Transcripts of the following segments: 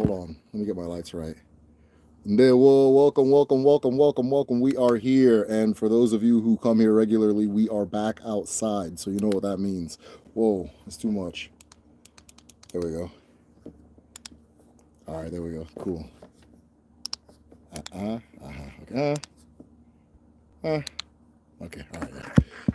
Hold on. Let me get my lights right. There, well, welcome, welcome, welcome, welcome, welcome. We are here. And for those of you who come here regularly, we are back outside. So you know what that means. Whoa, that's too much. There we go. All right, there we go. Cool. Okay. Okay, all right.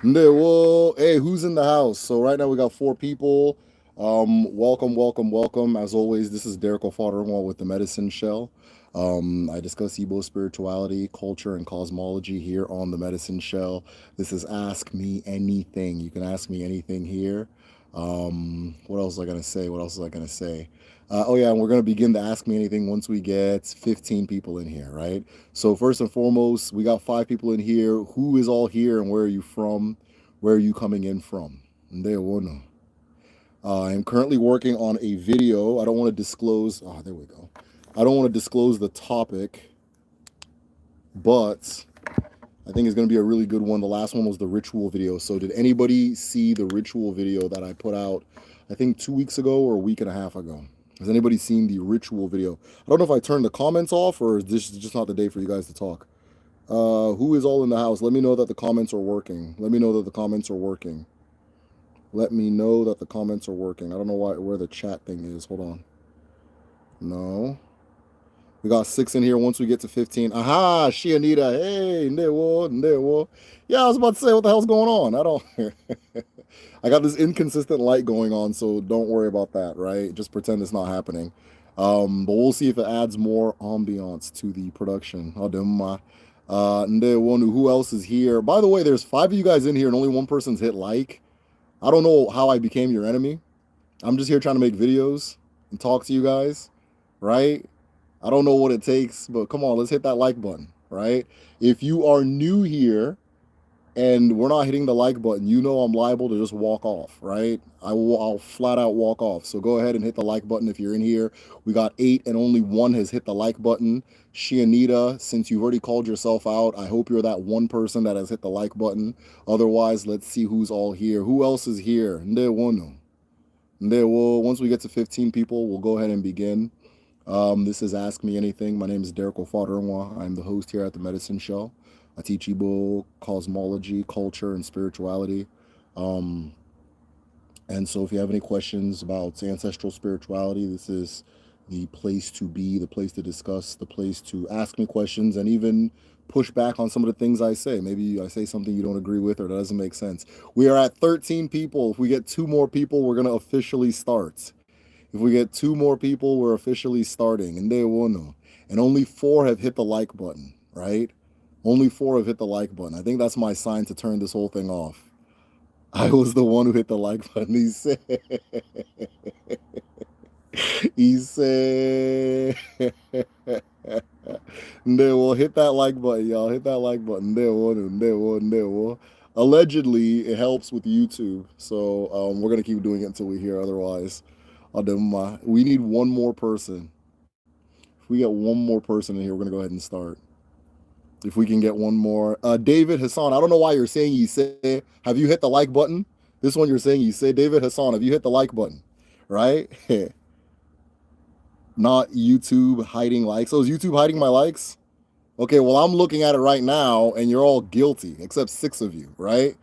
There, well, hey, who's in the house? So right now we got 4 people. Welcome, welcome, welcome. As always, this is Derek O'Fodderwall with the Medicine Shell. I discuss Ibo spirituality, culture, and cosmology here on the Medicine Shell. This is Ask Me Anything. You can ask me anything here. What else was I gonna say? What else was I gonna say? Oh yeah, and we're gonna begin to ask me anything once we get 15 people in here, right? So first and foremost, we got 5 people in here. Who is all here and where are you from? Where are you coming in from? There we go. I am currently working on a video. I don't want to disclose. Oh, there we go. I don't want to disclose the topic, but I think it's going to be a really good one. The last one was the ritual video. So did anybody see the ritual video that I put out, I think 2 weeks ago or a week and a half ago? Has anybody seen the ritual video? I don't know if I turned the comments off or is this just not the day for you guys to talk. Who is all in the house? Let me know that the comments are working. Let me know that the comments are working. Let me know that the comments are working. I don't know where the chat thing is. Hold on. No. We got 6 in here once we get to 15. Aha, she Anita. Hey, Ndewo. Yeah, I was about to say, what the hell's going on? I don't. I got this inconsistent light going on, so don't worry about that, right? Just pretend it's not happening. But we'll see if it adds more ambiance to the production. Ndewo, who else is here? By the way, there's 5 of you guys in here and only one person's hit like. I don't know how I became your enemy. I'm just here trying to make videos and talk to you guys, right? I don't know what it takes, but come on, let's hit that like button, right? If you are new here and we're not hitting the like button, you know I'm liable to just walk off, right? I'll flat out walk off. So go ahead and hit the like button if you're in here. We got 8 and only 1 has hit the like button. Shianita, since you've already called yourself out, I hope you're that one person that has hit the like button. Otherwise, let's see who's all here. Who else is here? Once we get to 15 people, we'll go ahead and begin. This is Ask Me Anything. My name is Derek O'Fodderwall. I'm the host here at the Medicine Show. I teach Ibo, cosmology, culture, and spirituality. And so if you have any questions about ancestral spirituality, this is the place to be, the place to discuss, the place to ask me questions and even push back on some of the things I say. Maybe I say something you don't agree with or that doesn't make sense. We are at 13 people. If we get 2 more people, we're going to officially start. If we get 2 more people, we're officially starting. And they will know. And only 4 have hit the like button, right? Only 4 have hit the like button. I think that's my sign to turn this whole thing off. I was the one who hit the like button. He said, they will hit that like button, y'all. Hit that like button. They will. Allegedly, it helps with YouTube. So we're going to keep doing it until we hear otherwise. We need 1 more person. If we get 1 more person in here, we're going to go ahead and start. If we can get 1 more. David Hassan, I don't know why you're saying you say, have you hit the like button? This one you're saying you say, David Hassan, have you hit the like button? Right? Not YouTube hiding likes. So is YouTube hiding my likes? Okay, well, I'm looking at it right now, and you're all guilty, except 6 of you, right?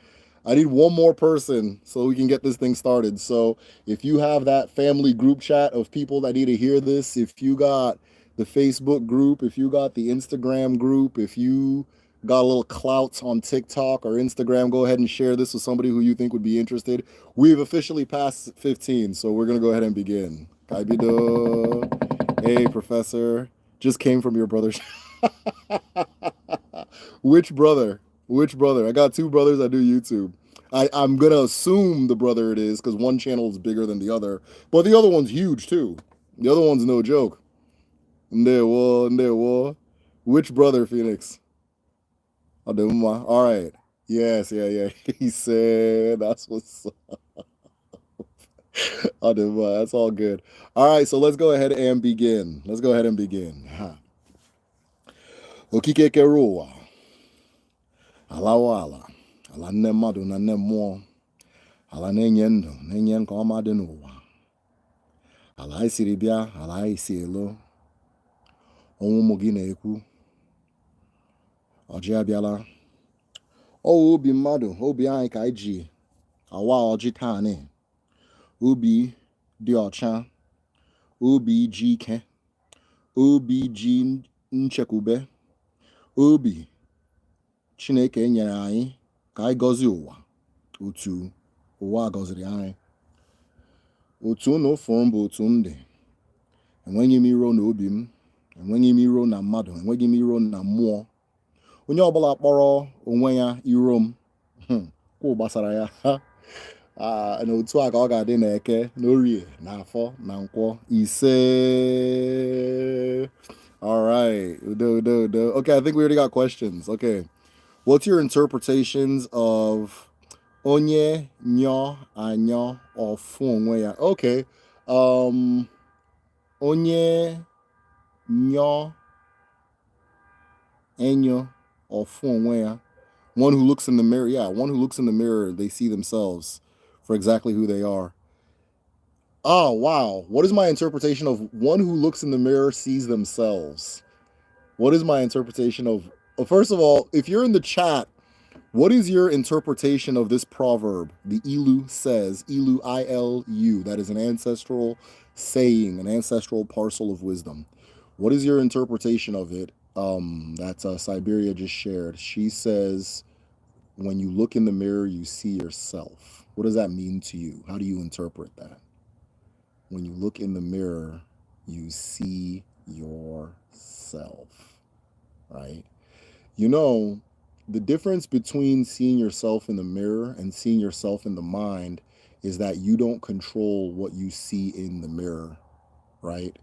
I need 1 more person so we can get this thing started. So if you have that family group chat of people that need to hear this, if you got the Facebook group, if you got the Instagram group, if you got a little clout on TikTok or Instagram, go ahead and share this with somebody who you think would be interested. We've officially passed 15, so we're going to go ahead and begin. Kaibido. Hey, Professor. Just came from your brother's. Which brother? Which brother? I got 2 brothers that do YouTube. I'm going to assume the brother it is because one channel is bigger than the other. But the other one's huge too. The other one's no joke. Ndewo. Which brother, Phoenix? All right. Yes, yeah. He said that's what's up. That's all good. All right, so let's go ahead and begin. Okike Keruwa. Alawala. Ala nne mmadụ na nne mmụọ. Ala na-enye ndụ, na-enye nke ọma dị n'ụwa. ala anyị siri bịa ala anyị si elo ọnwụ ụmụ gị na-ekwu ọjị abịala obi mmadụ obi anyị ka anyị ji awa ọjị taanị obi dị ọcha obi ji ike obi ji nchekwube obi Chineke nyere anyị ka anyị gọzie ụwa otu ụwa gọziri anyị otu unu fụrụ m bụ otu m dị enweghị m iro na obi m enweghị m iro na mmadụ enweghị m iro na mmụọ onye ọbụla kpọrọ onwe ya iro m kwụ gbasara ya na otu a ka ọ ga-adị na Eke na Orie na Afọ na Nkwọ ise. All right. Udo. Okay, I think we already got questions. Okay. What's your interpretations of onye, nyo, anyo, or onwe ya? Okay. Onye, nyo, enyo, or onwe ya. One who looks in the mirror. Yeah, one who looks in the mirror, they see themselves for exactly who they are. Oh, wow. What is my interpretation of one who looks in the mirror sees themselves? What is my interpretation of... First of all, if you're in the chat, what is your interpretation of this proverb? The Ilu says, Ilu, I-L-U. That is an ancestral saying, an ancestral parcel of wisdom. What is your interpretation of it? That Siberia just shared. She says, when you look in the mirror, you see yourself. What does that mean to you? How do you interpret that? When you look in the mirror, you see yourself, right? You know, the difference between seeing yourself in the mirror and seeing yourself in the mind is that you don't control what you see in the mirror, right?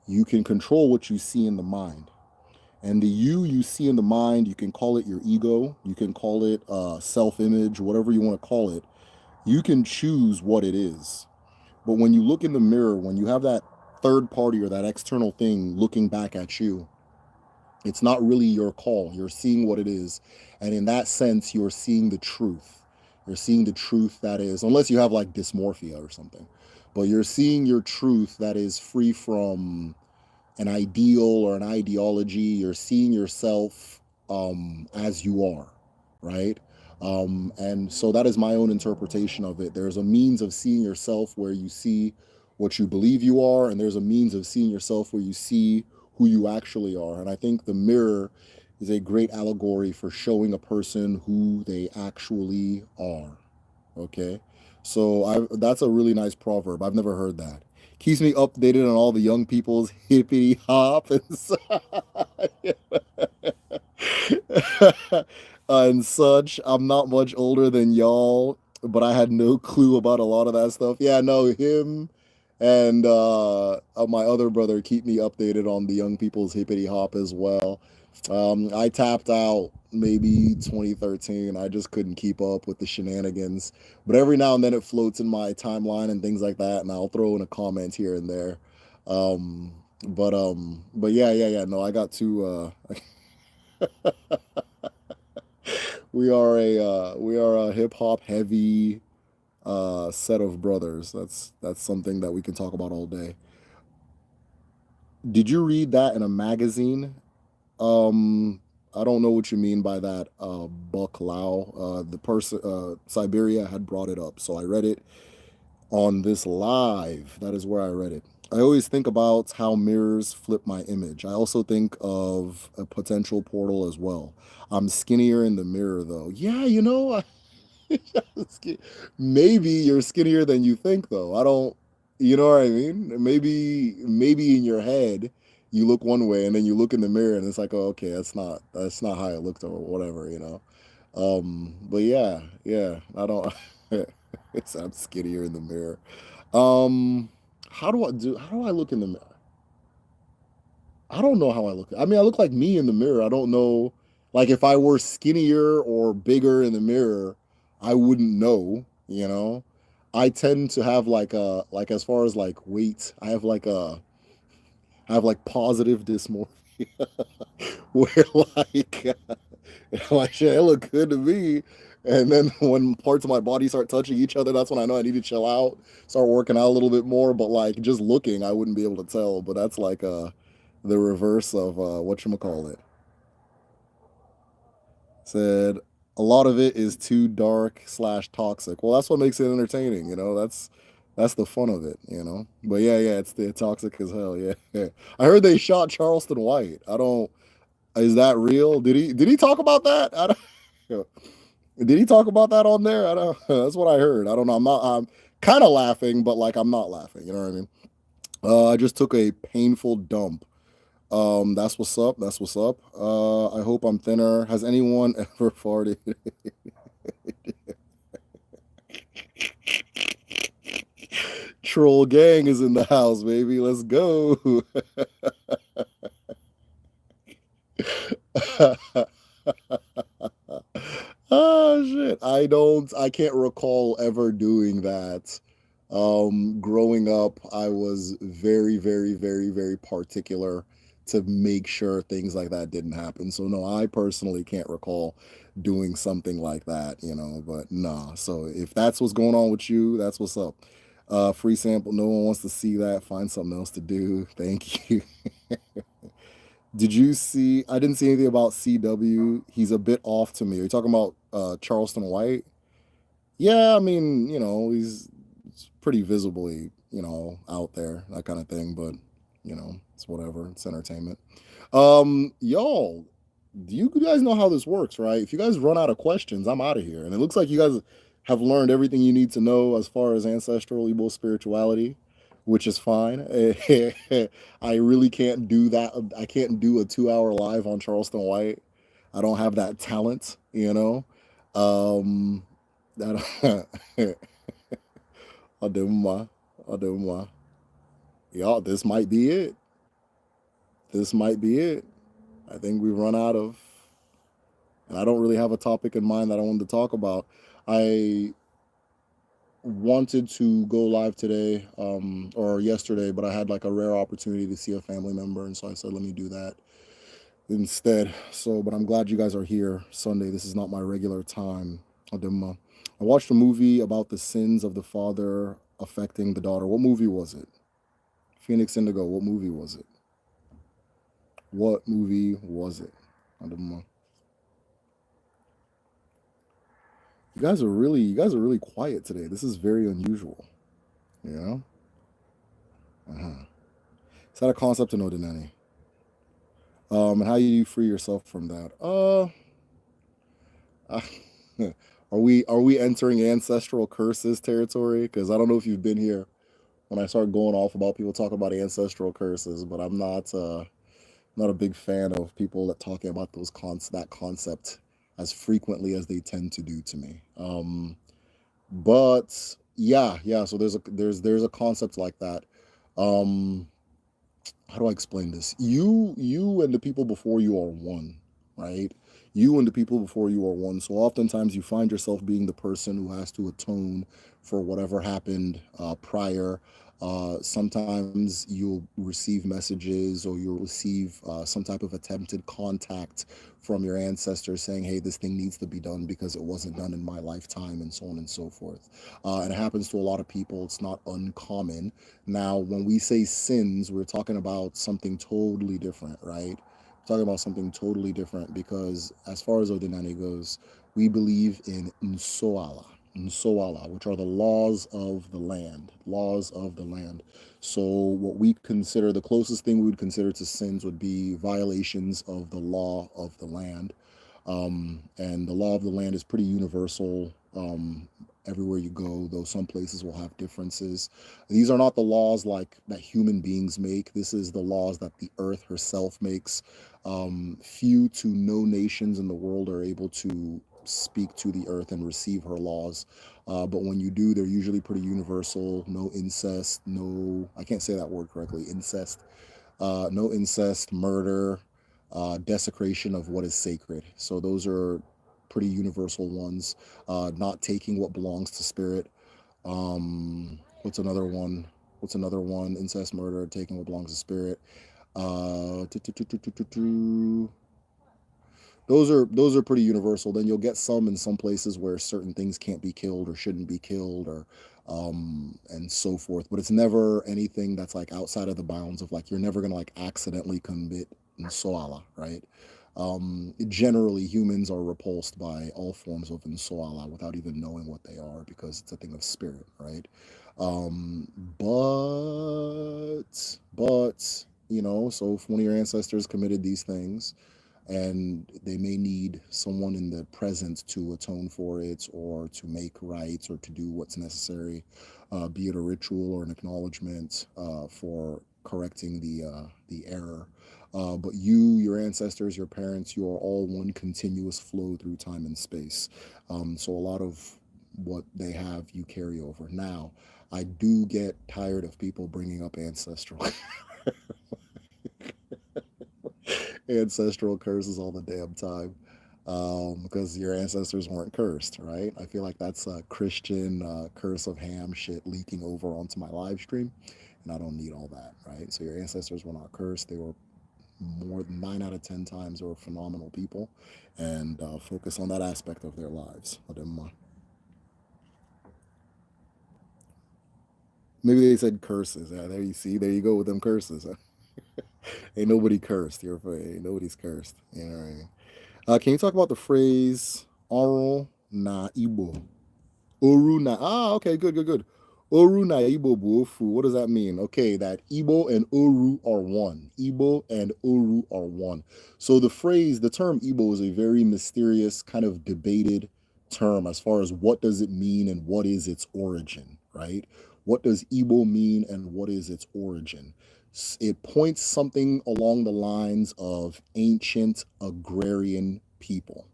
You can control what you see in the mind. And the you see in the mind, you can call it your ego, you can call it self-image, whatever you want to call it. You can choose what it is. But when you look in the mirror, when you have that third party or that external thing looking back at you, it's not really your call. You're seeing what it is. And in that sense, you're seeing the truth. You're seeing the truth that is, unless you have like dysmorphia or something, but you're seeing your truth that is free from an ideal or an ideology. You're seeing yourself as you are, right? And so that is my own interpretation of it. There's a means of seeing yourself where you see what you believe you are, and there's a means of seeing yourself where you see who you actually are. And I think the mirror is a great allegory for showing a person who they actually are. Okay? So that's a really nice proverb. I've never heard that. Keeps me updated on all the young people's hippity hop and such. I'm not much older than y'all, but I had no clue about a lot of that stuff. Yeah, no, him and my other brother keep me updated on the young people's hippity hop as well. I tapped out maybe 2013. I just couldn't keep up with the shenanigans. But every now and then it floats in my timeline and things like that, and I'll throw in a comment here and there. But yeah. No, I got to. We are a hip hop heavy set of brothers. That's something that we can talk about all day. Did you read that in a magazine? I don't know what you mean by that, Buck Lau. The person, Siberia had brought it up, so I read it on this live. That is where I read it. I always think about how mirrors flip my image. I also think of a potential portal as well. I'm skinnier in the mirror, though. Yeah, you know, maybe you're skinnier than you think, though. I don't, you know what I mean? Maybe in your head you look one way and then you look in the mirror and it's like, oh, okay, that's not how I looked or whatever, you know. But yeah, I don't. I'm skinnier in the mirror. How do I look in the mirror? I don't know how I look. I mean, I look like me in the mirror. I don't know. Like if I were skinnier or bigger in the mirror, I wouldn't know, you know. I tend to have like as far as like weight, I have like positive dysmorphia where like like shit, it look good to me. And then when parts of my body start touching each other, that's when I know I need to chill out, start working out a little bit more. But like just looking, I wouldn't be able to tell. But that's like the reverse of whatchamacallit. Said a lot of it is too dark slash toxic. Well, that's what makes it entertaining, you know. That's the fun of it, you know. But yeah, yeah, it's the toxic as hell. Yeah, yeah. I heard they shot Charleston White. I don't. Is that real? Did he talk about that? I don't. Did he talk about that on there? I don't. That's what I heard. I don't know. I'm kind of laughing, but like I'm not laughing. You know what I mean? I just took a painful dump. That's what's up. That's what's up. I hope I'm thinner. Has anyone ever farted? Troll gang is in the house, baby. Let's go. Oh shit. I can't recall ever doing that. Growing up, I was very, very, very, very particular to make sure things like that didn't happen. So no, I personally can't recall doing something like that, you know, but nah. So if that's what's going on with you, that's what's up. Free sample, no one wants to see that. Find something else to do. Thank you. Did you see? I didn't see anything about CW. He's a bit off to me. Are you talking about Charleston White? Yeah, I mean, you know, it's pretty visibly, you know, out there, that kind of thing. But you know, it's whatever. It's entertainment. Y'all, do you guys know how this works, right? If you guys run out of questions, I'm out of here. And it looks like you guys have learned everything you need to know as far as ancestral Igbo spirituality, which is fine. I really can't do that. I can't do a 2 hour live on Charleston White. I don't have that talent, you know. Um, that I'll do my, I'll do my. Y'all, this might be it. This might be it. I think we've run out of, and I don't really have a topic in mind that I wanted to talk about. I wanted to go live today, or yesterday, but I had like a rare opportunity to see a family member, and so I said, let me do that instead. So, but I'm glad you guys are here Sunday. This is not my regular time. I watched a movie about the sins of the father affecting the daughter. What movie was it? Phoenix Indigo. What movie was it? What movie was it? You guys are really quiet today. This is very unusual. You know? Uh-huh. Is that a concept to know, Denani? And how do you free yourself from that? Uh, are we entering ancestral curses territory? Because I don't know if you've been here when I start going off about people talking about ancestral curses, but I'm not a big fan of people that talking about that concept as frequently as they tend to do to me. But yeah, yeah. So there's a concept like that. Um, how do I explain this? You and the people before you are one, right? You and the people before you are one. So oftentimes you find yourself being the person who has to atone for whatever happened prior. Sometimes you'll receive messages or you'll receive some type of attempted contact from your ancestors saying, hey, this thing needs to be done because it wasn't done in my lifetime, and so on and so forth. And it happens to a lot of people. It's not uncommon. Now, when we say sins, we're talking about something totally different, right? We're talking about something totally different because, as far as Odinani goes, we believe in Nsoala, which are the laws of the land. Laws of the land. So, what we consider the closest thing we would consider to sins would be violations of the law of the land. And the law of the land is pretty universal everywhere you go, though some places will have differences. These are not the laws like that human beings make. This is the laws that the earth herself makes. Few to no nations in the world are able to speak to the earth and receive her laws. But when you do, they're usually pretty universal. No incest, no, I can't say that word correctly, incest. No incest, murder, desecration of what is sacred. So those are pretty universal ones. Not taking what belongs to spirit. What's another one? What's another one? Incest, murder, taking what belongs to spirit. Uh, those are pretty universal. Then you'll get some in some places where certain things can't be killed or shouldn't be killed or and so forth. But it's never anything that's like outside of the bounds of like you're never gonna like accidentally commit nsoala, right? Generally, humans are repulsed by all forms of nsoala without even knowing what they are because it's a thing of spirit, right? Um, but so if one of your ancestors committed these things and they may need someone in the present to atone for it or to make rights or to do what's necessary, be it a ritual or an acknowledgement for correcting the error. But you, your ancestors, your parents, you are all one continuous flow through time and space. So a lot of what they have, you carry over. Now, I do get tired of people bringing up ancestral ancestral curses all the damn time because your ancestors weren't cursed, right? I feel like that's a Christian curse of ham shit leaking over onto my live stream, and I don't need all that, right? So your ancestors were not cursed; they were more than 9 out of 10 times they were phenomenal people, and focus on that aspect of their lives. Maybe they said curses. There you see, there you go with them curses. Ain't nobody cursed. Ain't nobody's cursed. You know what I mean? Can you talk about the phrase oral na Ibo? Oru na. Ah, okay, good, good, good. Oru na Ibo buofu. What does that mean? Okay, that Ibo and Oru are one. Ibo and Oru are one. So the term Ibo is a very mysterious, kind of debated term as far as what does it mean and what is its origin, right? What does Ibo mean and what is its origin? It points something along the lines of ancient agrarian people,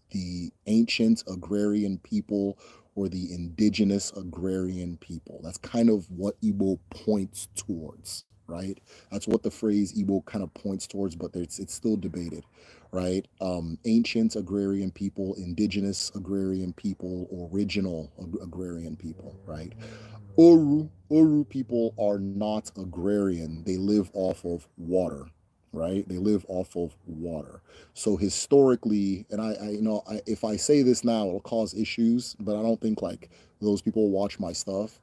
the ancient agrarian people or the indigenous agrarian people. That's kind of what Igbo points towards, right? That's what the phrase Igbo kind of points towards, but it's still debated, right? Ancient agrarian people, indigenous agrarian people, original agrarian people, right? Uru people are not agrarian. They live off of water, right? They live off of water. So historically, and if I say this now, it'll cause issues, but I don't think like those people watch my stuff.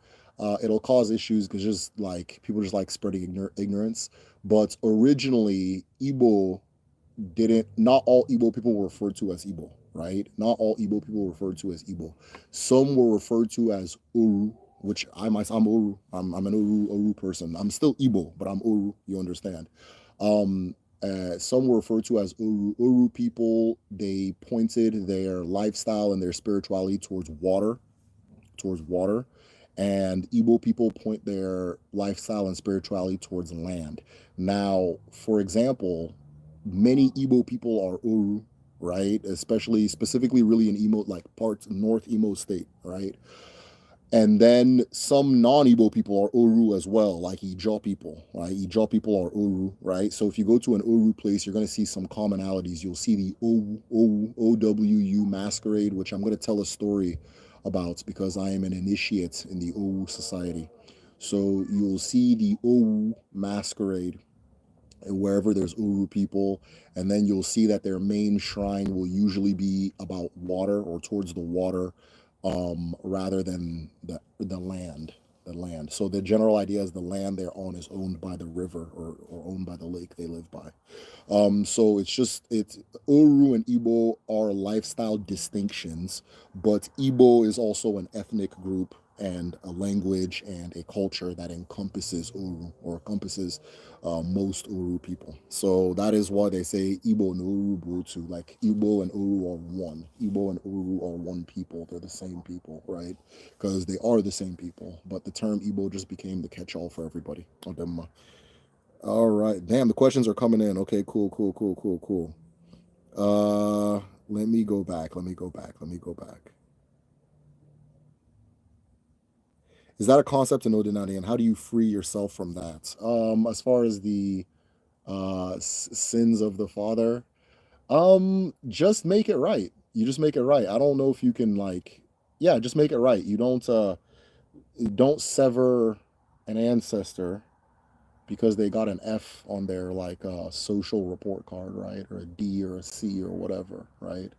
It'll cause issues because just like people just like spreading ignorance. But originally, Igbo didn't. Not all Igbo people were referred to as Igbo, right? Not all Igbo people were referred to as Igbo. Some were referred to as Uru, which I'm Uru. I'm an Uru person. I'm still Igbo, but I'm Uru. You understand? Um, some were referred to as Uru. Uru people, they pointed their lifestyle and their spirituality towards water. And Igbo people point their lifestyle and spirituality towards land. Now, for example, many Igbo people are Uru, right? Especially, specifically, really in Imo, like parts North Imo State, right? And then some non-Igbo people are Oru as well, like Ijaw people, right? Ijaw people are Oru, right? So if you go to an Oru place, you're going to see some commonalities. You'll see the OWU masquerade, which I'm going to tell a story about because I am an initiate in the Owu society. So you'll see the Owu masquerade wherever there's Uru people, and then you'll see that their main shrine will usually be about water or towards the water, rather than the land. The land. So the general idea is the land they're on is owned by the river or owned by the lake they live by. So it's Oru and Igbo are lifestyle distinctions, but Igbo is also an ethnic group and a language and a culture that encompasses Uru or encompasses most Uru people. So that is why they say Igbo and Uru Butu. Like Igbo and Uru are one. Igbo and Uru are one people. They're the same people, right? Because they are the same people. But the term Igbo just became the catch-all for everybody. All right. Damn, the questions are coming in. Okay, cool, cool, cool, cool, cool. Let me go back. Let me go back. Is that a concept in Odinani, and how do you free yourself from that? As far as the sins of the father, just make it right. You just make it right. I don't know if you can like, yeah, just make it right. You don't sever an ancestor because they got an F on their like social report card, right, or a D or a C or whatever, right?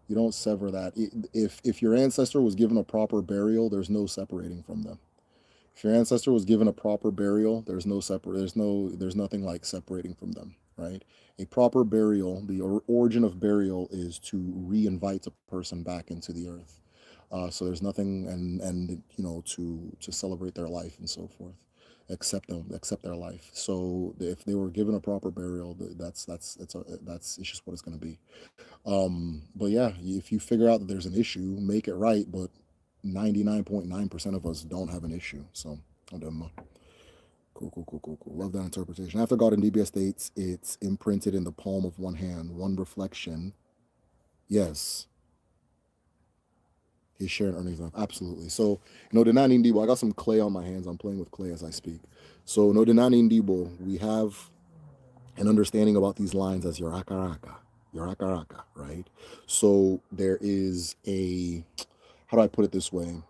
You don't sever that. If your ancestor was given a proper burial, there's no separating from them. If your ancestor was given a proper burial, there's nothing like separating from them, right? A proper burial, the origin of burial is to re-invite a person back into the earth. So there's nothing, and to celebrate their life and so forth, accept their life. So if they were given a proper burial, it's just what it's going to be. But yeah, if you figure out that there's an issue, make it right. But 99.9% of us don't have an issue. So, cool, cool, cool, cool, cool. Love that interpretation. After God in DBS states, it's imprinted in the palm of one hand, one reflection. Yes, he's sharing earnings life. Absolutely. So, no, Denani Debo, I got some clay on my hands. I'm playing with clay as I speak. So, no, Denani Debo, we have an understanding about these lines as your akaraka, right? So, there is how do I put it this way?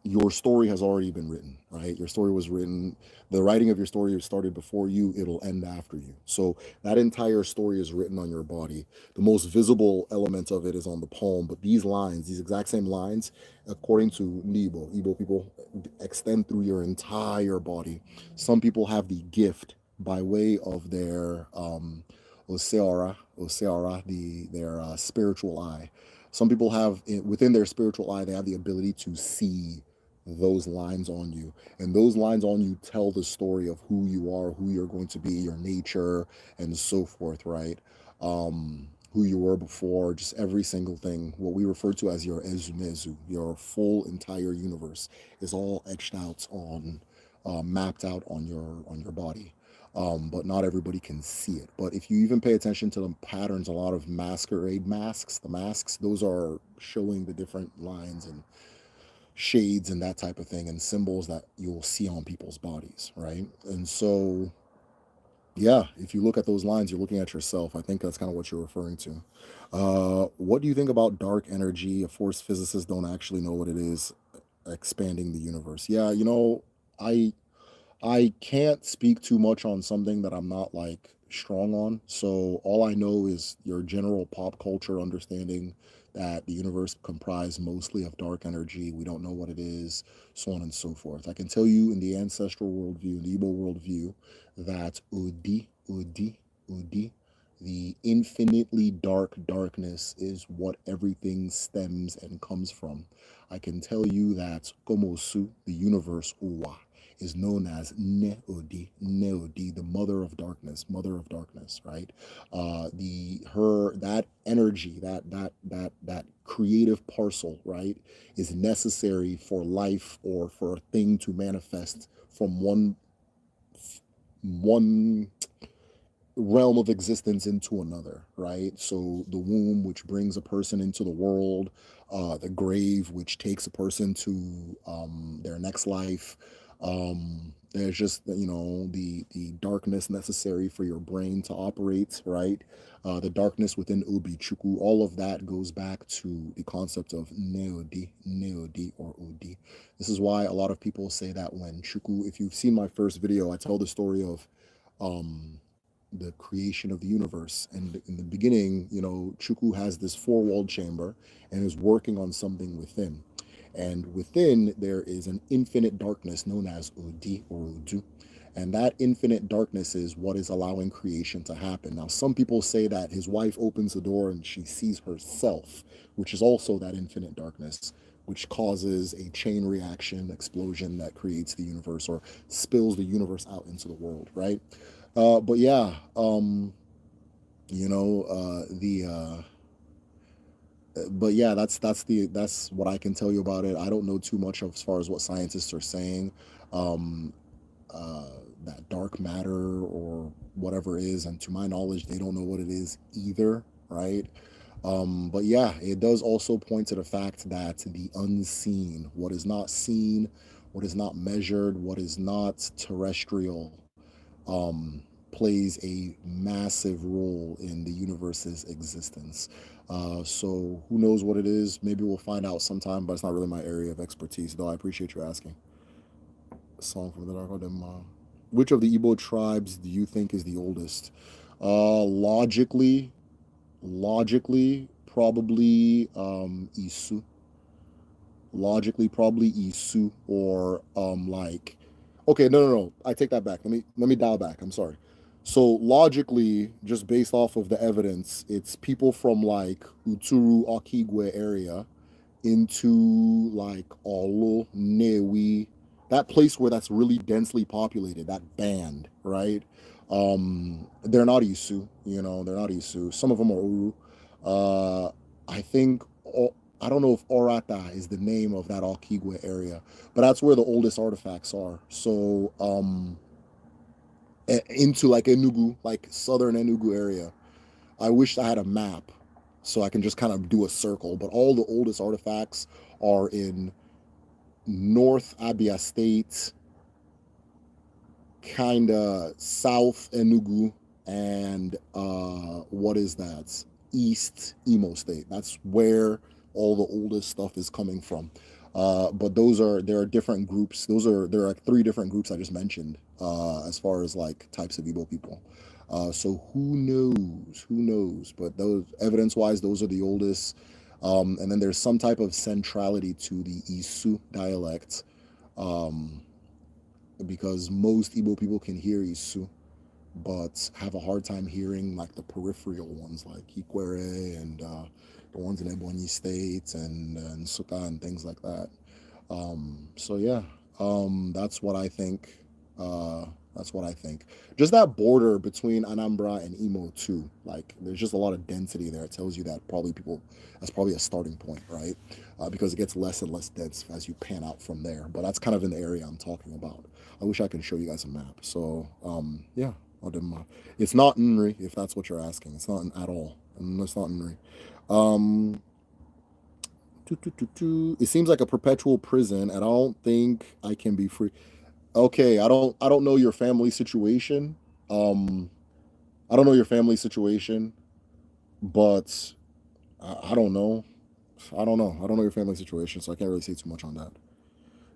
Your story has already been written, right? Your story was written. The writing of your story started before you, it'll end after you. So that entire story is written on your body. The most visible element of it is on the palm, but these lines, these exact same lines, according to Igbo people extend through your entire body. Some people have the gift by way of their oseara, their spiritual eye. Some people have within their spiritual eye, they have the ability to see those lines on you, and those lines on you tell the story of who you are, who you're going to be, your nature, and so forth, right? Who you were before, just every single thing, what we refer to as your ezumezu, your full entire universe, is all etched out on mapped out on your body. But not everybody can see it. But if you even pay attention to the patterns, a lot of masquerade masks, the masks, those are showing the different lines and shades and that type of thing, and symbols that you'll see on people's bodies, right? And so, yeah, if you look at those lines, you're looking at yourself. I think that's kind of what you're referring to. What do you think about dark energy? Of course, physicists don't actually know what it is, expanding the universe. Yeah, I can't speak too much on something that I'm not like strong on. So all I know is your general pop culture understanding that the universe comprised mostly of dark energy. We don't know what it is, so on and so forth. I can tell you in the ancestral worldview, in the Igbo worldview, that Udi, the infinitely dark darkness is what everything stems and comes from. I can tell you that Komosu, the universe, Uwa, is known as Neodi, the mother of darkness, right? The her that energy, that creative parcel, right, is necessary for life or for a thing to manifest from one realm of existence into another, right? So the womb, which brings a person into the world, the grave, which takes a person to their next life. There's just the darkness necessary for your brain to operate, right? The darkness within Obi Chuku, all of that goes back to the concept of Neodi or Odi. This is why a lot of people say that when Chuku, if you've seen my first video, I tell the story of um the creation of the universe. And in the beginning, Chuku has this four-walled chamber and is working on something within. And within there is an infinite darkness known as Udi or Udu. And that infinite darkness is what is allowing creation to happen. Now, some people say that his wife opens the door and she sees herself, which is also that infinite darkness, which causes a chain reaction explosion that creates the universe or spills the universe out into the world, right? But yeah, the but yeah, that's what I can tell you about it. I don't know too much as far as what scientists are saying. Um, uh, that dark matter or whatever is, and to my knowledge, they don't know what it is either, right? But yeah, it does also point to the fact that the unseen, what is not seen, what is not measured, what is not terrestrial, plays a massive role in the universe's existence. So who knows what it is? Maybe we'll find out sometime, but it's not really my area of expertise. Though I appreciate you asking. A song from the Dark Demon. Which of the Igbo tribes do you think is the oldest? Logically, probably Isu. Logically, probably Isu or like. Okay, no. I take that back. Let me dial back. I'm sorry. So logically, just based off of the evidence, it's people from like Uturu Okigwe area into like Olo, Newi, that place where that's really densely populated, that band, right? They're not Isu, they're not Isu. Some of them are Uru. I think, I don't know if Orata is the name of that Okigwe area, but that's where the oldest artifacts are. So, into like Enugu, like southern Enugu area. I wish I had a map so I can just kind of do a circle, but all the oldest artifacts are in North Abia State, kind of South Enugu, and what is that? East Imo State. That's where all the oldest stuff is coming from. But there are different groups. There are like three different groups I just mentioned as far as like types of Igbo people. So who knows? Who knows? But those evidence wise, those are the oldest. And then there's some type of centrality to the Isu dialect. Um, because most Igbo people can hear Isu, but have a hard time hearing like the peripheral ones, like Ikwere and the ones in Ebonyi State and Suka and things like that. So yeah, that's what I think. That's what I think. Just that border between Anambra and Imo too. Like, there's just a lot of density there. It tells you that probably people. That's probably a starting point, right? Because it gets less and less dense as you pan out from there. But that's kind of in the area I'm talking about. I wish I could show you guys a map. So yeah, it's not Nri if that's what you're asking. It's not at all. It's not Nri. Um, It seems like a perpetual prison, and I don't think I can be free. Okay, I don't know your family situation. Um, I don't know your family situation, but I don't know. I don't know. I don't know your family situation, so I can't really say too much on that.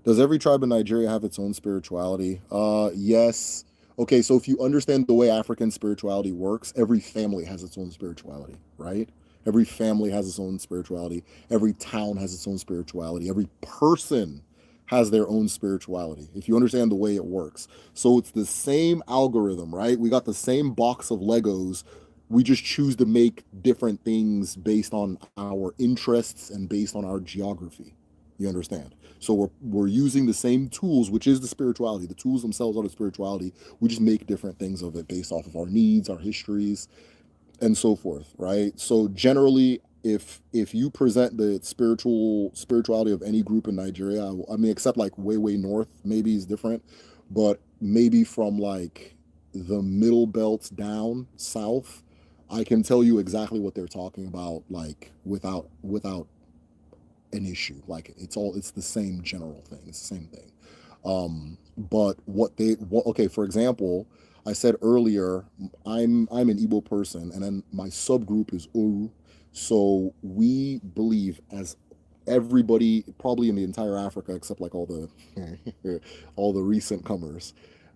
Does every tribe in Nigeria have its own spirituality? Yes. Okay, so if you understand the way African spirituality works, every family has its own spirituality, right? Every family has its own spirituality. Every town has its own spirituality. Every person has their own spirituality, if you understand the way it works. So it's the same algorithm, right? We got the same box of Legos. We just choose to make different things based on our interests and based on our geography. You understand? So we're using the same tools, which is the spirituality. The tools themselves are the spirituality. We just make different things of it based off of our needs, our histories, and so forth, right? So generally, if you present the spirituality of any group in Nigeria, I mean, except like way north, maybe is different, but maybe from like the middle belt down south, I can tell you exactly what they're talking about, like without an issue. Like it's the same general thing. It's the same thing. But okay, for example, I said earlier, I'm an Igbo person, and then my subgroup is Uru. So we believe, as everybody probably in the entire Africa except like all the all the recent comers,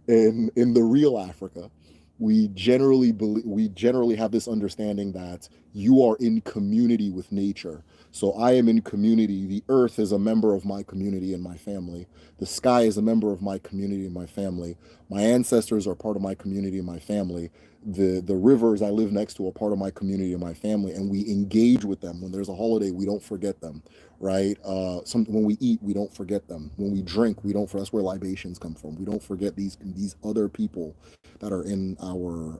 in the real Africa, we generally have this understanding that you are in community with nature. So I am in community. The earth is a member of my community and my family. The sky is a member of my community and my family. My ancestors are part of my community and my family. The rivers I live next to are part of my community and my family, and we engage with them. When there's a holiday, we don't forget them, right? When we eat, we don't forget them. When we drink, we don't. That's where libations come from. We don't forget these other people that are in our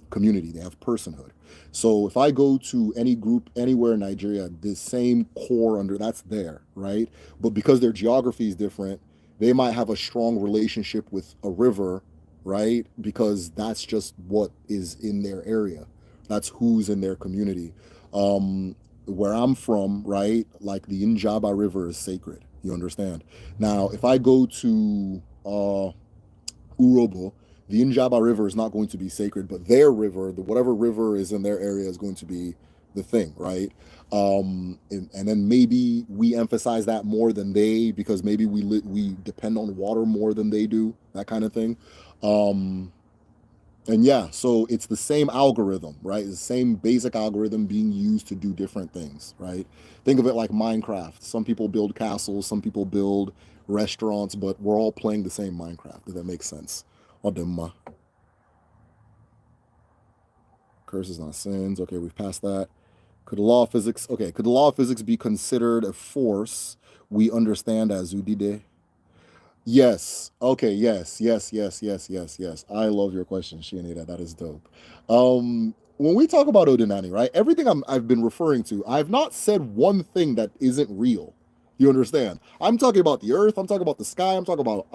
community. They have personhood. So if I go to any group anywhere in Nigeria, the same core under that's there, right? But because their geography is different, they might have a strong relationship with a river, right? Because that's just what is in their area. That's who's in their community. Where I'm from, right? Like the Injaba River is sacred. You understand? Now, if I go to Urobo, the Injaba River is not going to be sacred, but their river, whatever river is in their area, is going to be the thing, right? And then maybe we emphasize that more than they, because maybe we depend on water more than they do, that kind of thing. Um, and yeah, so it's the same algorithm, right? It's the same basic algorithm being used to do different things, right? Think of it like Minecraft. Some people build castles, some people build restaurants, but we're all playing the same Minecraft. Does that make sense? Odemma. Curses, not sins. Okay, we've passed that. Could the law of physics, okay, could the law of physics be considered a force we understand as udide? Yes. Okay. Yes. Yes. Yes. Yes. Yes. Yes. I love your question, Shianita. That is dope. When we talk about Odinani, right? Everything I've been referring to, I've not said one thing that isn't real. You understand? I'm talking about the earth. I'm talking about the sky. I'm talking about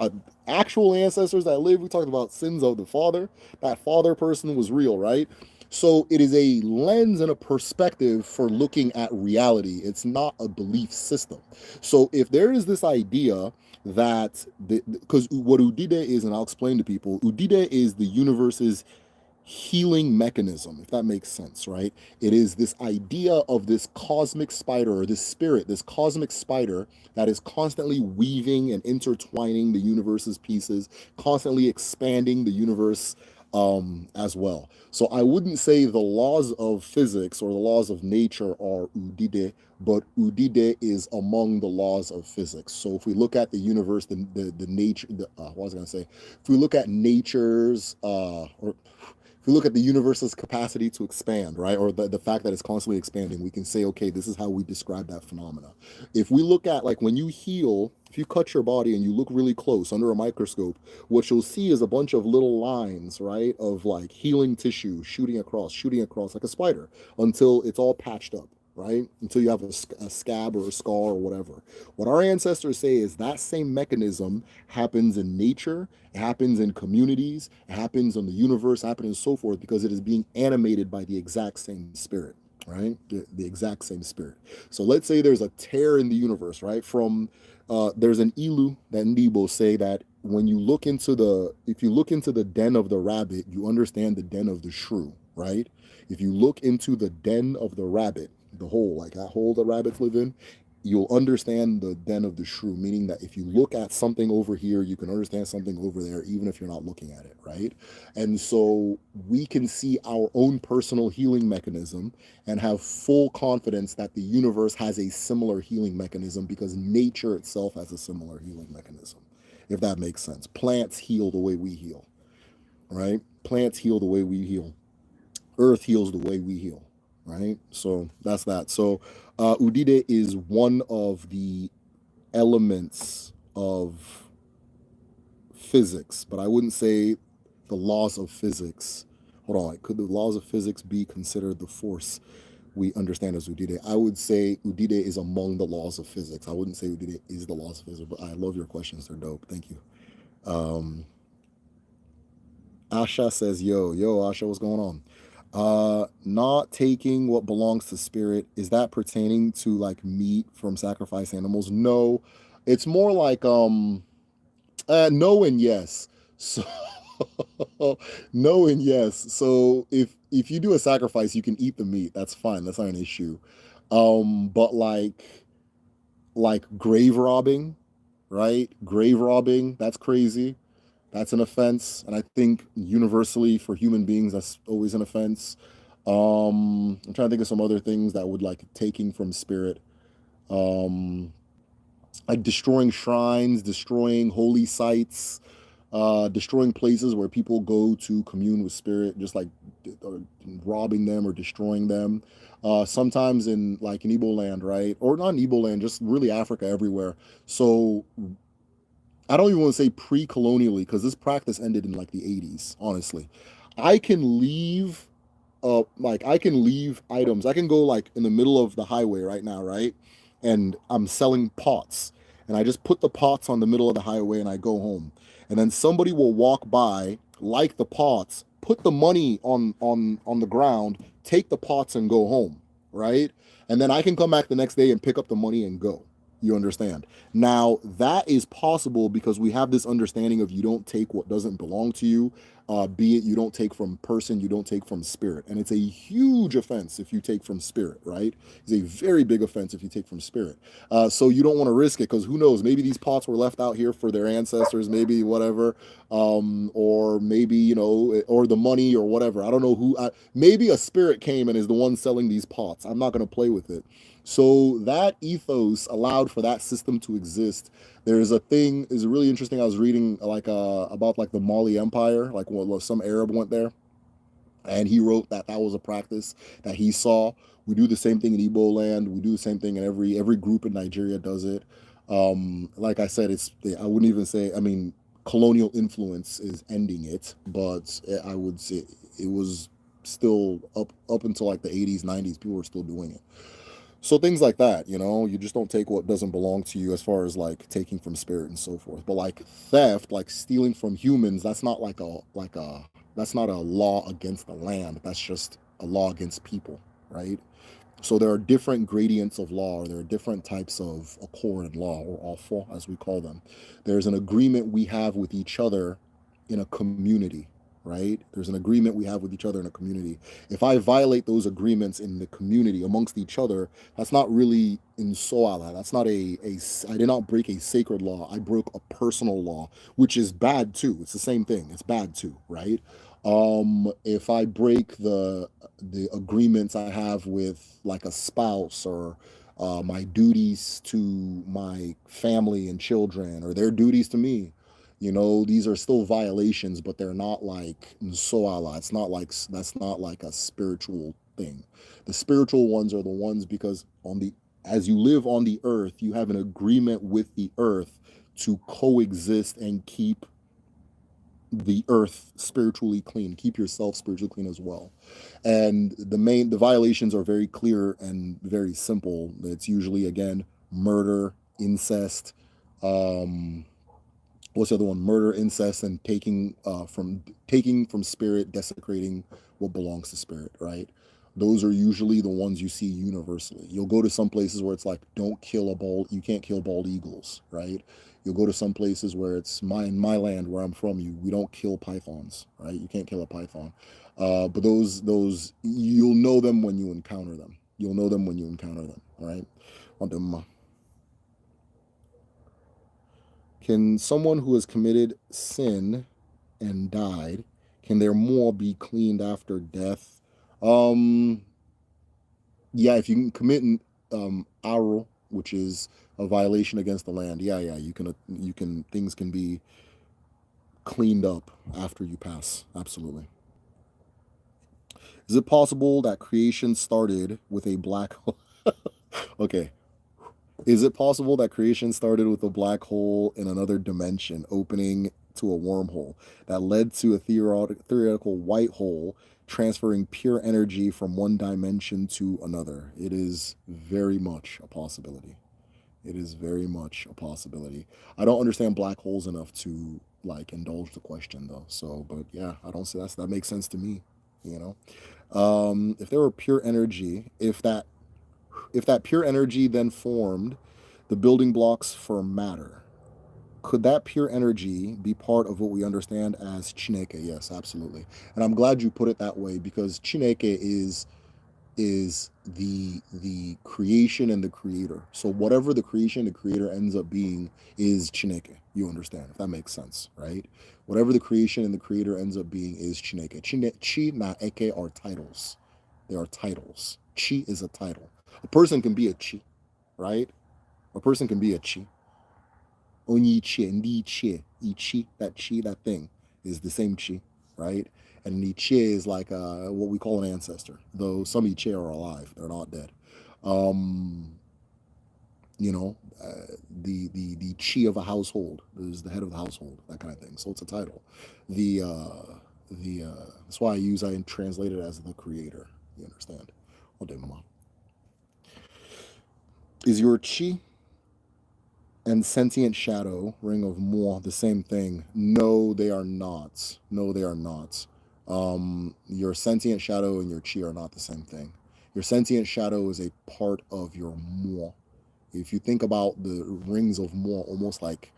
actual ancestors that live. We talked about sins of the father. That father person was real, right? So it is a lens and a perspective for looking at reality. It's not a belief system. So if there is this idea that because what Udide is, and I'll explain to people, Udide is the universe's healing mechanism, if that makes sense, right? It is this idea of this cosmic spider, or this spirit, this cosmic spider that is constantly weaving and intertwining the universe's pieces, constantly expanding the universe as well. So I wouldn't say the laws of physics or the laws of nature are Udide, but Udide is among the laws of physics. So if we look at the universe, the nature, what was I going to say? If we look at nature's, or if we look at the universe's capacity to expand, right, or the fact that it's constantly expanding, we can say, okay, this is how we describe that phenomena. If we look at, like, when you heal, if you cut your body and you look really close under a microscope, what you'll see is a bunch of little lines, right, of like healing tissue shooting across like a spider until it's all patched up, right? Until you have a scab or a scar or whatever. What our ancestors say is that same mechanism happens in nature, it happens in communities, it happens in the universe, happens and so forth, because it is being animated by the exact same spirit, right? The exact same spirit. So let's say there's a tear in the universe, right? There's an ilu that Nebo say that when you look into if you look into the den of the rabbit, you understand the den of the shrew, right? If you look into the den of the rabbit, the hole, like that hole that rabbits live in, you'll understand the den of the shrew, meaning that if you look at something over here, you can understand something over there, even if you're not looking at it, right? And so we can see our own personal healing mechanism and have full confidence that the universe has a similar healing mechanism because nature itself has a similar healing mechanism, if that makes sense. Plants heal the way we heal, right? Plants heal the way we heal. Earth heals the way we heal, right? So that's that. So Udide is one of the elements of physics, but I wouldn't say the laws of physics. Hold on, could the laws of physics be considered the force we understand as Udide? I would say Udide is among the laws of physics. I wouldn't say Udide is the laws of physics, but I love your questions. They're dope. Thank you. Um, Asha says, yo, Asha, what's going on? Not taking what belongs to spirit, is that pertaining to like meat from sacrificed animals? No, it's more like no and yes. So no and yes. So if you do a sacrifice, you can eat the meat. That's fine. That's not an issue. But like grave robbing, right? Grave robbing, that's crazy. That's an offense, and I think universally for human beings, that's always an offense. I'm trying to think of some other things that would like taking from spirit, um, like destroying shrines, destroying holy sites, destroying places where people go to commune with spirit, just like or robbing them or destroying them. Sometimes in like in Igbo land, right, or not in Igbo land, just really Africa everywhere. So I don't even want to say pre-colonially because this practice ended in like the 80s, honestly. I can leave I can leave items. I can go like in the middle of the highway right now, right? And I'm selling pots. And I just put the pots on the middle of the highway and I go home. And then somebody will walk by, like the pots, put the money on the ground, take the pots and go home, right? And then I can come back the next day and pick up the money and go. You understand? Now, that is possible because we have this understanding of you don't take what doesn't belong to you. Be it you don't take from person, you don't take from spirit. And it's a huge offense if you take from spirit, right? It's a very big offense if you take from spirit. So you don't want to risk it, because who knows? Maybe these pots were left out here for their ancestors, maybe whatever, or maybe, you know, or the money or whatever. I don't know who. Maybe a spirit came and is the one selling these pots. I'm not going to play with it. So that ethos allowed for that system to exist. There's a thing is really interesting. I was reading like about like the Mali Empire, like when some Arab went there, and he wrote that that was a practice that he saw. We do the same thing in Ibo land. We do the same thing in every group in Nigeria does it. Like I said, it's I wouldn't even say. I mean, colonial influence is ending it, but I would say it was still up until like the 80s, 90s. People were still doing it. So things like that, you know, you just don't take what doesn't belong to you, as far as like taking from spirit and so forth. But like theft, like stealing from humans, that's not that's not a law against the land. That's just a law against people, right? So there are different gradients of law, or there are different types of accord and law, or awful as we call them. There's an agreement we have with each other in a community, right? There's an agreement we have with each other in a community. If I violate those agreements in the community amongst each other, that's not really in Soala. That's not I did not break a sacred law. I broke a personal law, which is bad too. It's the same thing. It's bad too, right? If I break the agreements I have with like a spouse, or my duties to my family and children, or their duties to me, you know, these are still violations, but they're not like Nsoala. It's not like that's not like a spiritual thing. The spiritual ones are the ones because on the as you live on the earth, you have an agreement with the earth to coexist and keep the earth spiritually clean, keep yourself spiritually clean as well. And the violations are very clear and very simple. It's usually, again, murder, incest, um what's the other one? Murder, incest, and taking from spirit, desecrating what belongs to spirit, right? Those are usually the ones you see universally. You'll go to some places where it's like, don't kill a bald, you can't kill bald eagles, right? You'll go to some places where it's my land where I'm from. We don't kill pythons, right? You can't kill a python. But those you'll know them when you encounter them. You'll know them when you encounter them, right? Want them. Can someone who has committed sin and died, can their more be cleaned after death? Um, yeah, if you can commit Uru, which is a violation against the land, yeah, you can things can be cleaned up after you pass. Absolutely. Is it possible that creation started with a black hole? Okay. Is it possible that creation started with a black hole in another dimension, opening to a wormhole that led to a theoretical white hole, transferring pure energy from one dimension to another? It is very much a possibility. It is very much a possibility. I don't understand black holes enough to like indulge the question though. So, but yeah, I don't see that makes sense to me. You know, if there were pure energy, if that pure energy then formed the building blocks for matter, could that pure energy be part of what we understand as Chineke? Yes, absolutely. And I'm glad you put it that way, because Chineke is the creation and the creator. So whatever the creation, the creator ends up being is Chineke. You understand, if that makes sense, right? Whatever the creation and the creator ends up being is Chineke. Chi na eke are titles. They are titles. Chi is a title. A person can be a chi, right? A person can be a chi. Onyi chi, ndi chi, ichi, that chi, that thing is the same chi, right? And the chi is like what we call an ancestor, though some chi are alive, they're not dead. Um, you know, the chi of a household is the head of the household, that kind of thing. So it's a title. The that's why I translate it as the creator. You understand? Okay, mama. Is your chi and sentient shadow, ring of moi, the same thing? No, they are not. No, they are not. Your sentient shadow and your chi are not the same thing. Your sentient shadow is a part of your moi. If you think about the rings of moi, almost like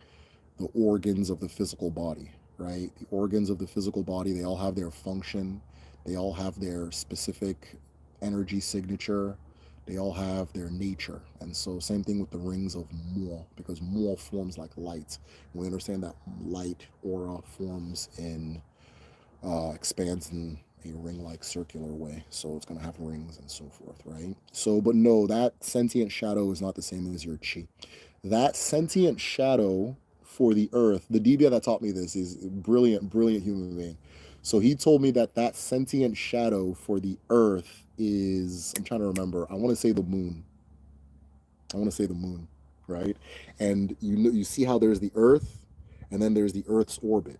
the organs of the physical body, right? The organs of the physical body, they all have their function, they all have their specific energy signature, they all have their nature. And so, same thing with the rings of Mo, because Mo forms like light. We understand that light aura forms in, expands in a ring like circular way. So, it's going to have rings and so forth, right? So, but no, that sentient shadow is not the same as your chi. That sentient shadow for the earth, the DBA that taught me this is a brilliant, brilliant human being. So he told me that that sentient shadow for the earth is, I'm trying to remember, I want to say the moon. I want to say the moon, right? And you see how there's the earth and then there's the earth's orbit.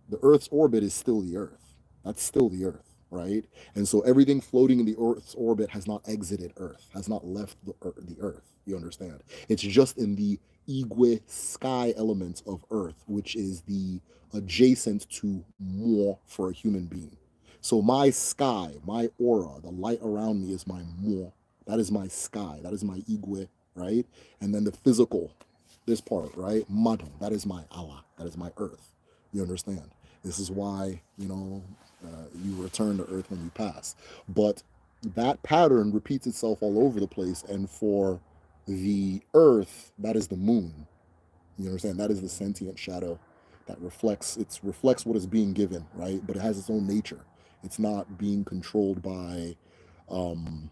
The earth's orbit is still the earth. That's still the earth, right? And so everything floating in the earth's orbit has not exited earth, has not left the earth. You understand? It's just in the Igwe sky element of earth, which is the adjacent to more for a human being. So my sky, my aura, the light around me is my more. That is my sky. That is my Igwe, right? And then the physical, this part, right? Mado, that is my Allah. That is my earth. You understand? This is why, you return to earth when you pass. But that pattern repeats itself all over the place. And for the earth, that is the moon. You understand? That is the sentient shadow that reflects what is being given, right? But it has its own nature. It's not being controlled by um,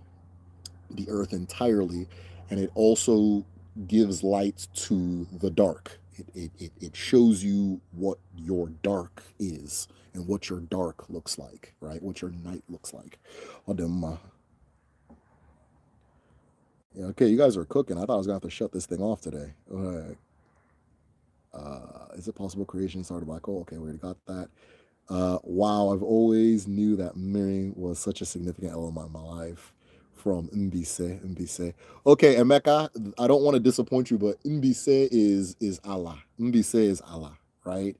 the earth entirely, and it also gives light to the dark. It shows you what your dark is and what your dark looks like, right? What your night looks like. Yeah, okay, you guys are cooking. I thought I was gonna have to shut this thing off today. Is it possible creation started a black hole? Okay, we already got that. Wow, I've always knew that Miri was such a significant element in my life. From Mbise. Okay, Emeka, I don't want to disappoint you, but Mbise is Allah. Mbise is Allah, right?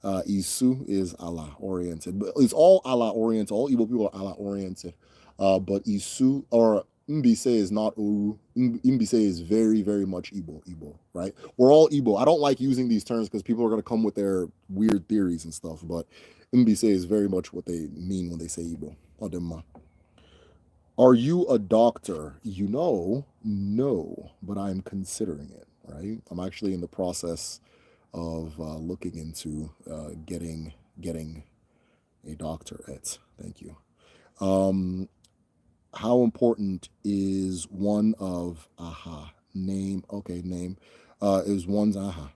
Isu is Allah oriented, but it's all Allah oriented. All Igbo people are Allah oriented. But Isu or Mbise is not Uru. Mbise is very, very much Igbo, right? We're all Igbo. I don't like using these terms because people are going to come with their weird theories and stuff, but Mbise is very much what they mean when they say Igbo. Odema. Are you a doctor? No, but I'm considering it, right? I'm actually in the process of looking into getting a doctorate. Thank you. Um, how important is one of aha name? Okay, name is one's aha.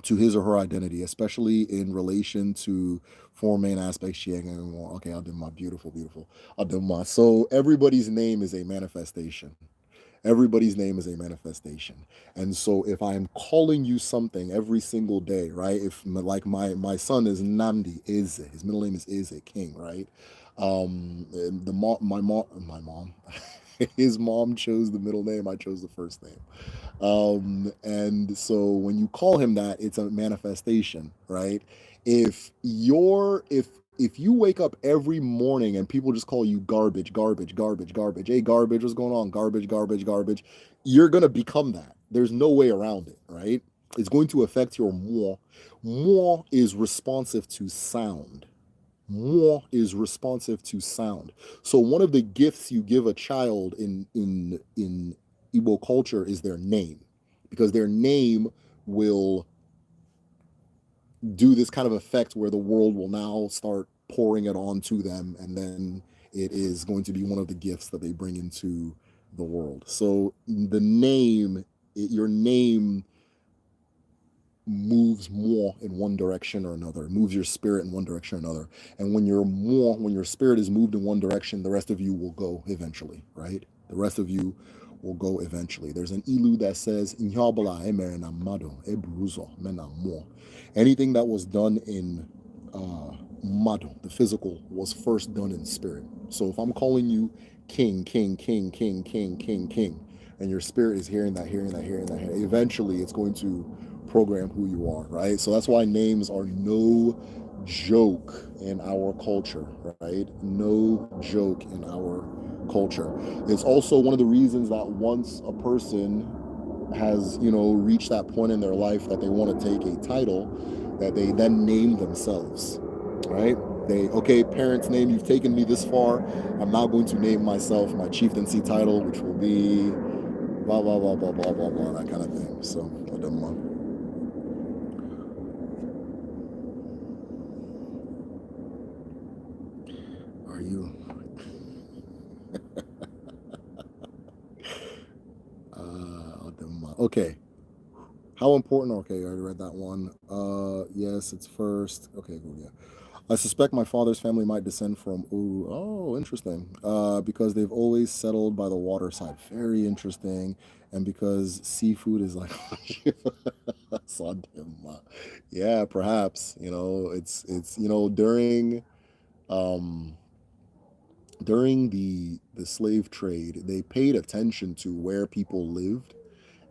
To his or her identity, especially in relation to four main aspects. Okay, I'll do my beautiful. I'll do my. So everybody's name is a manifestation. Everybody's name is a manifestation. And so if I'm calling you something every single day, right? If like my son is Namdi Eze, his middle name is Eze King, right? The mom, my mom, his mom chose the middle name. I chose the first name. And so when you call him that, it's a manifestation, right? If you wake up every morning and people just call you garbage, hey garbage, what's going on? Garbage, you're gonna become that. There's no way around it, right? It's going to affect your moi. Moi is responsive to sound. Moi is responsive to sound. So one of the gifts you give a child in Igbo culture is their name, because their name will do this kind of effect where the world will now start pouring it onto them, and then it is going to be one of the gifts that they bring into the world. So the name, your name moves more in one direction or another, moves your spirit in one direction or another. And when when your spirit is moved in one direction, the rest of you will go eventually, right? The rest of you will go eventually. There's an ilu that says, anything that was done in mado, the physical, was first done in spirit. So if I'm calling you king, and your spirit is hearing that, eventually it's going to program who you are, right? So that's why names are no joke in our culture, right? No joke in our culture. It's also one of the reasons that once a person has, reached that point in their life that they want to take a title, that they then name themselves, right? They, okay, parents name, you've taken me this far. I'm now going to name myself my chieftaincy title, which will be blah, blah, blah, blah, blah, blah, blah, that kind of thing. So, I don't know. Are you? Okay. How important? Okay, I already read that one. Yes, it's first. Okay, cool, yeah. I suspect my father's family might descend from Uru. Oh, interesting. Because they've always settled by the waterside. Very interesting. And because seafood is like, yeah, perhaps. It's um during the slave trade, they paid attention to where people lived,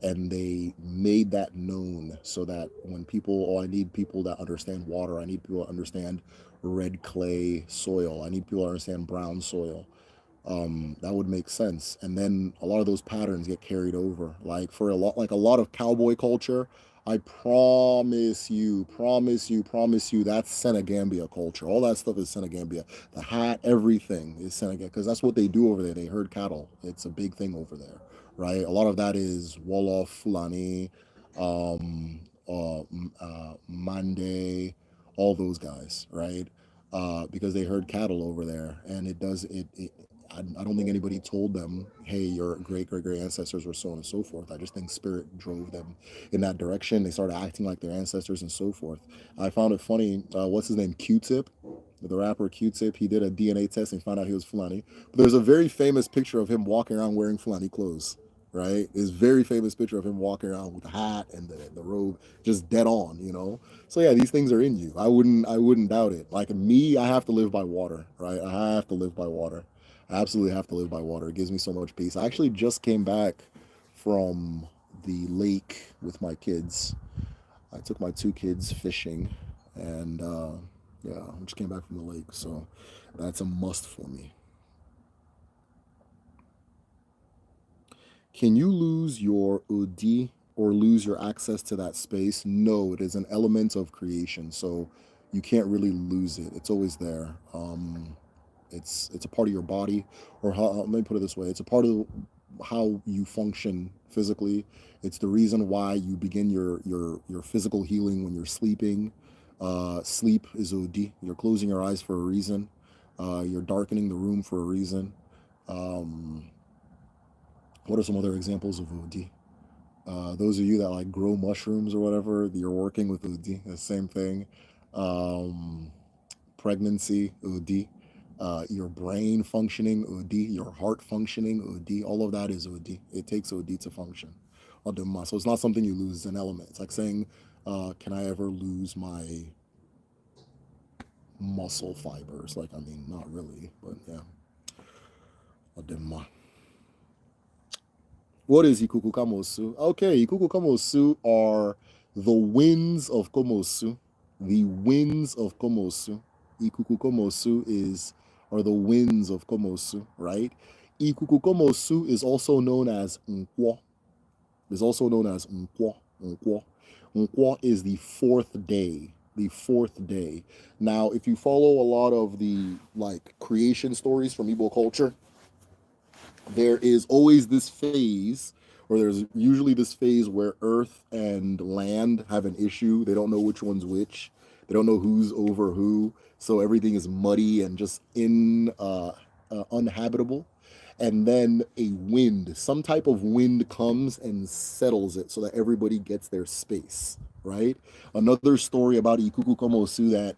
and they made that known so that when people, oh, I need people that understand water, I need people that understand red clay soil, I need people that understand brown soil, that would make sense. And then a lot of those patterns get carried over. Like for a lot, like a lot of cowboy culture, I promise you, that's Senegambia culture. All that stuff is Senegambia. The hat, everything is Senegambia because that's what they do over there. They herd cattle. It's a big thing over there, right? A lot of that is Wolof, Fulani, Mande, all those guys, right? Because they herd cattle over there, and I don't think anybody told them, hey, your great ancestors were so on and so forth. I just think spirit drove them in that direction. They started acting like their ancestors and so forth. I found it funny. What's his name? Q-Tip, the rapper Q-Tip. He did a DNA test and found out he was Fulani. But there's a very famous picture of him walking around wearing Fulani clothes. Right, this very famous picture of him walking around with the hat and the robe, just dead on. So yeah, these things are in you. I wouldn't doubt it. Like me, I have to live by water, right? I have to live by water. I absolutely have to live by water. It gives me so much peace. I actually just came back from the lake with my kids. I took my two kids fishing, and yeah, I just came back from the lake, so that's a must for me. Can you lose your UD or lose your access to that space? No, it is an element of creation, so you can't really lose it. It's always there. It's a part of your body, or how, let me put it this way: it's a part of how you function physically. It's the reason why you begin your physical healing when you're sleeping. Sleep is OD. You're closing your eyes for a reason. You're darkening the room for a reason. Um, what are some other examples of OD? Those of you that like grow mushrooms or whatever, you're working with OD. The same thing. Um, Pregnancy, OD. Your brain functioning, OD. Your heart functioning, OD. All of that is OD. It takes OD to function. So it's not something you lose, it's an element. It's like saying, can I ever lose my muscle fibers? Like, I mean, not really, but yeah. Adema. What is Ikuku Kamosu? Okay, Ikuku Kamosu are the winds of Komosu. The winds of Komosu. Ikuku Komosu are the winds of Komosu, right? Ikuku Komosu is also known as Nkwo. Is also known as Nkwo. Nkwo. Nkwo is the fourth day. The fourth day. Now, if you follow a lot of the like creation stories from Igbo culture, there is always this phase, or there's usually this phase where earth and land have an issue. They don't know which one's which. They don't know who's over who. So everything is muddy and just uninhabitable. And then a wind, some type of wind comes and settles it so that everybody gets their space, right? Another story about Ikuku Komosu that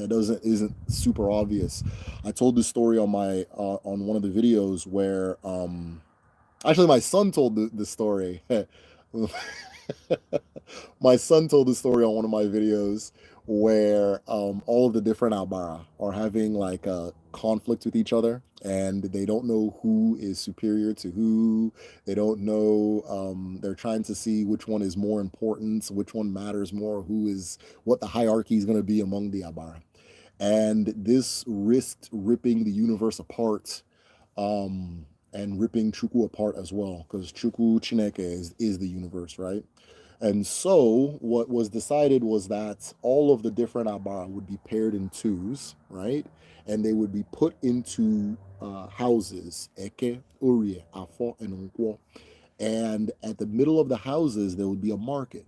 doesn't isn't super obvious. I told this story on one of the videos where actually my son told the story. My son told the story on one of my videos where all of the different Albara are having like a conflict with each other, and they don't know who is superior to who. They don't know. They're trying to see which one is more important, which one matters more, what the hierarchy is going to be among the Albara. And this risked ripping the universe apart, and ripping Chukwu apart as well, because Chukwu Chineke is the universe, right? And so what was decided was that all of the different abara would be paired in twos, right? And they would be put into houses, eke, urie, afo, and nkwo. And at the middle of the houses, there would be a market.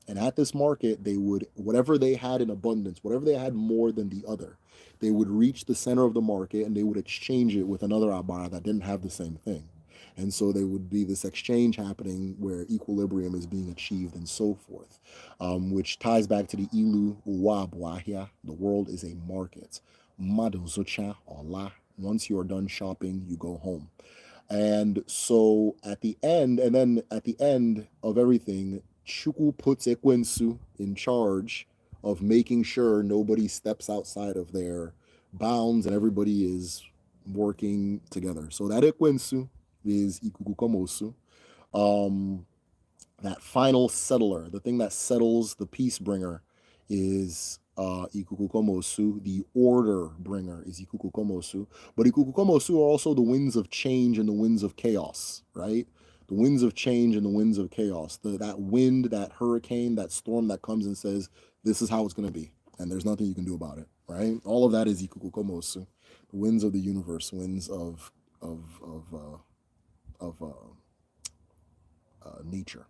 And at this market, they would, whatever they had in abundance, whatever they had more than the other, they would reach the center of the market and they would exchange it with another abara that didn't have the same thing. And so there would be this exchange happening where equilibrium is being achieved and so forth, which ties back to the ilu uwa buahia. The world is a market. Mado zocha ola. Once you are done shopping, you go home. And so at the end, and then at the end of everything, Chukwu puts Ekwensu in charge of making sure nobody steps outside of their bounds and everybody is working together. So that Ekwensu is Ikukukomosu. Um, that final settler, the thing that settles the peace bringer, is Ikukukomosu. The order bringer is Ikukukomosu. But Ikukukomosu are also the winds of change and the winds of chaos, right? The winds of change and the winds of chaos. That wind, that hurricane, that storm that comes and says, this is how it's going to be. And there's nothing you can do about it, right? All of that is Ikukukomosu. The winds of the universe, winds of nature.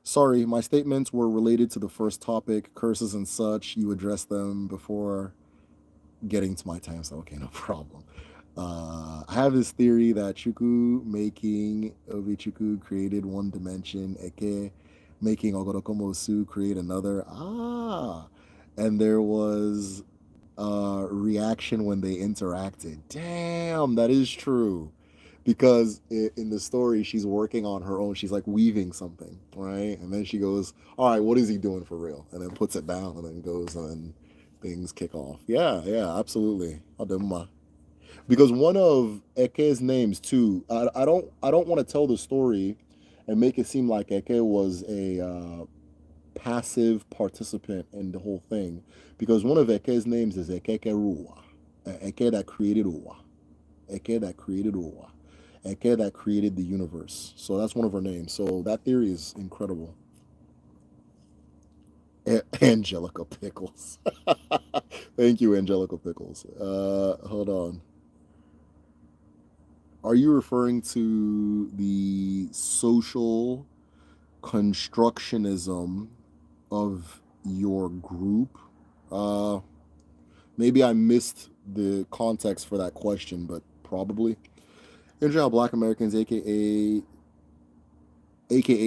Sorry, my statements were related to the first topic, curses and such. You addressed them before getting to my time, so okay, no problem. I have this theory that Chuku making Obichuku created one dimension, Eke making Ogorokomosu create another. And there was a reaction when they interacted. Damn, that is true. Because in the story, she's working on her own. She's like weaving something, right? And then she goes, all right, what is he doing for real? And then puts it down and then goes and then things kick off. Yeah, yeah, absolutely. Ademma. Because one of Eke's names too, I don't want to tell the story and make it seem like Eke was a passive participant in the whole thing. Because one of Eke's names is Ekekeruwa. Eke that created Uwa. Eke that created Uwa. Eke that created the universe. So that's one of her names. So that theory is incredible. Angelica Pickles. Thank you, Angelica Pickles. Hold on. Are you referring to the social constructionism of your group? Uh, Maybe I missed the context for that question, but probably. In general, Black Americans, aka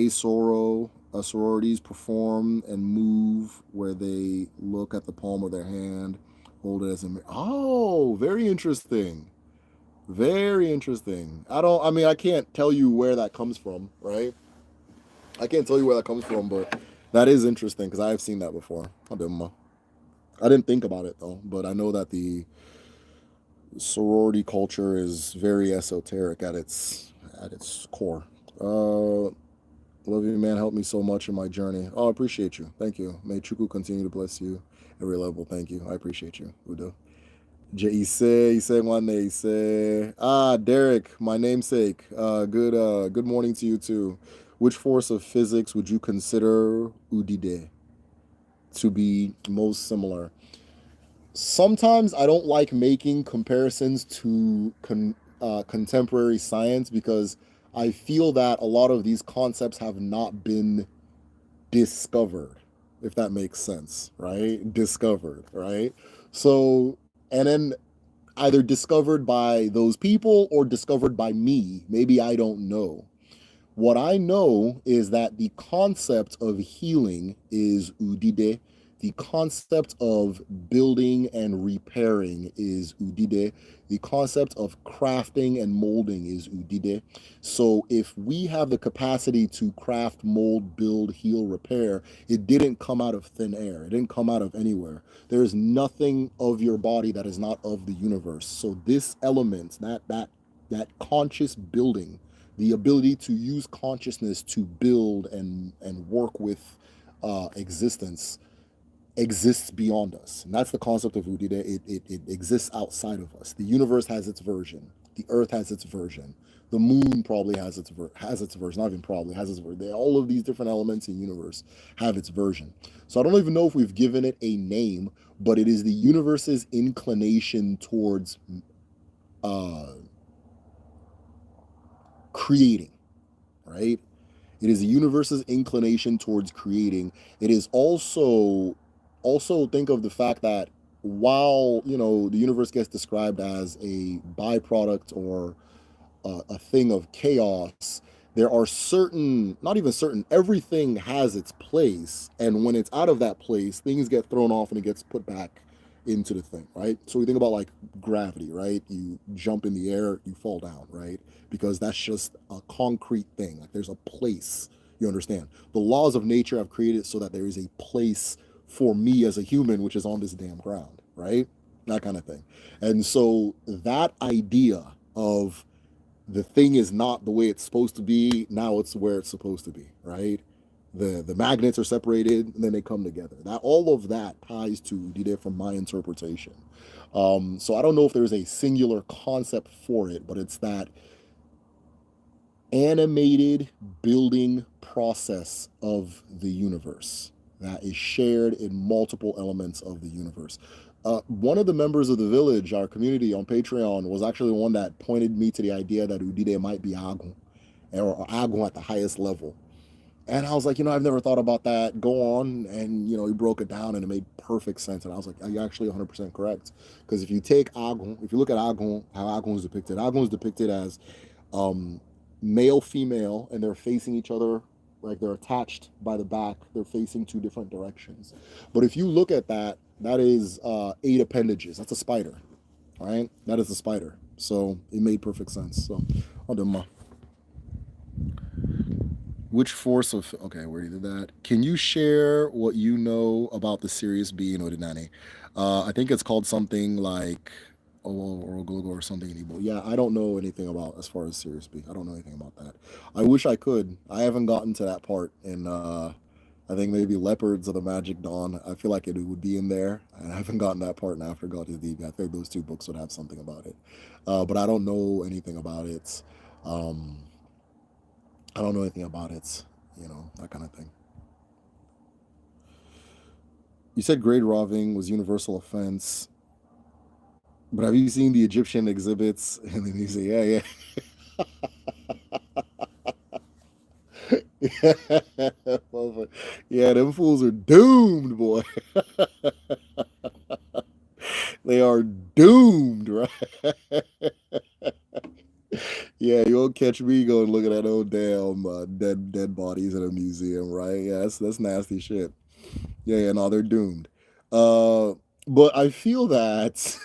sororities, perform and move where they look at the palm of their hand, hold it as a mirror. Oh, very interesting. Very interesting. I mean, I can't tell you where that comes from, right? I can't tell you where that comes from, but that is interesting because I have seen that before. I didn't think about it though, but I know that the sorority culture is very esoteric at its core. Love you, man. Helped me so much in my journey. Oh, I appreciate you. Thank you. May Chuku continue to bless you at every level. Thank you. I appreciate you, Udo. Ise Nwane Ise. Derek, my namesake. Good morning to you too. Which force of physics would you consider Udide to be most similar? Sometimes I don't like making comparisons to contemporary science because I feel that a lot of these concepts have not been discovered, if that makes sense, right? Discovered, right? So, and then either discovered by those people or discovered by me. Maybe I don't know. What I know is that the concept of healing is udide. The concept of building and repairing is udide. The concept of crafting and molding is udide. So if we have the capacity to craft, mold, build, heal, repair, it didn't come out of thin air. It didn't come out of anywhere. There is nothing of your body that is not of the universe. So this element, that conscious building, the ability to use consciousness to build and work with existence exists beyond us. And that's the concept of Udide. It exists outside of us. The universe has its version. The Earth has its version. The moon probably has its version. Not even probably has its version. All of these different elements in the universe have its version. So I don't even know if we've given it a name, but it is the universe's inclination towards uh, creating, right? It is the universe's inclination towards creating. It is also think of the fact that while the universe gets described as a byproduct or a thing of chaos, there are certain, not even certain, everything has its place. And when it's out of that place, things get thrown off and it gets put back into the thing, right? So we think about like gravity, right? You jump in the air, you fall down, right? Because that's just a concrete thing. Like there's a place, you understand? The laws of nature have created so that there is a place for me as a human, which is on this damn ground, right? That kind of thing. And so that idea of the thing is not the way it's supposed to be, now it's where it's supposed to be, right? The magnets are separated and then they come together. That all of that ties to Udide from my interpretation. So I don't know if there's a singular concept for it, but it's that animated building process of the universe that is shared in multiple elements of the universe. One of the members of the village, our community on Patreon, was actually the one that pointed me to the idea that Udide might be Agun, or Agun at the highest level. And I was like, I've never thought about that. Go on. And, he broke it down and it made perfect sense. And I was like, you're actually 100% correct. Because if you take Agun, if you look at Agun, how Agun is depicted as male, female, and they're facing each other, like they're attached by the back. They're facing two different directions. But if you look at that, that is 8 appendages. That's a spider, right? That is a spider. So it made perfect sense. So I'll do my. Which force of okay, where did that? Can you share what you know about the Sirius B in Odinani? I think it's called something like or something in Igbo. Yeah, I don't know anything about as far as Sirius B. I don't know anything about that. I wish I could. I haven't gotten to that part in I think maybe Leopards of the Magic Dawn. I feel like it would be in there. And I haven't gotten that part in After God is Deep. I think those 2 books would have something about it. But I don't know anything about it. Um, I don't know anything about it, that kind of thing. You said grade robbing was universal offense, but have you seen the Egyptian exhibits? And then you say, yeah, yeah. Yeah, them fools are doomed, boy. They are doomed, right? Yeah, you won't catch me going looking at old damn dead bodies in a museum, right? Yeah, that's nasty shit. Yeah, no, they're doomed. Uh, but I feel that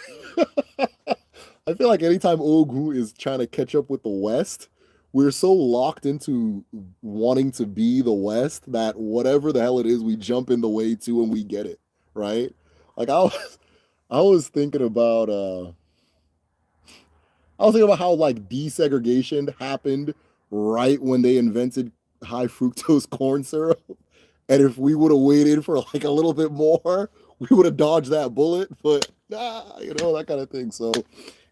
I feel like anytime Ogu is trying to catch up with the West, we're so locked into wanting to be the West that whatever the hell it is, we jump in the way to and we get it, right? Like I was thinking about how like desegregation happened right when they invented high fructose corn syrup. And if we would have waited for like a little bit more, we would have dodged that bullet. But that kind of thing. So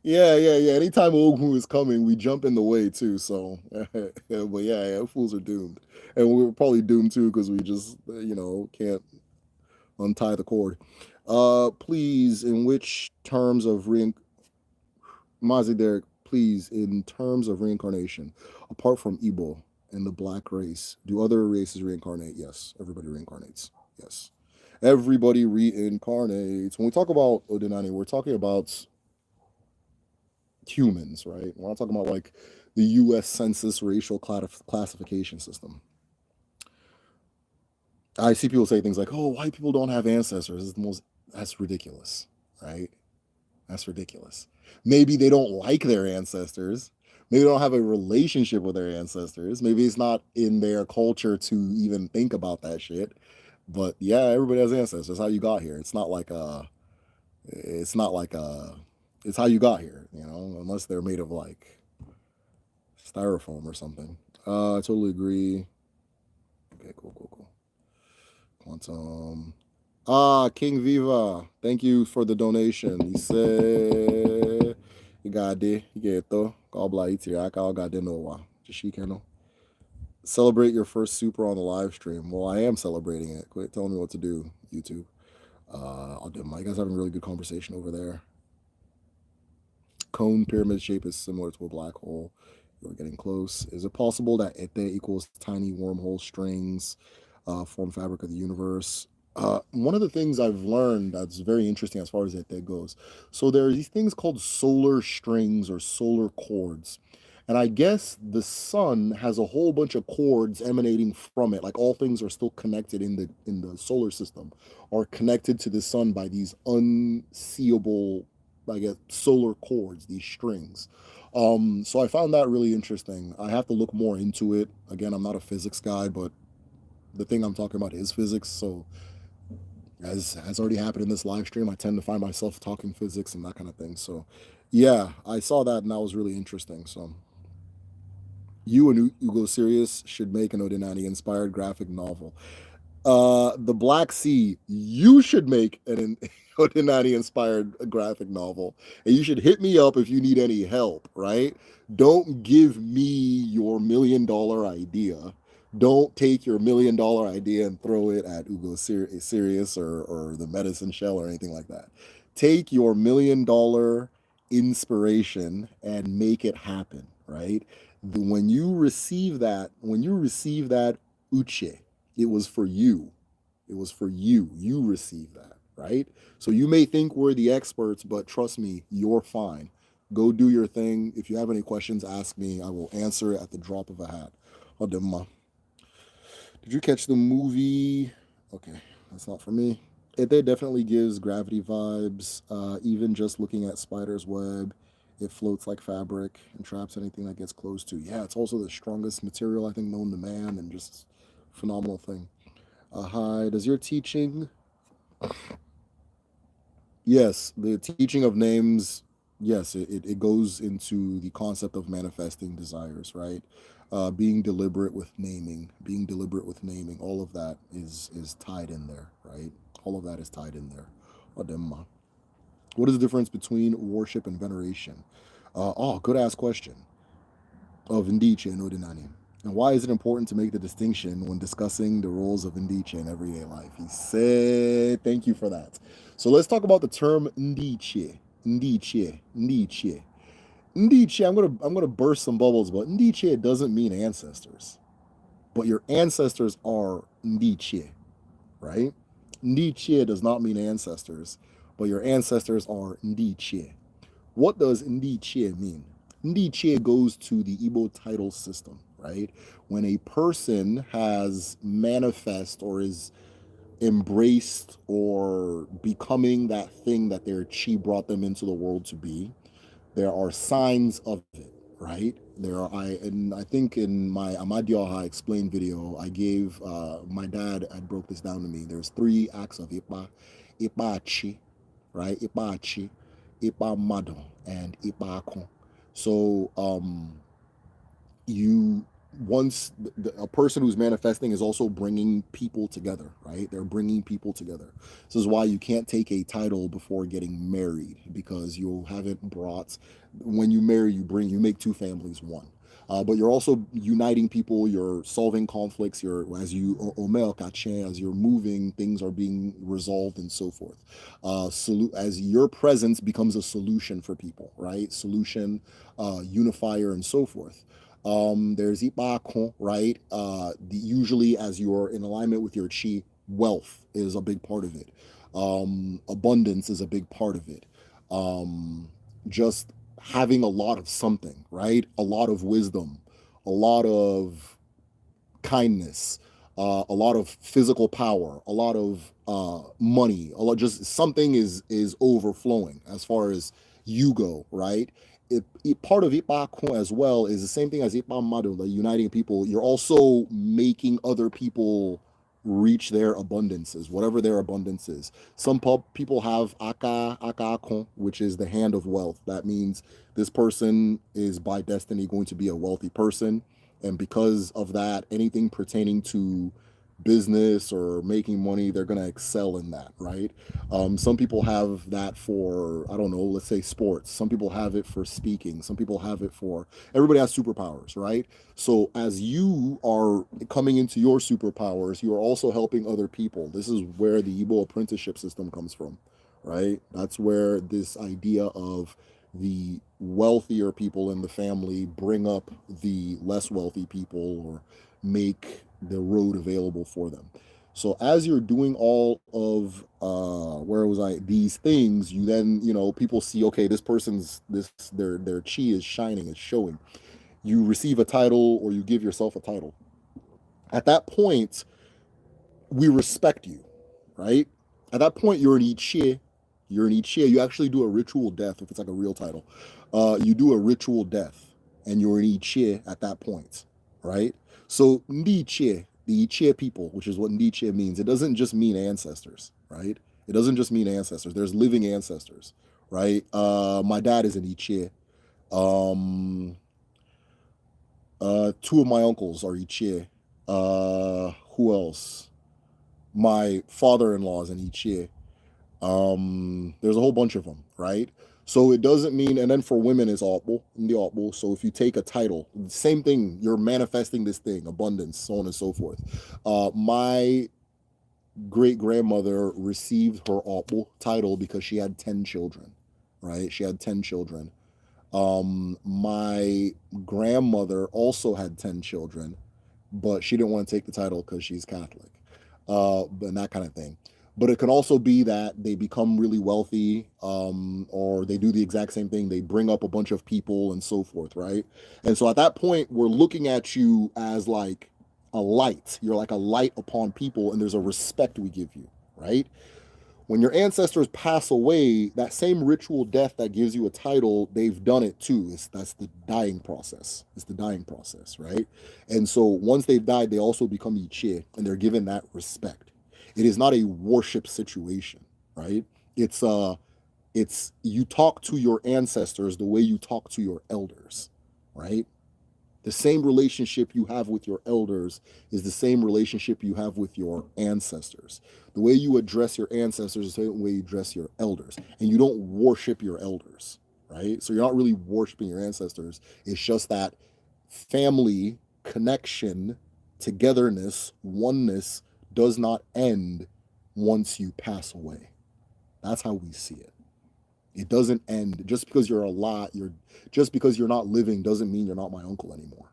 yeah. Anytime Ogun is coming, we jump in the way too. So but yeah, fools are doomed. And we're probably doomed too because we just can't untie the cord. Please, in which terms of Mazi Derek, please, in terms of reincarnation, apart from Ibo and the black race, do other races reincarnate? Yes, everybody reincarnates. Yes. Everybody reincarnates. When we talk about Odinani, we're talking about humans, right? We're not talking about like the US Census racial classification system. I see people say things like, oh, white people don't have ancestors. That's ridiculous, right? That's ridiculous. Maybe they don't like their ancestors. Maybe they don't have a relationship with their ancestors. Maybe it's not in their culture to even think about that shit. But yeah, everybody has ancestors. That's how you got here. It's how you got here, unless they're made of like styrofoam or something. I totally agree. Okay, cool. Quantum. King Viva, thank you for the donation. He said, Igade, Igeto, Gobla Itiaka, Ogade Nowa, Jishikeno. Celebrate your first super on the live stream. Well, I am celebrating it. Quit telling me what to do, YouTube. I'll do my. You guys having a really good conversation over there. Cone pyramid shape is similar to a black hole. You're getting close. Is it possible that Ete equals tiny wormhole strings, form fabric of the universe? One of the things I've learned that's very interesting as far as Ete goes. So there are these things called solar strings or solar cords. And I guess the sun has a whole bunch of cords emanating from it. Like all things are still connected in the solar system, are connected to the sun by these unseeable, I guess, solar cords, these strings. So I found that really interesting. I have to look more into it. Again, I'm not a physics guy, but the thing I'm talking about is physics. So as has already happened in this live stream, I tend to find myself talking physics and that kind of thing. So yeah, I saw that and that was really interesting. So you and Ugo Sirius should make an Odinani inspired graphic novel. The Black Sea, you should make an Odinani inspired graphic novel. And you should hit me up if you need any help, right? Don't give me your $1 million idea. Don't take your $1 million idea and throw it at Ugo Sirius or the Medicine Shell or anything like that. Take your $1 million inspiration and make it happen, right? When you receive that uche, it was for you. It was for you. You received that, right? So you may think we're the experts, but trust me, you're fine. Go do your thing. If you have any questions, ask me. I will answer it at the drop of a hat. Did you catch the movie? Okay, that's not for me. It definitely gives gravity vibes. Even just looking at Spider's web, it floats like fabric and traps anything that gets close to. Yeah, it's also the strongest material I think known to man, and just phenomenal thing. Hi, does your teaching? Yes, the teaching of names. Yes, it goes into the concept of manifesting desires, right? Being deliberate with naming, all of that is tied in there, right? All of that is tied in there. Ademma. What is the difference between worship and veneration? Good ass question of Indice and Odinani. And why is it important to make the distinction when discussing the roles of Indice in everyday life? He said, thank you for that. So let's talk about the term Indice. Indice. Indice. Indice, I'm gonna burst some bubbles, but Indice doesn't mean ancestors. But your ancestors are Indice, right? Indice does not mean ancestors, but your ancestors are Indice. What does Ndichie mean? Ndichie goes to the Igbo title system, right? When a person has manifest or is embraced or becoming that thing that their chi brought them into the world to be, there are signs of it, right? I think in my Amadioha explained video, I gave my dad had broke this down to me. There's 3 acts of Ipa chi, right? Ipa chi, Ipa mado, and Ipa akon. So you once a person who's manifesting is also bringing people together, right? They're bringing people together. This is why you can't take a title before getting married, because you haven't brought, when you marry, you make 2 families one. But you're also uniting people, you're solving conflicts, as you're moving, things are being resolved and so forth. As your presence becomes a solution for people, right? Solution, unifier, and so forth. There's Ipakon, right? Usually, as you're in alignment with your chi, wealth is a big part of it. Abundance is a big part of it. Just having a lot of something, right? A lot of wisdom, a lot of kindness, a lot of physical power, a lot of money, a lot, just something is overflowing as far as you go, right? Part of Ipakon as well is the same thing as Ipamadu, like uniting people. You're also making other people reach their abundances, whatever their abundance is. Some people have Akakon, which is the hand of wealth. That means this person is by destiny going to be a wealthy person. And because of that, anything pertaining to business or making money, they're going to excel in that, right? Some people have that for, I don't know, let's say sports. Some people have it for speaking. Some people have it for, everybody has superpowers, right? So as you are coming into your superpowers, you are also helping other people. This is where the Ibo apprenticeship system comes from, right? That's where this idea of the wealthier people in the family bring up the less wealthy people or make the road available for them. So as you're doing all of where was I these things, you then people see, okay, this person's this their chi is shining, is showing. You receive a title or you give yourself a title. At that point, we respect you, right? At that point, you're an Ichie. You're an Ichie. You actually do a ritual death if it's like a real title. You do a ritual death, and you're an Ichie at that point, right? So Ndi Ichie, the Ichie people, which is what Ndi Ichie means, it doesn't just mean ancestors, right? It doesn't just mean ancestors. There's living ancestors, right? My dad is an Ichie. Um, two of my uncles are Ichie. Who else? My father-in-law is an Ichie. There's a whole bunch of them, right? So it doesn't mean, and then for women is Opal, in the Opal. So if you take a title, same thing, you're manifesting this thing, abundance, so on and so forth. My great grandmother received her Opal title because she had 10 children, right? She had 10 children. My grandmother also had 10 children, but she didn't want to take the title because she's Catholic, and that kind of thing. But it can also be that they become really wealthy, or they do the exact same thing. They bring up a bunch of people and so forth, right? And so at that point, we're looking at you as like a light. You're like a light upon people, and there's a respect we give you, right? When your ancestors pass away, that same ritual death that gives you a title, they've done it too. That's the dying process. It's the dying process, right? And so once they've died, they also become Ichie, and they're given that respect. It is not a worship situation, right? It's it's you talk to your ancestors the way you talk to your elders, right? The same relationship you have with your elders is the same relationship you have with your ancestors. The way you address your ancestors is the same way you address your elders. And you don't worship your elders, right? So you're not really worshiping your ancestors. It's just that family connection, togetherness, oneness does not end once you pass away. That's how we see it. It doesn't end just because you're a lot. You're just because you're not living doesn't mean you're not my uncle anymore,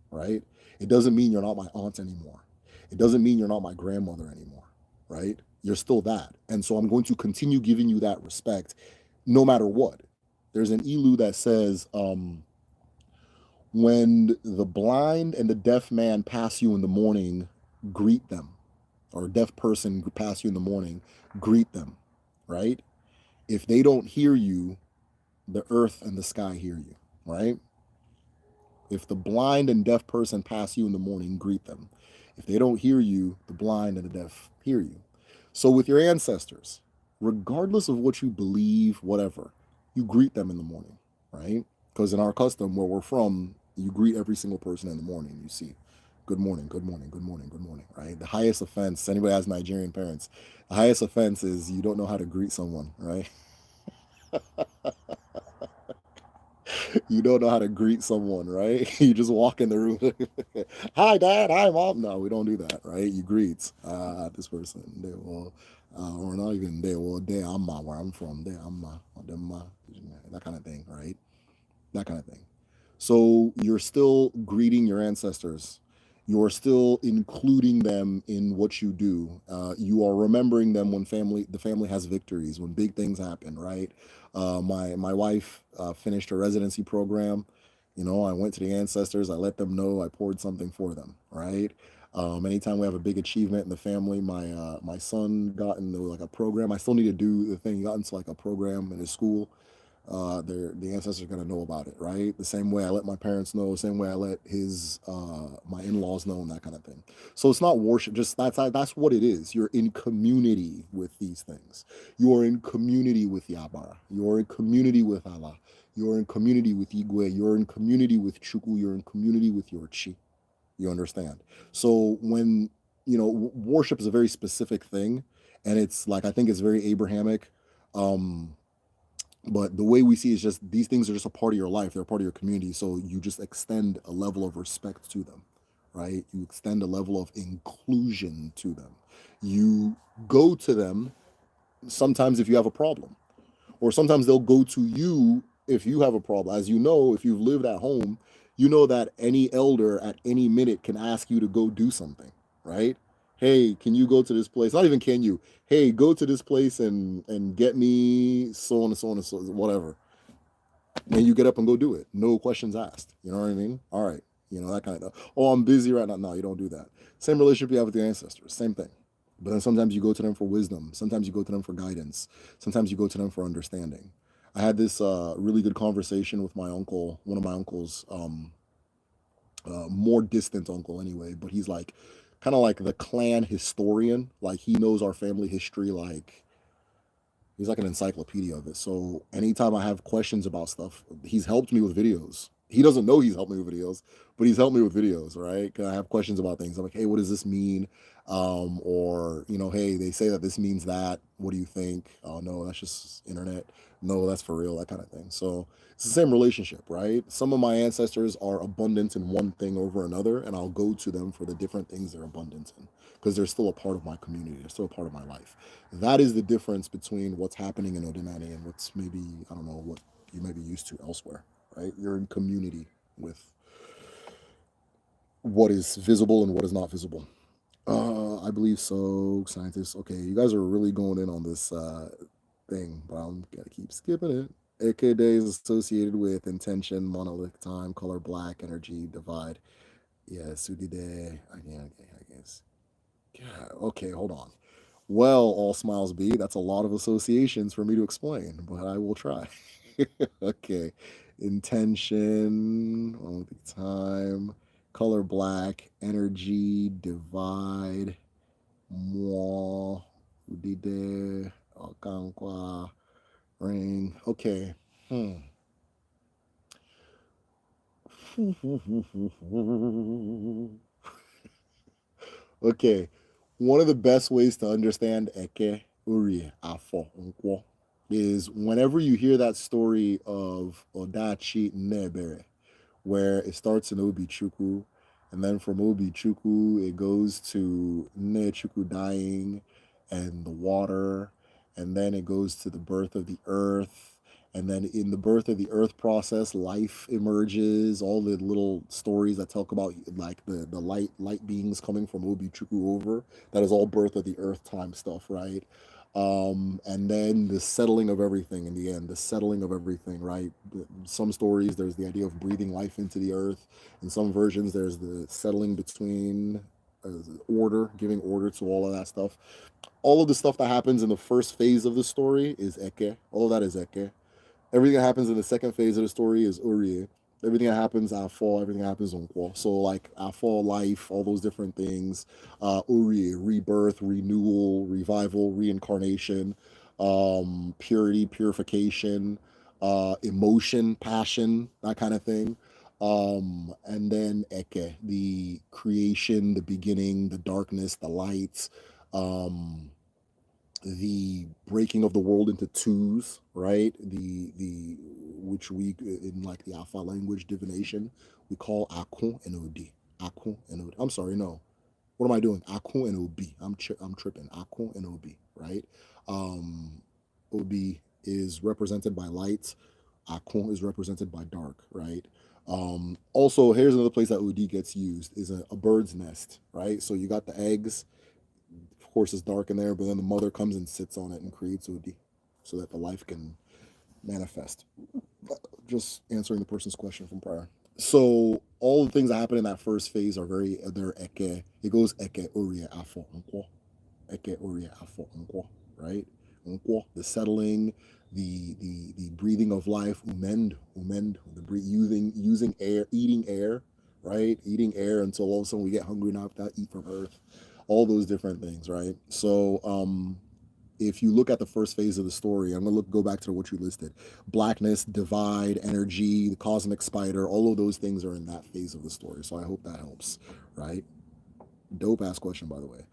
right? It doesn't mean you're not my aunt anymore. It doesn't mean you're not my grandmother anymore, right? You're still that, and so I'm going to continue giving you that respect, no matter what. There's an ilu that says, when the blind and the deaf man pass you in the morning, greet them, or a deaf person pass you in the morning, greet them, right? If they don't hear you, the earth and the sky hear you, right? If the blind and deaf person pass you in the morning, greet them. If they don't hear you, the blind and the deaf hear you. So with your ancestors, regardless of what you believe, whatever, you greet them in the morning, right? Because in our custom, where we're from, you greet every single person in the morning. You see, good morning, good morning, good morning, good morning, right? The highest offense, anybody has Nigerian parents, the highest offense is you don't know how to greet someone, right? You don't know how to greet someone, right? You just walk in the room. Hi, Dad. Hi, Mom. No, we don't do that, right? You greet this person. They will, or not even they will. They, I'm where I'm from. They, them, that kind of thing, right? That kind of thing. So you're still greeting your ancestors. You're still including them in what you do. You are remembering them when the family has victories, when big things happen, right? My wife finished her residency program. I went to the ancestors. I let them know. I poured something for them, right? Anytime we have a big achievement in the family, my son got into like a program. I still need to do the thing. He got into like a program in his school. The ancestors are gonna know about it, right? The same way I let my parents know, the same way I let his my in-laws know, and that kind of thing. So it's not worship, just that's what it is. You're in community with these things. You are in community with Yabara. You are in community with Allah. You're in community with Igwe. You're in community with Chuku. You're in community with your Chi. You understand? So when worship is a very specific thing, and it's like I think it's very Abrahamic. Um, but the way we see it is just these things are just a part of your life. They're a part of your community. So you just extend a level of respect to them, right? You extend a level of inclusion to them. You go to them sometimes if you have a problem, or sometimes they'll go to you if you have a problem. As you know, if you've lived at home, you know that any elder at any minute can ask you to go do something, right? Hey, can you go to this place? Not even can you. Hey, go to this place and get me so on and so on and so whatever. And you get up and go do it. No questions asked. You know what I mean? All right. That kind of stuff. Oh, I'm busy right now. No, you don't do that. Same relationship you have with your ancestors. Same thing. But then sometimes you go to them for wisdom. Sometimes you go to them for guidance. Sometimes you go to them for understanding. I had this really good conversation with my uncle, one of my uncles, more distant uncle anyway, but he's like kind of like the clan historian. Like he knows our family history like he's like an encyclopedia of it. So anytime I have questions about stuff, he's helped me with videos. He doesn't know he's helped me with videos, but he's helped me with videos, right? Cause I have questions about things. I'm like, hey, what does this mean? Or hey, they say that this means that. What do you think? Oh no, that's just internet. No, that's for real. That kind of thing. So it's the same relationship, right? Some of my ancestors are abundant in one thing over another, and I'll go to them for the different things they're abundant in because they're still a part of my community. They're still a part of my life. That is the difference between what's happening in Odinani and what's maybe, I don't know, what you may be used to elsewhere, right? You're in community with what is visible and what is not visible. I believe so. Scientists. Okay, you guys are really going in on this thing, but I'm gonna keep skipping it. Eke Day is associated with intention, monolithic time, color black, energy, divide. Yeah, Sudide. Again, I guess. Yeah, okay, hold on. Well, all smiles be, that's a lot of associations for me to explain, but I will try. Okay. Intention, all the time, color black, energy, divide, moi, udide, okankwa, ring. Okay. Hmm. Okay. One of the best ways to understand Eke, Uri, Afo, Nkwo is whenever you hear that story of Odachi Nebere, where it starts in Obi Chukwu, and then from Obi Chukwu, it goes to Ne Chukwu dying and the water, and then it goes to the birth of the earth. And then in the birth of the earth process, life emerges, all the little stories that talk about like the light beings coming from Obi Chukwu over. That is all birth of the earth time stuff, right? And then the settling of everything in the end, the settling of everything, right? Some stories, there's the idea of breathing life into the earth. In some versions, there's the settling between order, giving order to all of that stuff. All of the stuff that happens in the first phase of the story is Eke. All of that is Eke. Everything that happens in the second phase of the story is Uri. Everything that happens Afo, everything that happens Unkwo. So like Afo, life, all those different things. Uri, rebirth, renewal, revival, reincarnation, purity, purification, emotion, passion, that kind of thing. And then Eke, the creation, the beginning, the darkness, the lights. The breaking of the world into twos, right? The which we in like the Alpha language divination we call Akun and Odi. Akun and Odi. I'm sorry, no. What am I doing? Akun and Obi. I'm tripping. Akun and Obi, right? Obi is represented by light. Akun is represented by dark, right? Also, here's another place that Odi gets used is a bird's nest, right? So you got the eggs, of course it's dark in there, but then the mother comes and sits on it and creates Udi so that the life can manifest. Just answering the person's question from prior. So all the things that happen in that first phase are they're eke. It goes eke uria afo unko. Eke uria afo unko, right? Unko, the settling, the breathing of life, umend, the using air, eating air, right? Eating air until all of a sudden we get hungry enough to eat from earth. All those different things, right? So if you look at the first phase of the story, I'm gonna go back to what you listed. Blackness, divide, energy, the cosmic spider, all of those things are in that phase of the story. So I hope that helps, right? Dope ass question, by the way.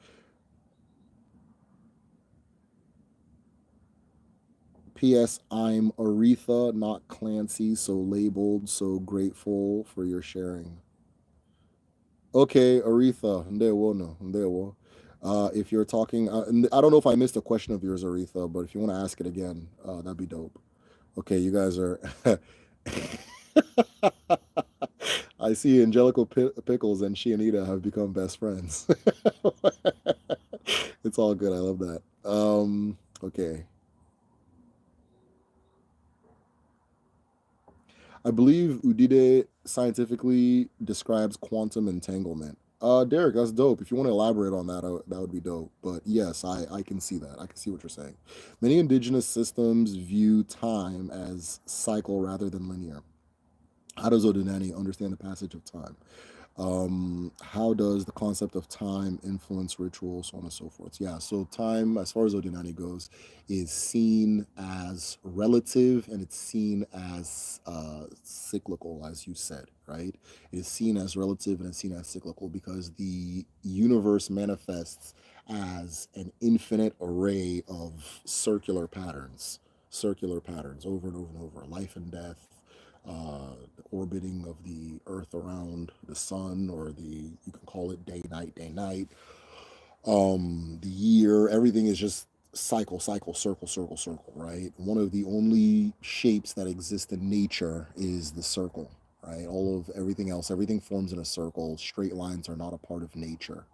P.S. I'm Aretha, not Clancy, so labeled. So grateful for your sharing. Okay, Aretha, there will no, there will. If you're talking, and I don't know if I missed a question of yours, Aretha, but if you want to ask it again, that'd be dope. Okay, you guys are. I see Angelical Pickles and she and Ida have become best friends. It's all good. I love that. Okay. I believe Udide scientifically describes quantum entanglement. Derek, that's dope. If you want to elaborate on that, that would be dope. But yes, I can see that. I can see what you're saying. Many indigenous systems view time as cycle rather than linear. How does Odinani understand the passage of time? How does the concept of time influence rituals, so on and so forth? Yeah, so time, as far as Odinani goes, is seen as relative and it's seen as cyclical, as you said, right? It is seen as relative and it's seen as cyclical because the universe manifests as an infinite array of circular patterns over and over and over, life and death, the orbiting of the Earth around the sun, or you can call it day night. The year, everything is just cycle, circle, right? One of the only shapes that exist in nature is the circle, right? All of everything else, everything forms in a circle. Straight lines are not a part of nature,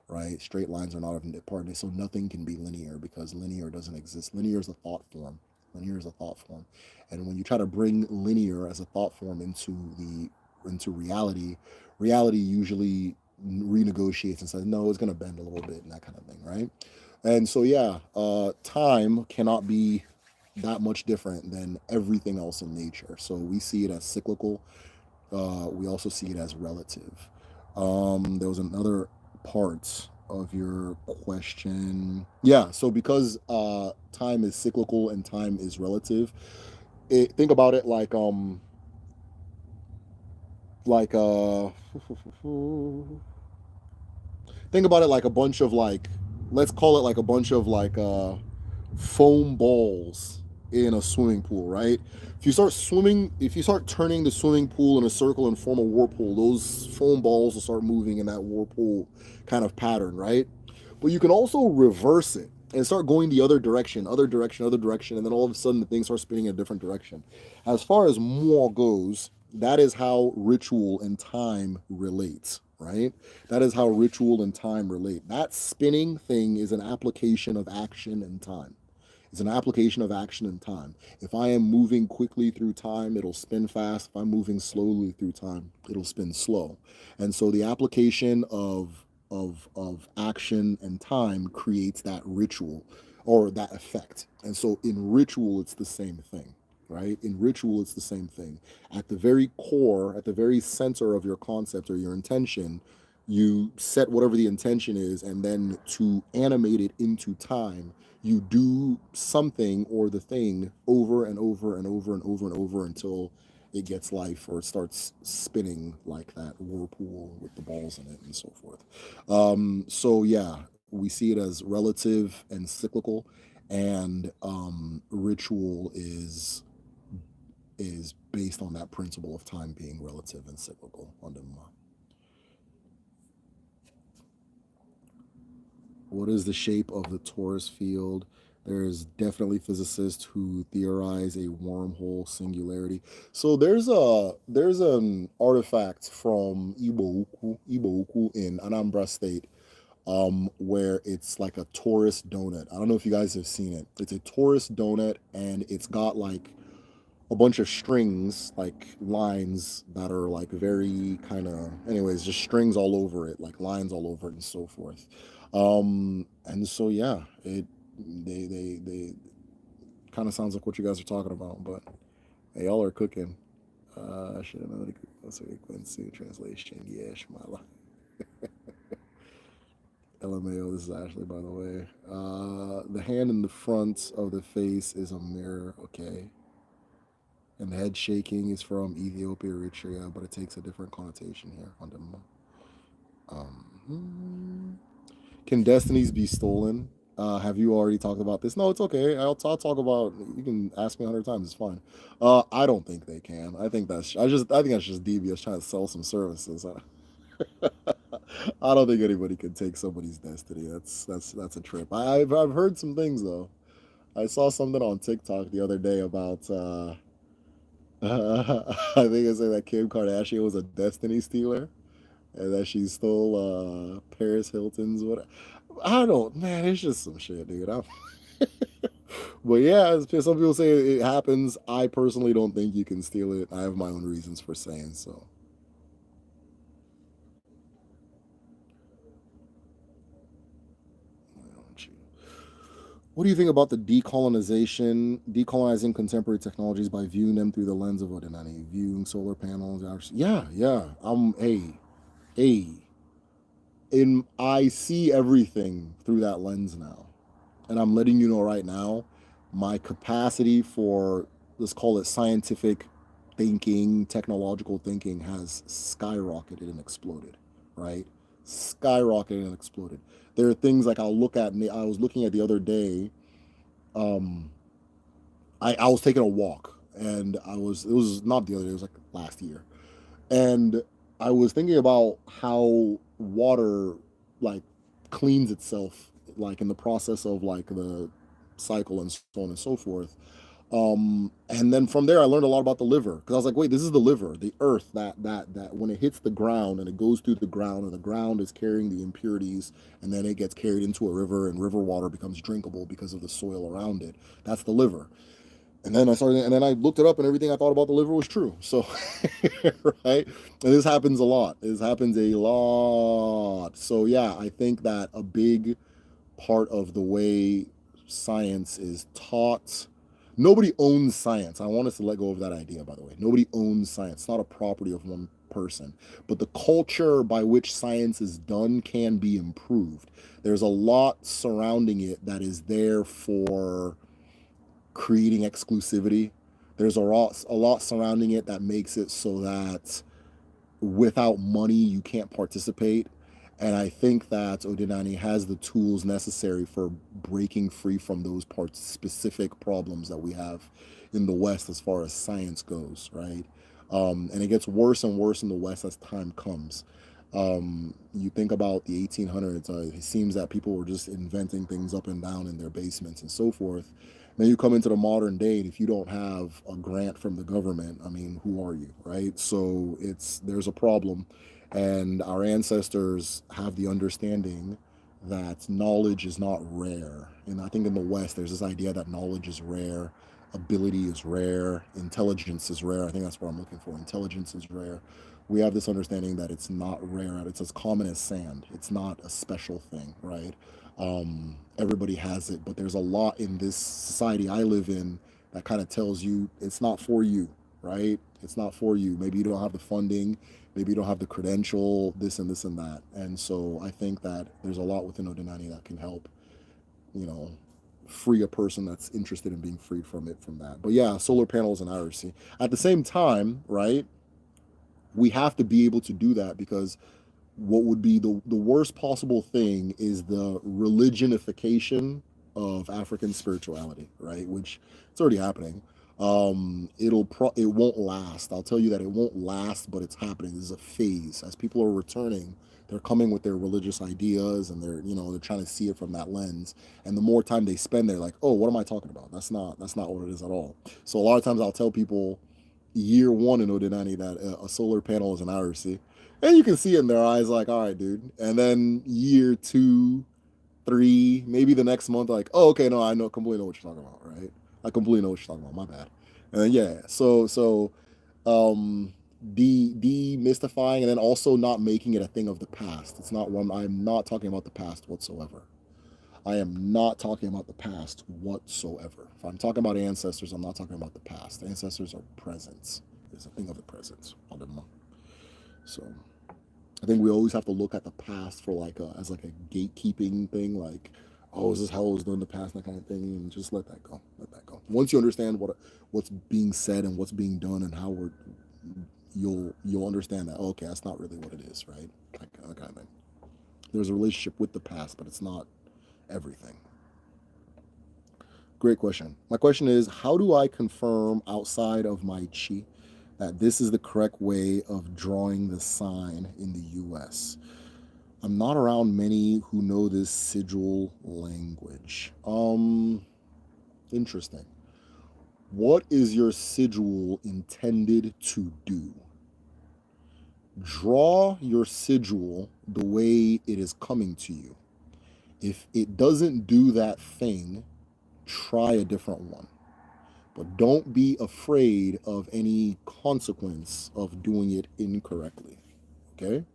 right? Straight lines are not a part of it, so nothing can be linear because linear doesn't exist. Linear is a thought form. Linear is a thought form, and when you try to bring linear as a thought form into reality, reality usually renegotiates and says no, it's going to bend a little bit and that kind of thing, right? And so yeah, time cannot be that much different than everything else in nature. So we see it as cyclical. We also see it as relative. There was another part of your question. Yeah, so because time is cyclical and time is relative, think about it like think about it like a bunch of let's call it like a bunch of foam balls in a swimming pool, right? If you start turning the swimming pool in a circle and form a whirlpool, those foam balls will start moving in that whirlpool kind of pattern, right? But you can also reverse it and start going the other direction, and then all of a sudden the thing starts spinning in a different direction. As far as more goes, that is how ritual and time relates, right? That is how ritual and time relate. That spinning thing is an application of action and time. It's an application of action and time. If I am moving quickly through time, it'll spin fast. If I'm moving slowly through time, it'll spin slow. And so the application of action and time creates that ritual or that effect. And so in ritual, it's the same thing, right? In ritual, it's the same thing. At the very core, at the very center of your concept or your intention, you set whatever the intention is, and then to animate it into time, you do something or the thing over and over and over and over and over until it gets life or it starts spinning like that whirlpool with the balls in it and so forth. So yeah, we see it as relative and cyclical, and ritual is based on that principle of time being relative and cyclical. What is the shape of the torus field? There's definitely physicists who theorize a wormhole singularity. So there's an artifact from Ibo Uku in Anambra State, where it's like a torus donut. I don't know if you guys have seen it. It's a torus donut, and it's got like a bunch of strings, like lines that are like very kind of, anyways, just strings all over it, like lines all over it and so forth. And so yeah, they kind of sounds like what you guys are talking about, but hey, y'all are cooking. I should have known the sequencing translation. Yeah, Shmala. LMAO, this is Ashley, by the way. The hand in the front of the face is a mirror. Okay. And the head shaking is from Ethiopia, Eritrea, but it takes a different connotation here on them. Mm. Can destinies be stolen? Have you already talked about this? No, it's okay. I'll talk about. You can ask me 100 times. It's fine. I don't think they can. I think that's just devious trying to sell some services. I don't think anybody can take somebody's destiny. That's a trip. I've heard some things though. I saw something on TikTok the other day about. I think it said that Kim Kardashian was a destiny stealer and that she stole Paris Hilton's what. I don't, man. It's just some shit, dude. But yeah, some people say it happens. I personally don't think you can steal it. I have my own reasons for saying so. Why don't you? What do you think about the decolonizing contemporary technologies by viewing them through the lens of Odinani, viewing solar panels? Yeah, yeah. A. I see everything through that lens now, and I'm letting you know right now, my capacity for, let's call it scientific thinking, technological thinking, has skyrocketed and exploded, right? Skyrocketed and exploded. There are things like I was looking at the other day. Um, I was taking a walk, and it was not the other day, it was like last year, and I was thinking about how water like cleans itself, like in the process of like the cycle and so on and so forth. And then from there, I learned a lot about the liver because I was like, wait, this is the liver, the earth that when it hits the ground and it goes through the ground, and the ground is carrying the impurities, and then it gets carried into a river, and river water becomes drinkable because of the soil around it. That's the liver. And then I looked it up, and everything I thought about the liver was true. So, right? And this happens a lot. This happens a lot. So, yeah, I think that a big part of the way science is taught, nobody owns science. I want us to let go of that idea, by the way. Nobody owns science. It's not a property of one person. But the culture by which science is done can be improved. There's a lot surrounding it that is there for creating exclusivity. There's a lot surrounding it that makes it so that without money you can't participate. And I think that Odinani has the tools necessary for breaking free from those parts specific problems that we have in the West as far as science goes, right? And it gets worse and worse in the West as time comes. You think about the 1800s, it seems that people were just inventing things up and down in their basements and so forth. Then you come into the modern day, and if you don't have a grant from the government, I mean, who are you, right? So there's a problem, and our ancestors have the understanding that knowledge is not rare. And I think in the West, there's this idea that knowledge is rare, ability is rare, intelligence is rare. I think that's what I'm looking for. Intelligence is rare. We have this understanding that it's not rare. It's as common as sand. It's not a special thing, right? Everybody has it, but there's a lot in this society I live in that kind of tells you it's not for you, right? It's not for you. Maybe you don't have the funding, maybe you don't have the credential, this and this and that. And so I think that there's a lot within Odinani that can help, you know, free a person that's interested in being freed from that. But yeah, solar panels and IRC. At the same time, right? We have to be able to do that because what would be the worst possible thing is the religionification of African spirituality, right? Which it's already happening. It won't last. I'll tell you that it won't last, but it's happening. This is a phase. As people are returning, they're coming with their religious ideas, and they're trying to see it from that lens. And the more time they spend, they're like, oh, what am I talking about? That's not what it is at all. So a lot of times I'll tell people year one in Odinani that a solar panel is an IRC. And you can see it in their eyes, like, all right, dude. And then year two, three, maybe the next month, like, oh, okay, no, I know completely know what you're talking about, right? I completely know what you're talking about. My bad. And then yeah, so um demystifying, and then also not making it a thing of the past. It's not one. I'm not talking about the past whatsoever. I am not talking about the past whatsoever. If I'm talking about ancestors, I'm not talking about the past. Ancestors are presence. It's a thing of the present. So I think we always have to look at the past for as like a gatekeeping thing, like, oh, is this how it was done in the past, that kind of thing, and just let that go. Let that go. Once you understand what's being said and what's being done and how you'll understand that, oh, okay, that's not really what it is, right? That kind of thing. There's a relationship with the past, but it's not everything. Great question. My question is, how do I confirm outside of my chi that this is the correct way of drawing the sign in the US? I'm not around many who know this sigil language. Interesting. What is your sigil intended to do? Draw your sigil the way it is coming to you. If it doesn't do that thing, try a different one. But don't be afraid of any consequence of doing it incorrectly. Okay?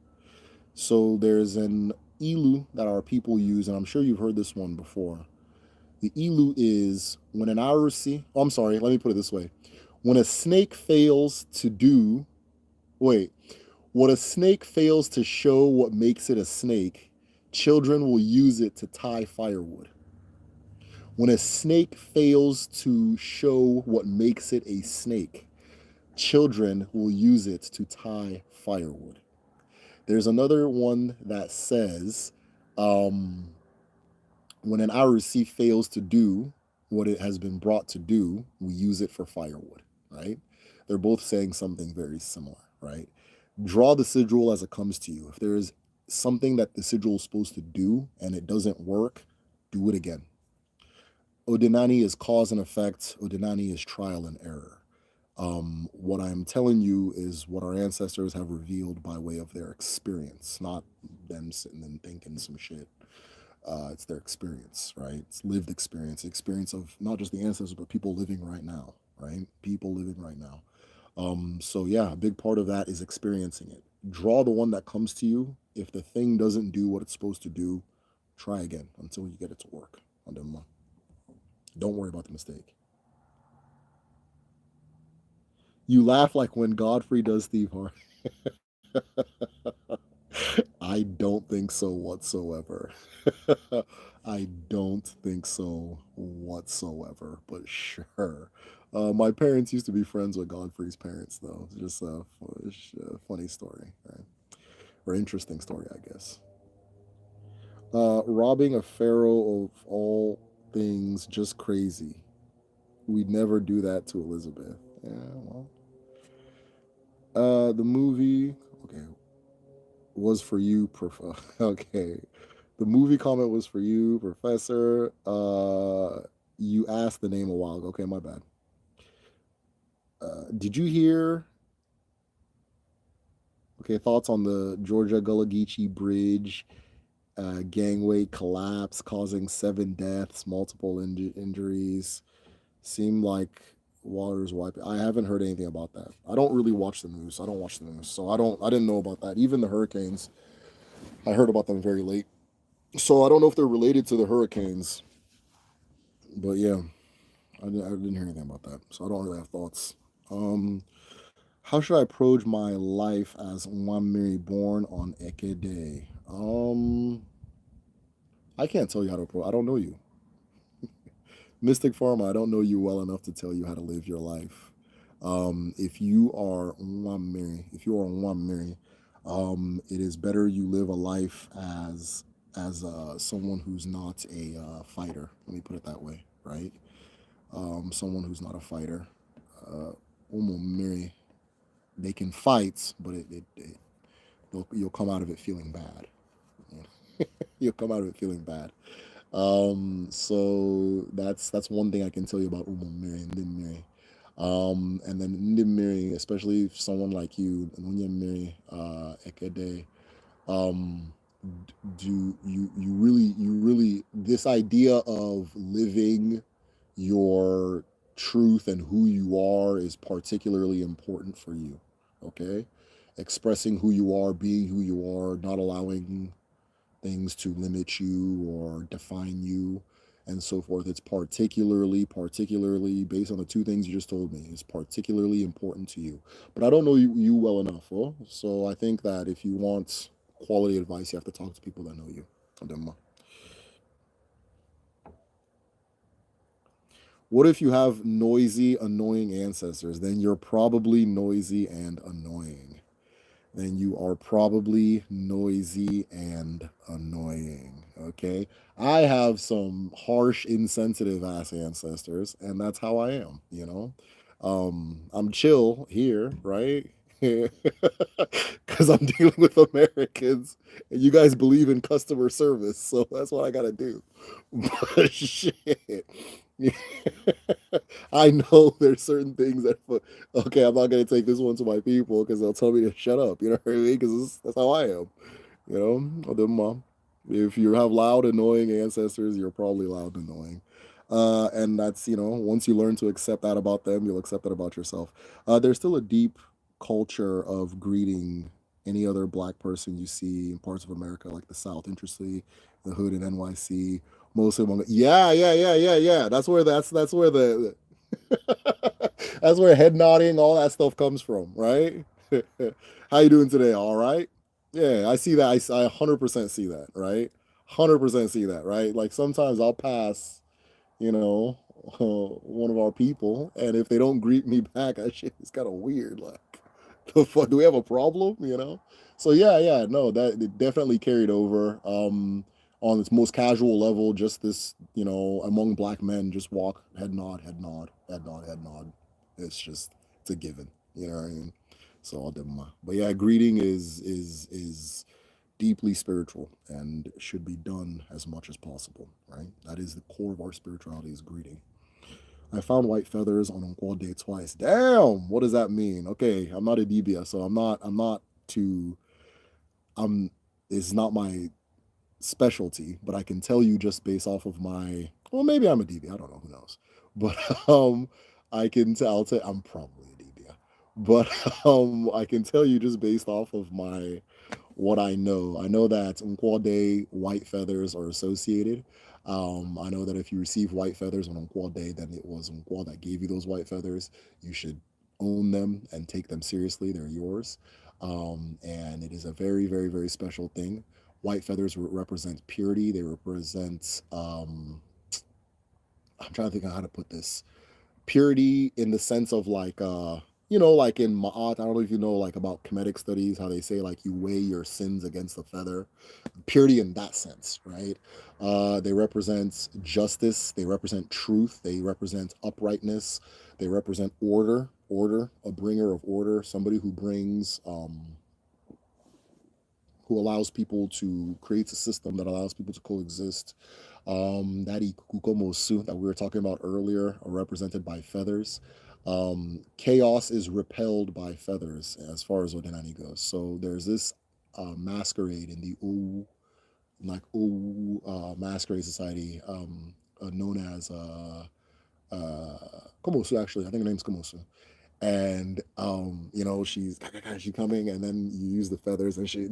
So there's an ilu that our people use, and I'm sure you've heard this one before. The ilu is when an arusi, oh, I'm sorry, let me put it this way. When a snake fails to do, wait, when a snake fails to show what makes it a snake, children will use it to tie firewood. When a snake fails to show what makes it a snake, children will use it to tie firewood. There's another one that says, when an arusi fails to do what it has been brought to do, we use it for firewood, right? They're both saying something very similar, right? Draw the sigil as it comes to you. If there is something that the sigil is supposed to do and it doesn't work, do it again. Odinani is cause and effect. Odinani is trial and error. What I'm telling you is what our ancestors have revealed by way of their experience, not them sitting and thinking some shit. It's their experience, right? It's lived experience, experience of not just the ancestors, but people living right now, right? People living right now. So yeah, a big part of that is experiencing it. Draw the one that comes to you. If the thing doesn't do what it's supposed to do, try again until you get it to work. Don't worry about the mistake. You laugh like when Godfrey does Steve Harvey. I don't think so whatsoever. I don't think so whatsoever, but sure. My parents used to be friends with Godfrey's parents, though. It's just a funny story, right? Or interesting story, I guess. Robbing a pharaoh of all things, just crazy. We'd never do that to Elizabeth. Yeah, well. The movie, okay, was for you, okay. The movie comment was for you, Professor. You asked the name a while ago. Okay, my bad. Did you hear? Okay, thoughts on the Georgia Gullah Geechee Bridge gangway collapse, causing 7 deaths, multiple injuries. Seemed like water's wiping. I haven't heard anything about that. I don't really watch the news. I don't watch the news, so I don't. I didn't know about that. Even the hurricanes, I heard about them very late. So I don't know if they're related to the hurricanes, but yeah, I didn't hear anything about that. So I don't really have thoughts. Um, how should I approach my life as Nwamiri born on Eke Day? I can't tell you how to approach. I don't know you. Mystic Pharma, I don't know you well enough to tell you how to live your life. If you are Nwamiri, it is better you live a life as someone who's not a fighter. Let me put it that way, right? Someone who's not a fighter. Umumiri, they can fight, but you'll come out of it feeling bad. You'll come out of it feeling bad. So that's one thing I can tell you about Umumiri and Ndimiri. And then Ndimiri, especially if someone like you, Ndimiri, Ekede, um, do you really this idea of living your truth and who you are is particularly important for you. Okay, expressing who you are, being who you are, not allowing things to limit you or define you and so forth. It's particularly based on the two things you just told me, is particularly important to you. But I don't know you well enough, oh? So I think that if you want quality advice, you have to talk to people that know you. What if you have noisy, annoying ancestors? Then you're probably noisy and annoying. then you are probably noisy and annoying. Okay. I have some harsh, insensitive ass ancestors, and that's how I am, you know? I'm chill here, right? Because I'm dealing with Americans, and you guys believe in customer service, so that's what I gotta do. But shit. I know there's certain things that, okay, I'm not gonna take this one to my people because they'll tell me to shut up. You know what I mean? Because that's how I am. You know, if you have loud, annoying ancestors, you're probably loud and annoying. And that's, once you learn to accept that about them, you'll accept that about yourself. There's still a deep culture of greeting any other black person you see in parts of America, like the South, interestingly, the hood in NYC, mostly among, yeah. That's where the that's where head nodding, all that stuff comes from, right? How you doing today? All right. Yeah, I see that. I 100% see that, right? 100% see that, right? Like sometimes I'll pass, you know, one of our people, and if they don't greet me back, that shit is kind of weird. Like, the fuck, do we have a problem? So yeah, no, that it definitely carried over. On its most casual level, just this, among black men, just walk, head nod, head nod, head nod, head nod. It's a given. You know what I mean? So I'll do my. But yeah, greeting is deeply spiritual and should be done as much as possible, right? That is the core of our spirituality is greeting. I found white feathers on Unqual Day twice. Damn, what does that mean? Okay, I'm not a DBS, so I'm not too I'm it's not my specialty, but I can tell you just based off of my, well, maybe I'm a DB, I don't know, who knows. But I can tell I'm probably a DB. But I can tell you just based off of my what I know. I know that Nkwade white feathers are associated. I know that if you receive white feathers on Nkwade, then it was Nkwa that gave you those white feathers. You should own them and take them seriously. They're yours. And it is a very, very, very special thing. White feathers represent purity. They represent, I'm trying to think of how to put this, purity in the sense of like like in Ma'at, I don't know if you know like about Kemetic studies, how they say like you weigh your sins against a feather. Purity in that sense, right? They represent justice, they represent truth, they represent uprightness, they represent order, a bringer of order, somebody who brings who allows people to create a system that allows people to coexist. That ikukomosu that we were talking about earlier are represented by feathers. Chaos is repelled by feathers as far as Odenani goes. So there's this masquerade in the masquerade society known as Komosu. Actually, I think her name's Komosu, and she's coming, and then you use the feathers, and she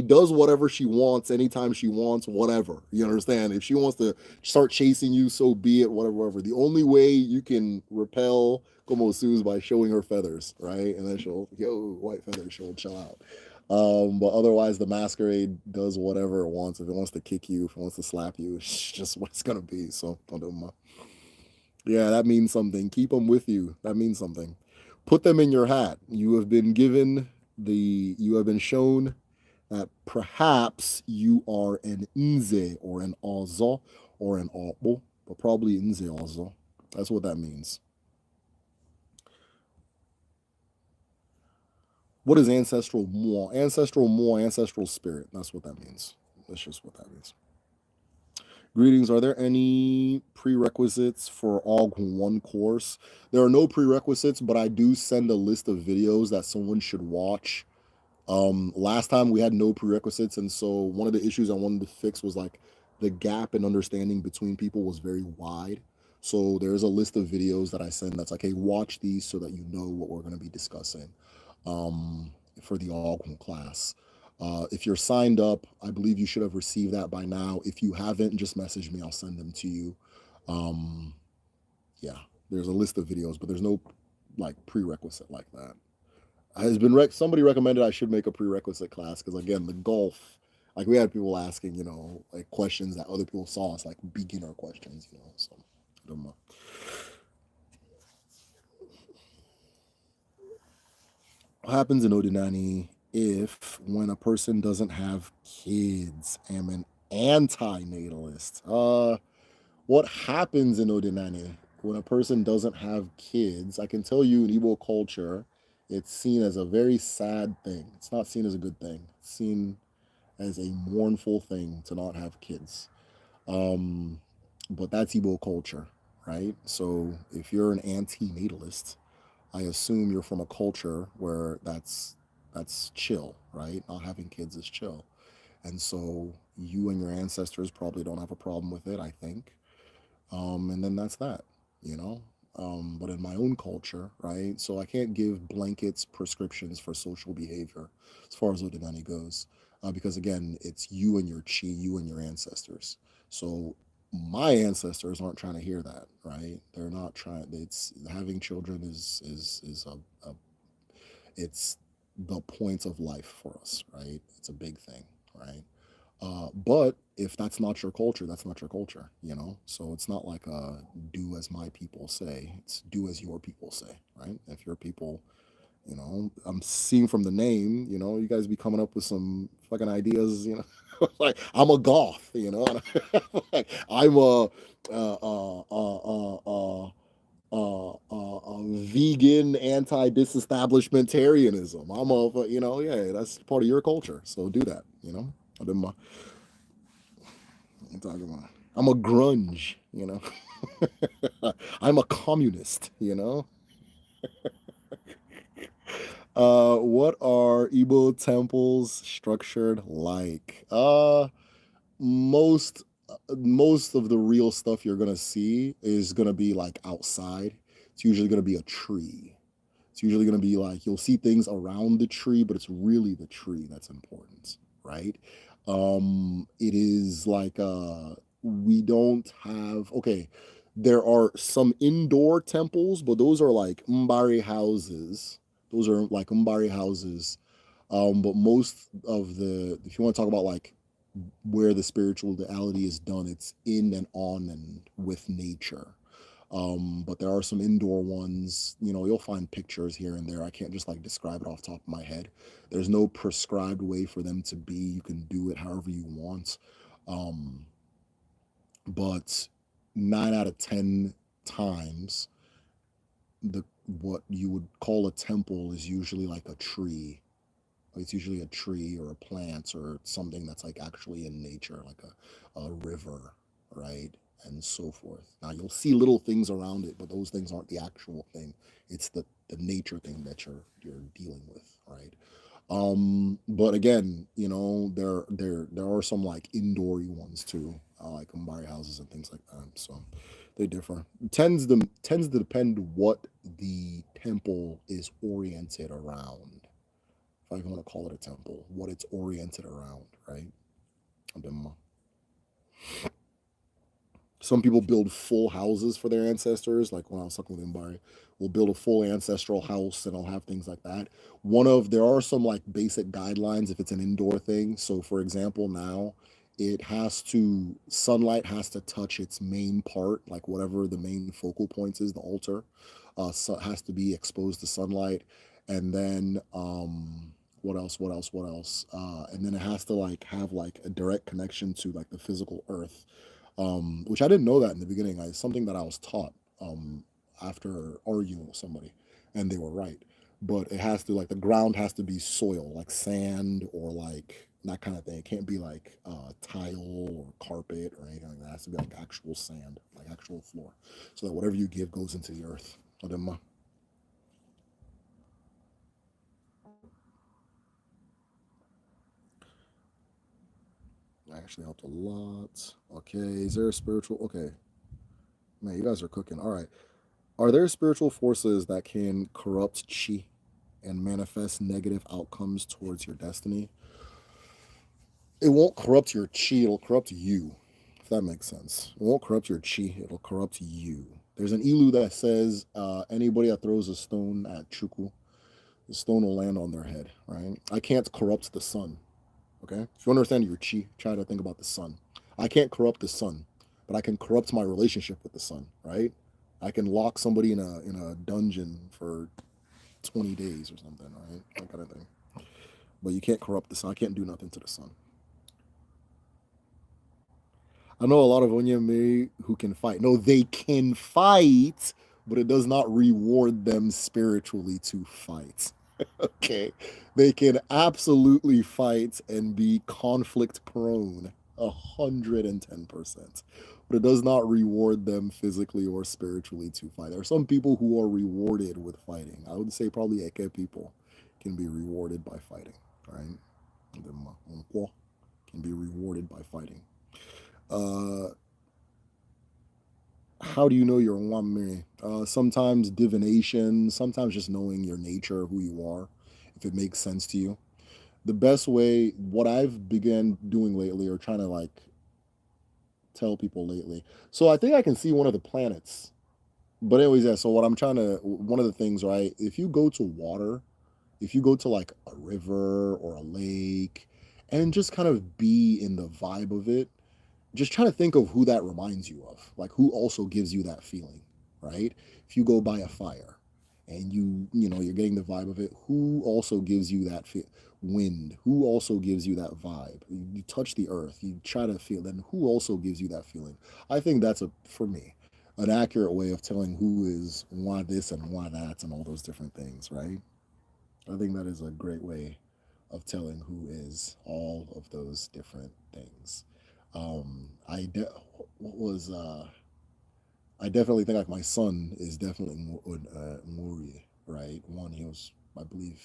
does whatever she wants anytime she wants, whatever, you understand. If she wants to start chasing you, so be it, whatever. The only way you can repel Komosu is by showing her feathers, right? And then she'll, white feathers, she'll chill out. But otherwise the masquerade does whatever it wants. If it wants to kick you, if it wants to slap you, it's just what it's gonna be. So don't do my. Yeah, that means something. Keep them with you. That means something. Put them in your hat. You have been shown that perhaps you are an Nze or an Ozo or an Obo, but probably Nze Ozo. That's what that means. What is ancestral more? Ancestral more, ancestral spirit. That's what that means. That's just what that means. Greetings. Are there any prerequisites for AUG 1 course? There are no prerequisites, but I do send a list of videos that someone should watch. Last time we had no prerequisites, and so one of the issues I wanted to fix was like the gap in understanding between people was very wide. So there's a list of videos that I send that's like, hey, watch these so that you know what we're going to be discussing for the AUG class. If you're signed up, I believe you should have received that by now. If you haven't, just message me. I'll send them to you. Um, yeah, there's a list of videos, but there's no like prerequisite like that. Has been somebody recommended I should make a prerequisite class because again, the golf, like we had people asking, like questions that other people saw us like beginner questions, So I don't know. What happens in Odinani if when a person doesn't have kids? I'm an anti-natalist. What happens in Odinani when a person doesn't have kids? I can tell you in Igbo culture, it's seen as a very sad thing. It's not seen as a good thing. It's seen as a mournful thing to not have kids. Um, but that's Igbo culture, right? So if you're an anti-natalist, I assume you're from a culture where that's chill, right? Not having kids is chill. And so you and your ancestors probably don't have a problem with it, I think. And then that's that, you know. But in my own culture, right? So I can't give blankets prescriptions for social behavior as far as Odinani goes, because again, it's you and your chi, you and your ancestors. So my ancestors aren't trying to hear that, right? They're not trying. It's having children is a it's the point of life for us, right? It's a big thing, right? But if that's not your culture, that's not your culture, you know? So it's not like do as my people say, it's do as your people say, right? If your people, you know, I'm seeing from the name, you know, you guys be coming up with some fucking ideas, you know? Like I'm a goth, you know? Like, I'm a vegan anti-disestablishmentarianism. I'm a, you know, yeah, that's part of your culture. So do that, you know? I did my, I'm talking about. I'm a grunge, you know. I'm a communist, you know. What are Igbo temples structured like? Most most of the real stuff you're gonna see is gonna be like outside. It's usually gonna be a tree. It's usually going to be like you'll see things around the tree, but it's really the tree that's important, right? It is like we don't have okay. There are some indoor temples, but those are like Mbari houses. Those are like Mbari houses. But most of the, if you want to talk about like where the spirituality is done, it's in and on and with nature. But there are some indoor ones, you know, you'll find pictures here and there. I can't just like describe it off the top of my head. There's no prescribed way for them to be. You can do it however you want. Um, but 9 out of 10 times, the what you would call a temple is usually like a tree. It's usually a tree or a plant or something that's like actually in nature, like a river, right? And so forth. Now you'll see little things around it, but those things aren't the actual thing. It's the nature thing that you're dealing with, right? But again, you know, there are some like indoory ones too, like Umbari houses and things like that. So they differ. Tends to depend what the temple is oriented around, if I want to call it a temple, what it's oriented around, right? Some people build full houses for their ancestors. Like when I was talking with Mbari, we'll build a full ancestral house and I'll have things like that. There are some like basic guidelines if it's an indoor thing. So for example, now sunlight has to touch its main part, like whatever the main focal point is, the altar, so it has to be exposed to sunlight. And then, what else? And then it has to like have like a direct connection to like the physical earth, which I didn't know that in the beginning. It's something that I was taught after arguing with somebody, and they were right. But it has to, like, the ground has to be soil, like sand or like that kind of thing. It can't be like tile or carpet or anything like that. It has to be like actual sand, like actual floor, so that whatever you give goes into the earth. That actually helped a lot. Okay, is there a spiritual? Okay, man, you guys are cooking. All right. Are there spiritual forces that can corrupt chi and manifest negative outcomes towards your destiny? It won't corrupt your chi, it'll corrupt you, if that makes sense. It won't corrupt your chi, it'll corrupt you. There's an ilu that says anybody that throws a stone at Chuku, the stone will land on their head, right? I can't corrupt the sun, okay? If you understand your chi, try to think about the sun. I can't corrupt the sun, but I can corrupt my relationship with the sun, right? I can lock somebody in a dungeon for 20 days or something, right? That kind of thing. But you can't corrupt the sun. I can't do nothing to the sun. I know a lot of Onyeme who can fight. No, they can fight, but it does not reward them spiritually to fight. Okay. They can absolutely fight and be conflict prone 110%. But it does not reward them physically or spiritually to fight. There are some people who are rewarded with fighting. I would say probably Eke people can be rewarded by fighting, right? The Nkwo can be rewarded by fighting. Uh, how do you know you're Nwamiri? Sometimes divination, sometimes just knowing your nature, who you are, if it makes sense to you. The best way, what I've begun doing lately, or trying to like tell people lately. So I think I can see one of the planets. But anyways, yeah. So what I'm trying to, one of the things, right? If you go to water, if you go to like a river or a lake, and just kind of be in the vibe of it, just trying to think of who that reminds you of, like who also gives you that feeling, right? If you go by a fire and you're getting the vibe of it, who also gives you that wind? Who also gives you that vibe? You touch the earth, you try to feel, then who also gives you that feeling? I think that's for me, an accurate way of telling who is why this and why that and all those different things, right? I think that is a great way of telling who is all of those different things. I what was I definitely think like my son is definitely Muri, right? One, he was, I believe,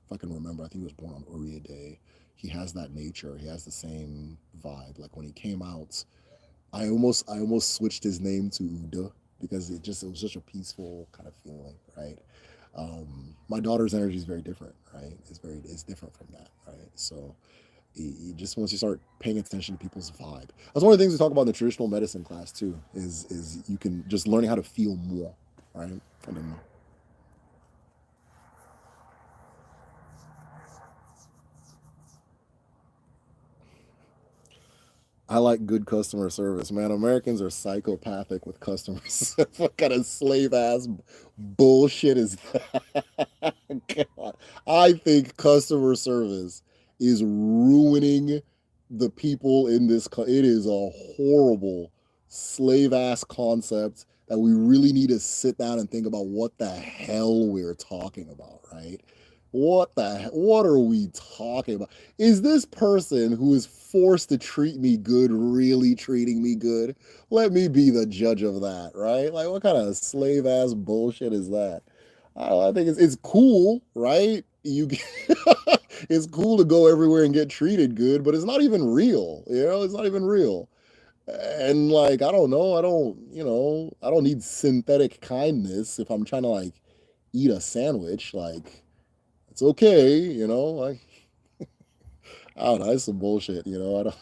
if I can remember, I think he was born on Uri Day. He has that nature. He has the same vibe. Like when he came out, I almost switched his name to Uda because it was such a peaceful kind of feeling, right? My daughter's energy is very different, right? It's different from that, right? So just once you start paying attention to people's vibe, that's one of the things we talk about in the traditional medicine class too. Is you can just learning how to feel more, right? And then I like good customer service, man. Americans are psychopathic with customers. What kind of slave ass bullshit is that? God. I think customer service is ruining the people in this. It is a horrible slave ass concept that we really need to sit down and think about what the hell we're talking about, right? What are we talking about? Is this person who is forced to treat me good really treating me good? Let me be the judge of that, right? Like, what kind of slave ass bullshit is that? I think it's cool, right? It's cool to go everywhere and get treated good, but it's not even real. It's not even real. And like, I don't know, I don't need synthetic kindness if I'm trying to like eat a sandwich. Like, it's okay, like I don't know, it's some bullshit, I don't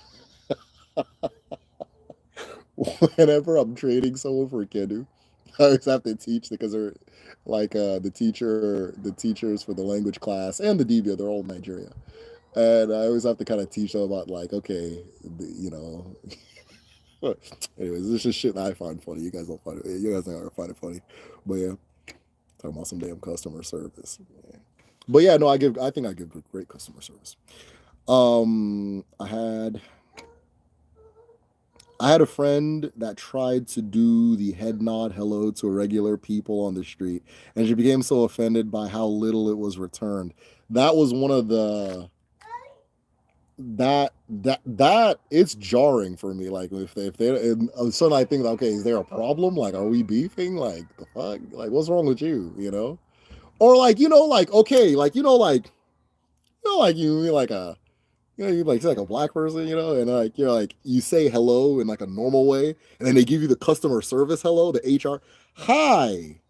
whenever I'm training someone for Kenu, I always have to teach because they're like the teachers for the language class and the DBA, they're all in Nigeria. And I always have to kind of teach them about like, okay, anyways, this is just shit that I find funny. You guys don't find it. You guys don't find it funny. But yeah, talking about some damn customer service. Yeah. But yeah, no, I think I give great customer service. I had a friend that tried to do the head nod hello to regular people on the street, and she became so offended by how little it was returned. That was one of the that it's jarring for me. Like if they and suddenly I think, okay, is there a problem? Like, are we beefing? Like the fuck? Like what's wrong with you? Or like like okay, like like you like a you like say like a black person, and like you're like you say hello in like a normal way, and then they give you the customer service hello, the HR, hi,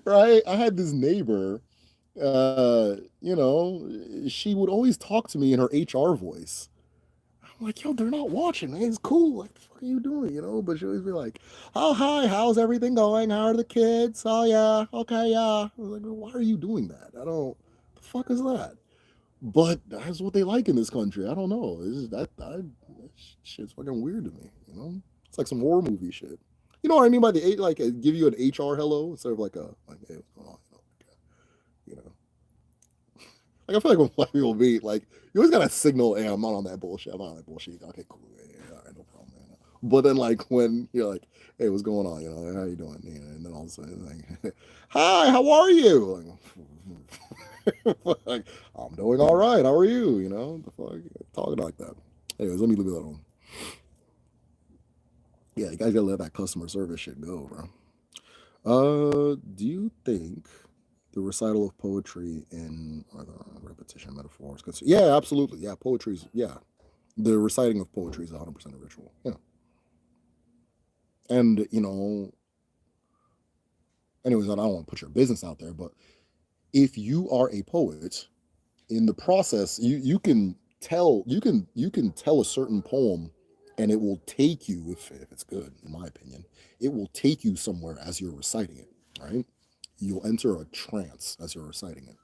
right? I had this neighbor, she would always talk to me in her HR voice. I'm like, yo, they're not watching, man. It's cool. Like, the fuck are you doing? But she always be like, oh, hi, how's everything going? How are the kids? Oh, yeah, okay, yeah. I was like, well, why are you doing that? I don't. The fuck is that? But that's what they like in this country. I don't know. It's just that shit's fucking weird to me. It's like some horror movie shit. You know what I mean by the like give you an HR hello instead of like a like hey what's going on, you know. Like I feel like when black people meet, like you always gotta signal, hey, I'm not on that bullshit. I'm not on that bullshit. Okay, cool. Yeah, yeah, all right, no problem, man. But then like when you're like, hey, what's going on? You know, how you doing? You know, and then all of a sudden like, hi, how are you? Like, like, I'm doing all right. How are you? You know, the fuck, talking like that. Anyways, let me leave it alone. Yeah, you guys gotta let that customer service shit go, bro. Do you think the recital of poetry in or the repetition metaphors? Yeah, absolutely. Yeah, poetry's yeah. The reciting of poetry is 100% a ritual. Yeah, and you know, anyways, I don't want to put your business out there, but if you are a poet, in the process, you can tell you can tell a certain poem, and it will take you if it's good, in my opinion, it will take you somewhere as you're reciting it. Right, you'll enter a trance as you're reciting it.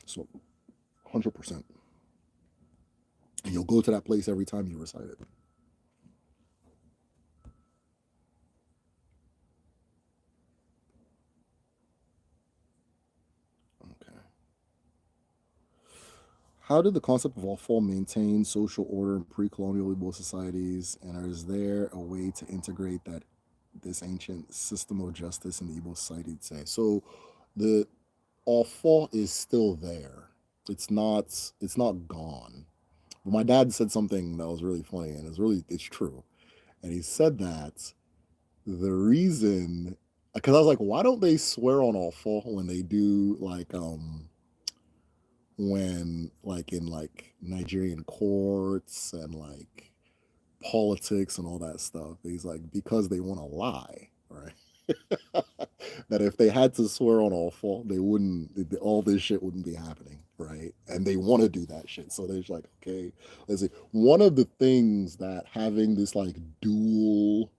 So 100%. And you'll go to that place every time you recite it. Okay. How did the concept of all fall maintain social order in pre-colonial Igbo societies, and is there a way to integrate that this ancient system of justice in the Igbo society today? So, the all fall is still there. It's not gone. But my dad said something that was really funny, and it's true. And he said that the reason, because I was like, why don't they swear on all fall when they do like when like in like Nigerian courts and like politics and all that stuff. He's like, because they want to lie, right? That if they had to swear on all fall, they wouldn't, all this shit wouldn't be happening, right? And they want to do that shit. So they're just like, okay, let's see. One of the things that having this like dual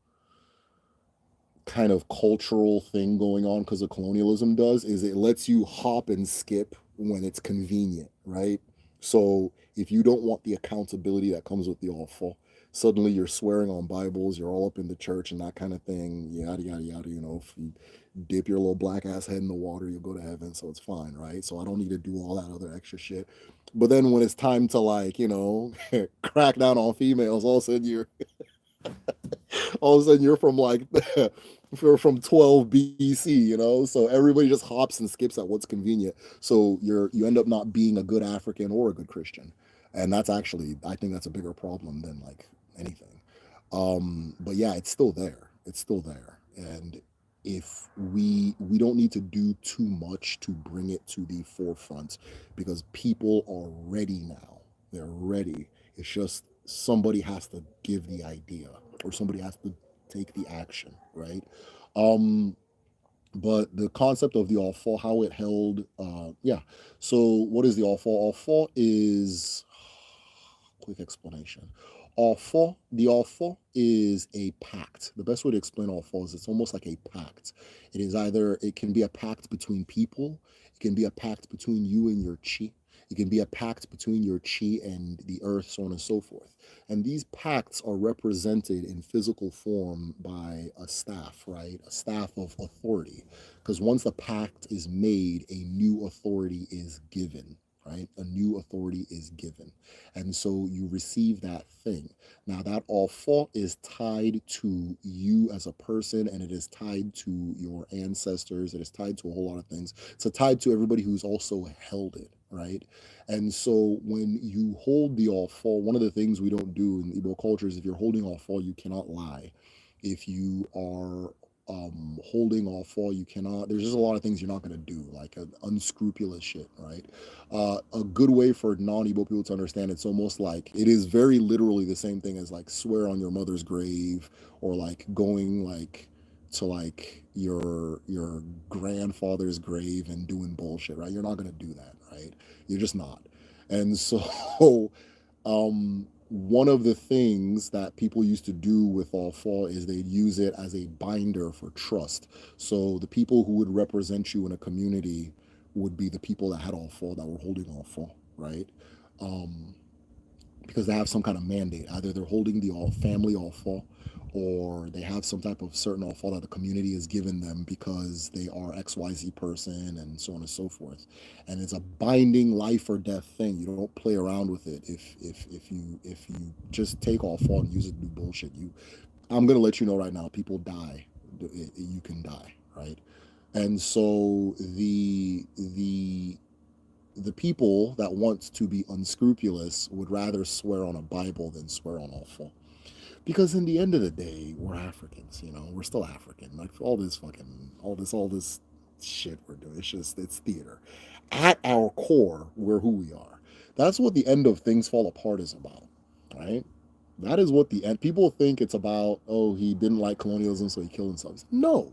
kind of cultural thing going on because of colonialism does is it lets you hop and skip when it's convenient, right? So if you don't want the accountability that comes with the awful, suddenly you're swearing on Bibles, you're all up in the church and that kind of thing, yada yada yada. You know, if you dip your little black ass head in the water, you'll go to heaven, so it's fine, right? So I don't need to do all that other extra shit. But then when it's time to like, you know, crack down on females, all of a sudden you're from like you're from 12 BC, you know, so everybody just hops and skips at what's convenient, so you end up not being a good African or a good Christian, and that's actually, I think that's a bigger problem than like anything. But yeah, it's still there, and if we don't need to do too much to bring it to the forefront, because people are ready now, they're ready. It's just somebody has to give the idea, or somebody has to take the action, right? Um, but the concept of the all fall, how it held, yeah. So what is the all fall? All fall is quick explanation. All fall, the all fall is a pact. The best way to explain all fall is it's almost like a pact. It is either, it can be a pact between people, it can be a pact between you and your chi, it can be a pact between your chi and the earth, so on and so forth. And these pacts are represented in physical form by a staff, right? A staff of authority. Because once the pact is made, a new authority is given, right? A new authority is given. And so you receive that thing. Now, that all fault is tied to you as a person, and it is tied to your ancestors. It is tied to a whole lot of things. It's tied to everybody who's also held it, right? And so when you hold the all fall, one of the things we don't do in Igbo culture is if you're holding all fall, you cannot lie. If you are holding all fall, you cannot, there's just a lot of things you're not going to do, like unscrupulous shit, right? A good way for non-Igbo people to understand, it's almost like it is very literally the same thing as like swear on your mother's grave, or like going like to like your grandfather's grave and doing bullshit, right? You're not going to do that, right? You're just not. And so one of the things that people used to do with all fall is they'd use it as a binder for trust. So the people who would represent you in a community would be the people that had all fall, that were holding all fall, right? Um, because they have some kind of mandate. Either they're holding the all family all fall, or they have some type of certain awful that the community has given them because they are XYZ person and so on and so forth. And it's a binding life or death thing. You don't play around with it. If you just take all fall and use it to do bullshit, I'm gonna let you know right now, people die. You can die, right? And so the people that want to be unscrupulous would rather swear on a Bible than swear on awful. Because in the end of the day, we're Africans, we're still African. Like all this shit we're doing, it's theater. At our core, we're who we are. That's what the end of things fall apart is about, right? That is what the end. People think it's about. Oh, he didn't like colonialism, so he killed himself. No,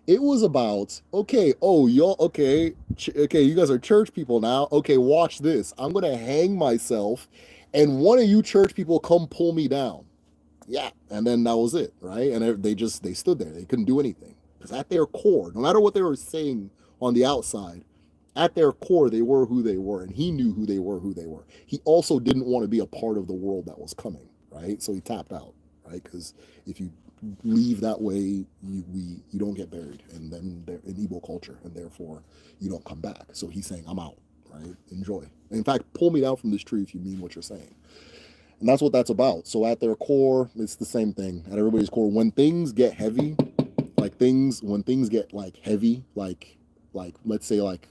it was about, okay, oh, y'all, okay, you guys are church people now. Okay, watch this. I'm going to hang myself, and one of you church people come pull me down. Yeah. And then that was it, right? And they stood there. They couldn't do anything. Because at their core, no matter what they were saying on the outside, at their core, they were who they were. And he knew who they were. He also didn't want to be a part of the world that was coming, right? So he tapped out, right? Because if you leave that way, you don't get buried, and then they're in Igbo culture, and therefore you don't come back. So he's saying, I'm out, right? Enjoy. In fact, pull me down from this tree if you mean what you're saying. And that's what that's about. So at their core, it's the same thing. At everybody's core, when things get heavy, when things get like heavy, let's say like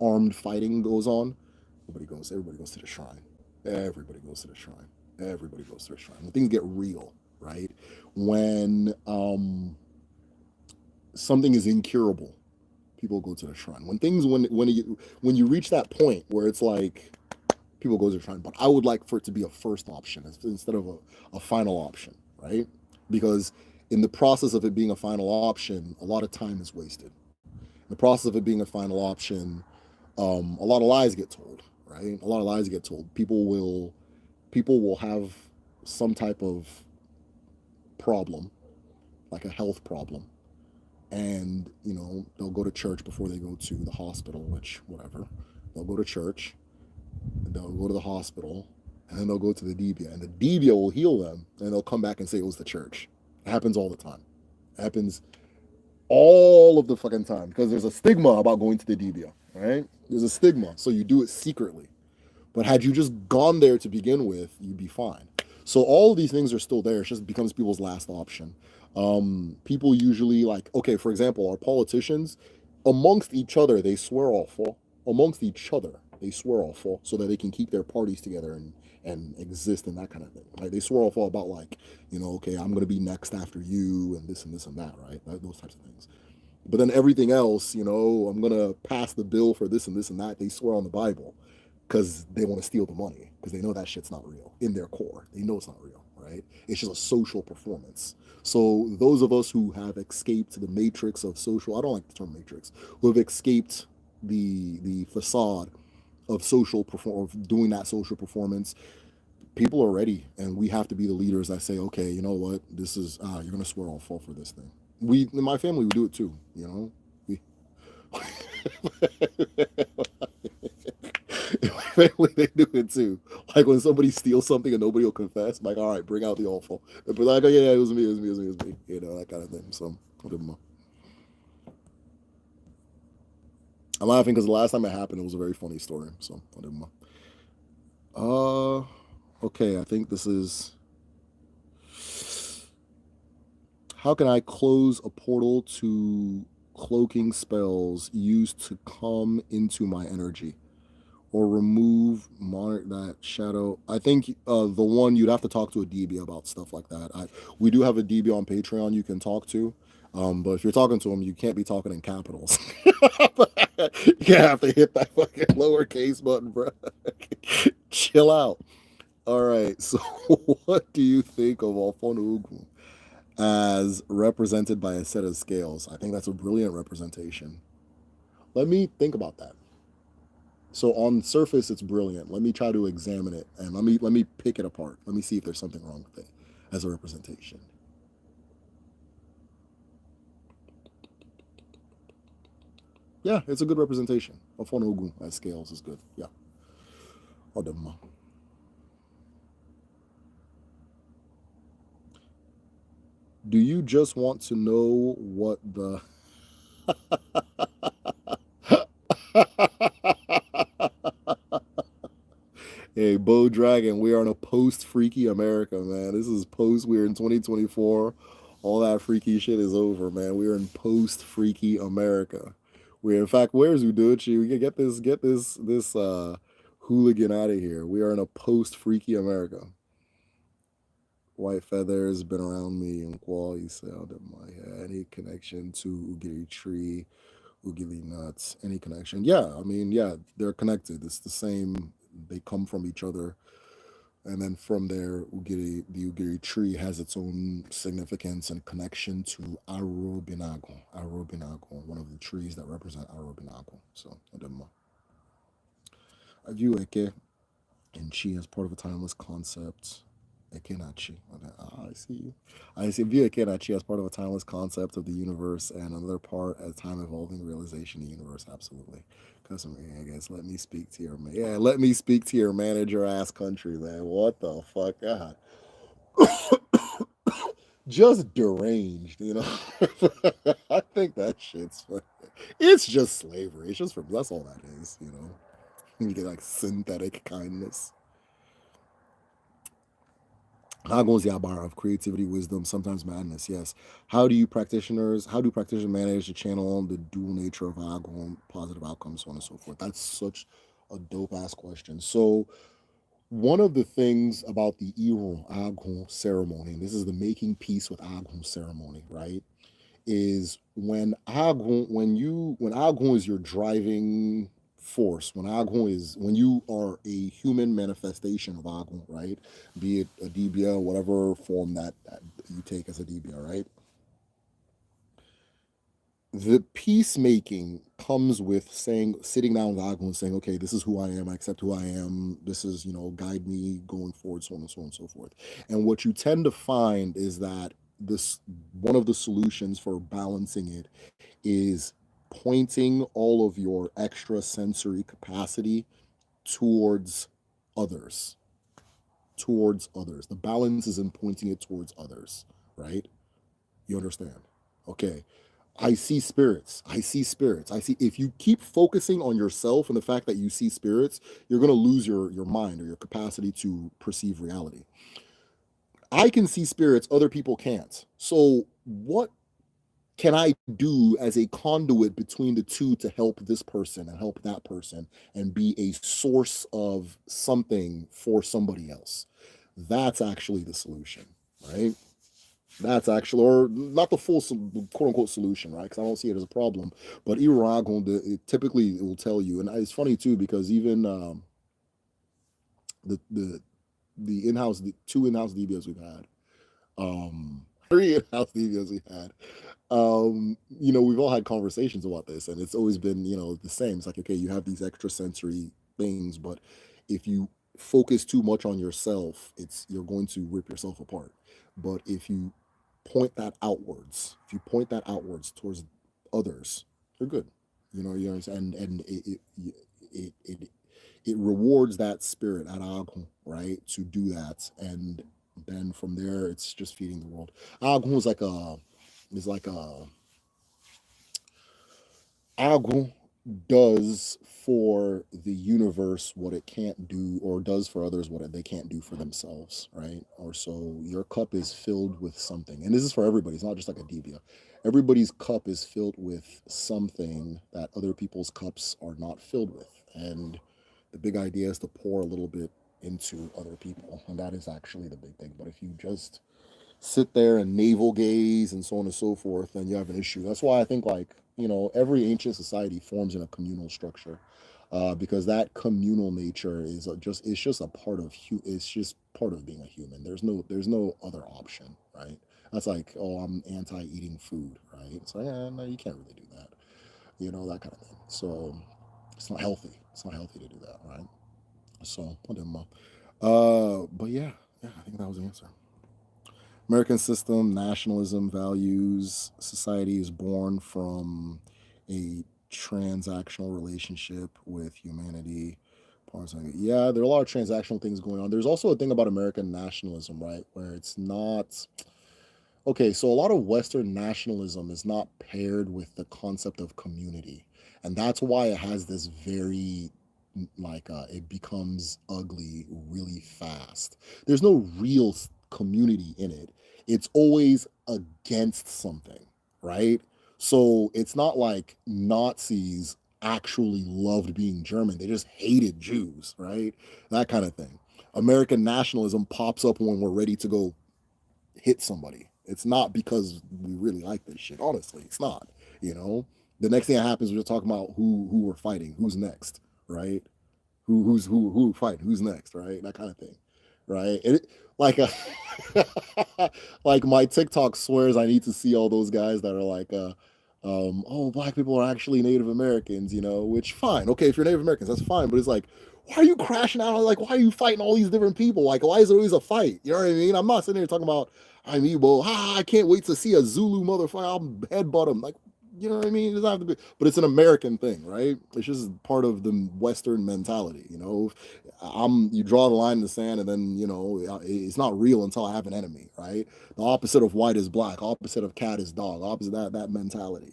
armed fighting goes on, everybody goes to the shrine. Everybody goes to the shrine. Everybody goes to the shrine. When things get real, right? When something is incurable, people go to the shrine. When you reach that point where it's like people go to the shrine, but I would like for it to be a first option instead of a final option, right? Because in the process of it being a final option, a lot of time is wasted. In the process of it being a final option, a lot of lies get told, right? A lot of lies get told. People will have some type of problem, like a health problem, and they'll go to church before they go to the hospital, which whatever. They'll go to church, they'll go to the hospital, and then they'll go to the dibia, and the dibia will heal them, and they'll come back and say it was the church. It happens all the time. It happens all of the fucking time because there's a stigma about going to the dibia, right? There's a stigma, so you do it secretly. But had you just gone there to begin with, you'd be fine. So all of these things are still there. It just becomes people's last option. People usually okay, for example, our politicians, amongst each other, they swear awful. Amongst each other, they swear awful so that they can keep their parties together and exist and that kind of thing. Like they swear awful about okay, I'm gonna be next after you and this and that, right? Those types of things. But then everything else, I'm gonna pass the bill for this and that. They swear on the Bible because they want to steal the money because they know that shit's not real in their core. They know it's not real, right? It's just a social performance. So those of us who have escaped the matrix of social, I don't like the term matrix, who have escaped the facade of of doing that social performance, people are ready, and we have to be the leaders that say, okay, you know what, this is you're gonna swear I'll fall for this thing. We in my family we do it too, we in my family they do it too. Like when somebody steals something and nobody will confess, I'm like, all right, bring out the awful. But like, oh yeah, it was me, that kind of thing. So I don't know. I'm laughing because the last time it happened, it was a very funny story. So I didn't know. Okay, I think this is. How can I close a portal to cloaking spells used to come into my energy? Or remove that shadow. I think the one you'd have to talk to a DB about stuff like that. We do have a DB on Patreon you can talk to, but if you're talking to him, you can't be talking in capitals. You have to hit that fucking lowercase button, bro. Chill out. All right. So, what do you think of Alfonugu as represented by a set of scales? I think that's a brilliant representation. Let me think about that. So on the surface, it's brilliant. Let me try to examine it and let me pick it apart. Let me see if there's something wrong with it as a representation. Yeah, it's a good representation. Ofonogu as scales is good. Yeah. Odemma. Do you just want to know what the Hey, Bo Dragon, we are in a post freaky America, man. This is post, we're in 2024. All that freaky shit is over, man. We're in post freaky America. We're in fact, where's Udochi? We can get this hooligan out of here. We are in a post freaky America. White feathers been around me and quality sound in my head. Any connection to Ugiri tree, Ugiri nuts, any connection? Yeah, I mean, yeah, they're connected. It's the same. They come from each other, and then from there, the Ugiri tree has its own significance and connection to Arubinago, one of the trees that represent Arubinago. So, I view Eke and Chi as part of a timeless concept. Ekenachi. Okay. Ah, I see you. I see view Ekenachi as part of a timeless concept of the universe and another part as time evolving realization of the universe. Absolutely. Customer, I guess. Let me speak to your yeah. Let me speak to your manager ass country, man. What the fuck? God. Just deranged, you know. I think that shit's funny. It's just slavery. It's just for that's all that is, you know. You get like synthetic kindness. How goes the bar of creativity, wisdom, sometimes madness? Yes. How do practitioners manage to channel the dual nature of Agon, positive outcomes, so on and so forth? That's such a dope ass question. So one of the things about the Ibo Agon ceremony, and this is the making peace with Agon ceremony, right? Is when Agon is your driving force, when you are a human manifestation of Agon, right? Be it a DBA, whatever form that you take as a DBA, right? The peacemaking comes with sitting down with Agon and saying, okay, this is who I am, I accept who I am, this is, guide me going forward, so on and so on and so forth. And what you tend to find is that this one of the solutions for balancing it is pointing all of your extra sensory capacity towards others. Towards others. The balance is in pointing it towards others, right? You understand? Okay. I see spirits. I see spirits. I see if you keep focusing on yourself and the fact that you see spirits, you're going to lose your mind or your capacity to perceive reality. I can see spirits, other people can't. So what can I do as a conduit between the two to help this person and help that person and be a source of something for somebody else? That's actually the solution, right? That's actually, or not the full quote unquote solution, right? Because I don't see it as a problem. But Iragon, typically it will tell you, and it's funny too because even the the in-house, the two in-house DBs we've had, three in-house DBs we've had, we've all had conversations about this, and it's always been, the same. It's like, okay, you have these extra sensory things, but if you focus too much on yourself, you're going to rip yourself apart. But if you point that outwards towards others, you're good. And it rewards that spirit at Agun, right, to do that, and then from there, it's just feeding the world. Agun is like a Agu does for the universe what it can't do, or does for others what they can't do for themselves, right? Or so your cup is filled with something. And this is for everybody, it's not just like a debia. Everybody's cup is filled with something that other people's cups are not filled with. And the big idea is to pour a little bit into other people. And that is actually the big thing. But if you just sit there and navel gaze and so on and so forth, then you have an issue. That's why I think every ancient society forms in a communal structure, because that communal nature is it's just a part of it's just part of being a human. There's no other option, right? That's like, oh, I'm anti eating food, right? It's like, no, you can't really do that, that kind of thing. So it's not healthy. It's not healthy to do that, right? So whatever. But yeah, I think that was the answer. American system, nationalism, values, society is born from a transactional relationship with humanity. Yeah, there are a lot of transactional things going on. There's also a thing about American nationalism, right, where it's not Okay, so a lot of Western nationalism is not paired with the concept of community. And that's why it has this very, it becomes ugly really fast. There's no real community in it, it's always against something, right? So it's not like Nazis actually loved being German, they just hated Jews, right? That kind of thing. American nationalism pops up when we're ready to go hit somebody. It's not because we really like this shit. Honestly, it's not. You know, the next thing that happens, we're talking about who we're fighting, who's next, right? Who fighting, who's next, right? That kind of thing, right? Like a like my TikTok swears I need to see all those guys that are like, oh, black people are actually Native Americans, which fine, okay, if you're Native Americans, that's fine, but it's like, why are you crashing out? Like, why are you fighting all these different people? Like, why is there always a fight? You know what I mean? I'm not sitting here talking about I'm Ibo. I can't wait to see a Zulu motherfucker. I'll headbutt him. Like, you know what I mean? It doesn't have to be, but it's an American thing, right? It's just part of the Western mentality. You draw the line in the sand, and then it's not real until I have an enemy, right? The opposite of white is black. Opposite of cat is dog. Opposite that mentality.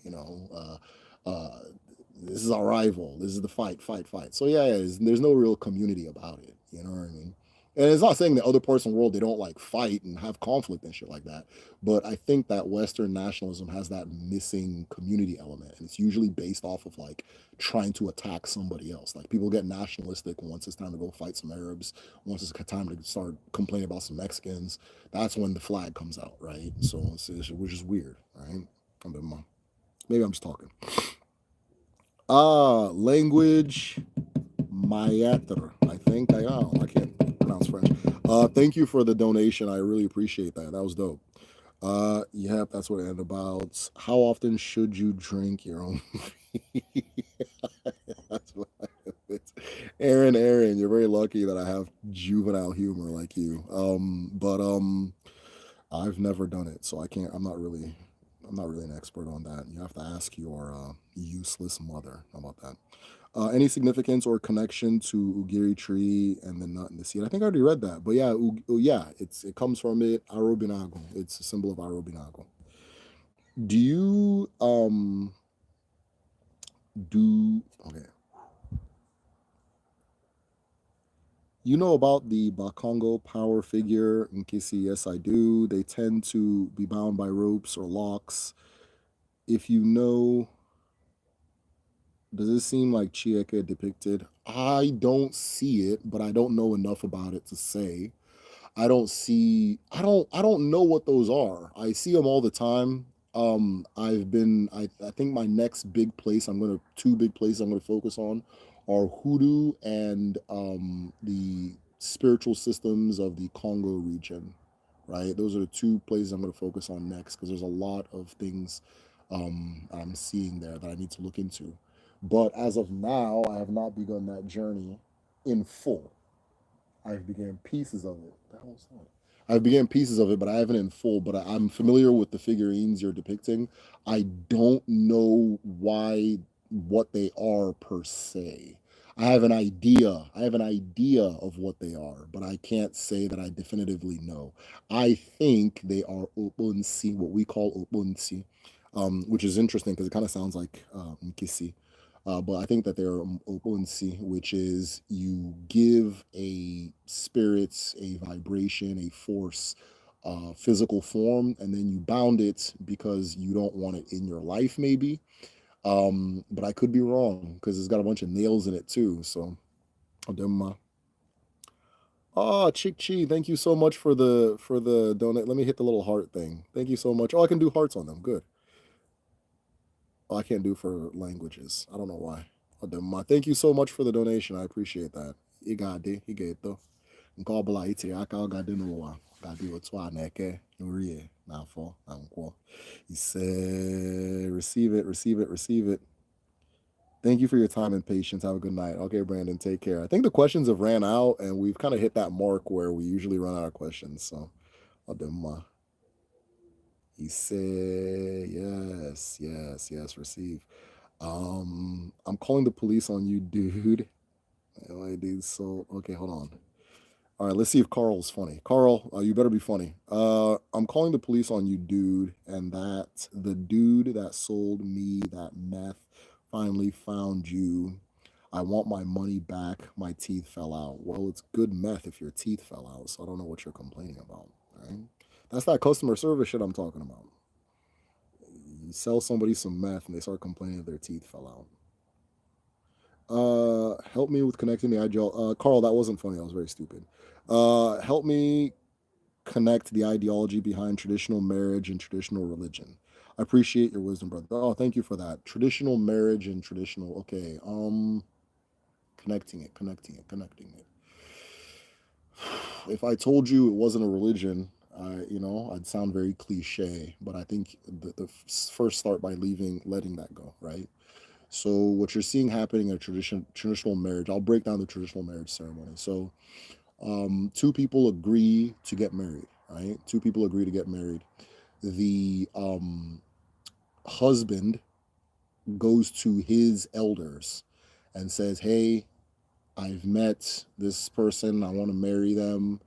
This is our rival. This is the fight, fight, fight. So yeah, there's no real community about it. You know what I mean? And it's not saying the other parts of the world they don't like fight and have conflict and shit like that. But I think that Western nationalism has that missing community element. And it's usually based off of like trying to attack somebody else. Like people get nationalistic once it's time to go fight some Arabs, once it's time to start complaining about some Mexicans. That's when the flag comes out, right? So which is weird, right? Maybe I'm just talking. Language Maître. I think I can't pronounce French. Thank you for the donation. I really appreciate that. That was dope. Yep, that's what it ended about. How often should you drink your own? That's what it's. Aaron, you're very lucky that I have juvenile humor like you. But I've never done it, so I can't. I'm not really an expert on that. You have to ask your useless mother about that. Any significance or connection to Ugiri tree and the nut and the seed? I think I already read that, but yeah, yeah, it comes from it. Arobinago. It's a symbol of Arobinago. Do you do okay? You know about the Bakongo power figure in Kisi? Yes, I do. They tend to be bound by ropes or locks. If you know, does it seem like Chieke depicted? I don't see it, but I don't know enough about it to say. I don't know what those are. I see them all the time. I think my next big place two big places I'm gonna focus on are hoodoo and the spiritual systems of the Congo region, right? Those are the two places I'm gonna focus on next because there's a lot of things I'm seeing there that I need to look into. But as of now, I have not begun that journey in full. I've began pieces of it. That was fun. I've began pieces of it, but I haven't in full. But I'm familiar with the figurines you're depicting. I don't know what they are per se. I have an idea. I have an idea of what they are, but I can't say that I definitively know. I think they are opunsi, what we call opunsi, which is interesting because it kind of sounds like nkisi. But I think that they're opunsi, which is you give a spirit, a vibration, a force, physical form, and then you bound it because you don't want it in your life, maybe. But I could be wrong because it's got a bunch of nails in it too. So, oh, Chick Chi, thank you so much for the donate. Let me hit the little heart thing. Thank you so much. Oh, I can do hearts on them. Good. Oh, I can't do for languages. I don't know why. Thank you so much for the donation. I appreciate that. Igade, Igeto. Nkobla iti aka ọ ga-adị n'ụwa ga-adị otu a na-eke n'orie n'afọ na nkwọ. He said, receive it, receive it, receive it. Thank you for your time and patience. Have a good night. Okay, Brandon, take care. I think the questions have ran out, and we've kind of hit that mark where we usually run out of questions. So, he said, yes, yes, yes, receive. I'm calling the police on you, dude. LID, so okay, hold on. All right, let's see if Carl's funny. Carl, you better be funny. I'm calling the police on you, dude, and that the dude that sold me that meth finally found you. I want my money back. My teeth fell out. Well, it's good meth if your teeth fell out, so I don't know what you're complaining about, right? That's that customer service shit I'm talking about. You sell somebody some meth and they start complaining if their teeth fell out. Help me with connecting the ideology. Carl, that wasn't funny. That was very stupid. Help me connect the ideology behind traditional marriage and traditional religion. I appreciate your wisdom, brother. Oh, thank you for that. Traditional marriage and traditional. Okay. Connecting it. If I told you it wasn't a religion, I'd sound very cliche. But I think the first start by letting that go, right? So what you're seeing happening in a traditional marriage, I'll break down the traditional marriage ceremony. So two people agree to get married, right? Two people agree to get married. The husband goes to his elders and says, "Hey, I've met this person. I want to marry them."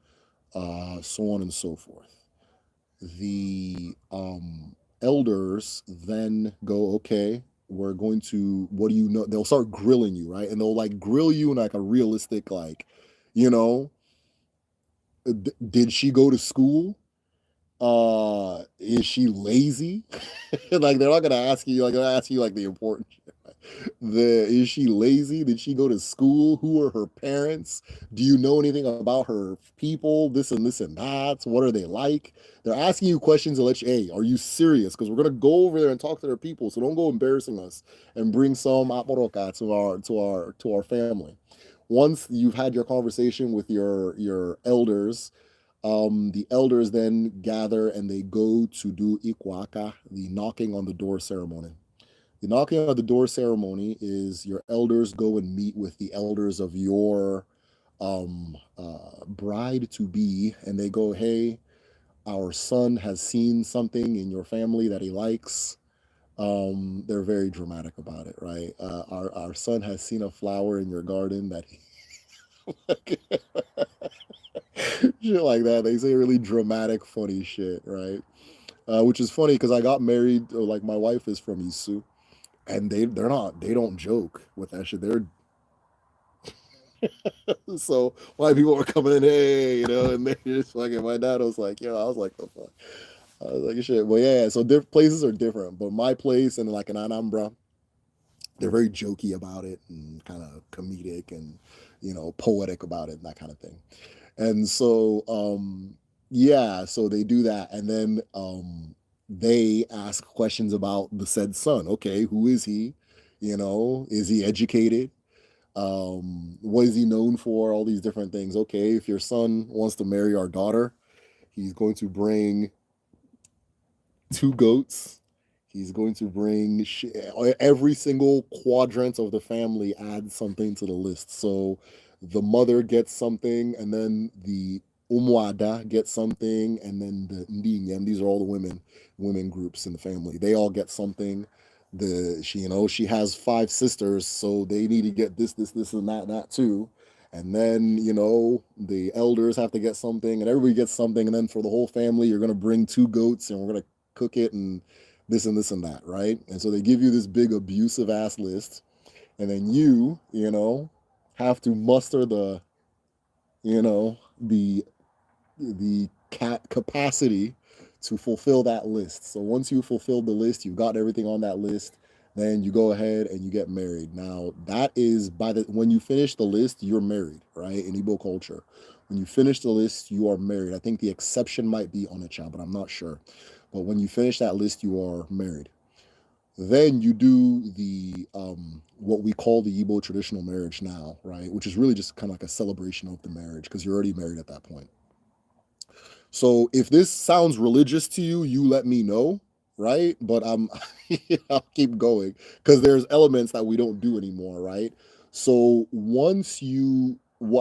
So on and so forth. The elders then go, "Okay, we're going to. What do you know?" They'll start grilling you, right? And they'll like grill you in like a realistic, like, you know, did she go to school? Is she lazy? Like they're not gonna ask you, like they're gonna ask you like the important shit. The Is she lazy? Did she go to school? Who are her parents? Do you know anything about her people? This and that. What are they like? They're asking you questions to let you, hey, are you serious? Because we're gonna go over there and talk to their people. So don't go embarrassing us and bring some aporoca to our family. Once you've had your conversation with your elders, the elders then gather and they go to do ikwaka, the knocking on the door ceremony. The knocking on the door ceremony is your elders go and meet with the elders of your bride to be, and they go, "Hey, our son has seen something in your family that he likes." They're very dramatic about it, right? Our son has seen a flower in your garden that he shit like that. They say really dramatic, funny shit, right? Which is funny because I got married, or like my wife is from Isu, and they don't joke with that shit. They're so white people were coming in, hey, and they just fucking. My dad was like, yo, I was like, the fuck. I was like, shit. But yeah, so different places are different. But my place and like an Anambra, they're very jokey about it and kind of comedic and poetic about it and that kind of thing. And so yeah, so they do that, and then they ask questions about the said son. Okay, who is he? Is he educated? What is he known for? All these different things. Okay, if your son wants to marry our daughter, he's going to bring two goats. He's going to bring every single quadrant of the family adds something to the list. So the mother gets something, and then the umwada gets something, and then the ndinyem. These are all the women groups in the family. They all get something. She has five sisters, so they need to get this, and that too. And then the elders have to get something, and everybody gets something. And then for the whole family, you're gonna bring two goats, and we're gonna cook it and this and that, right? And so they give you this big abusive ass list, and then have to muster the capacity to fulfill that list. So once you fulfill the list, you've got everything on that list, then you go ahead and you get married. Now that is when you finish the list, you're married, right? In Igbo culture, when you finish the list, you are married. I think the exception might be Onacha, but I'm not sure. But when you finish that list, you are married. Then you do the what we call the Igbo traditional marriage now, right? Which is really just kind of like a celebration of the marriage because you're already married at that point. So if this sounds religious to you, you let me know, right? But I'll keep going because there's elements that we don't do anymore, right? So what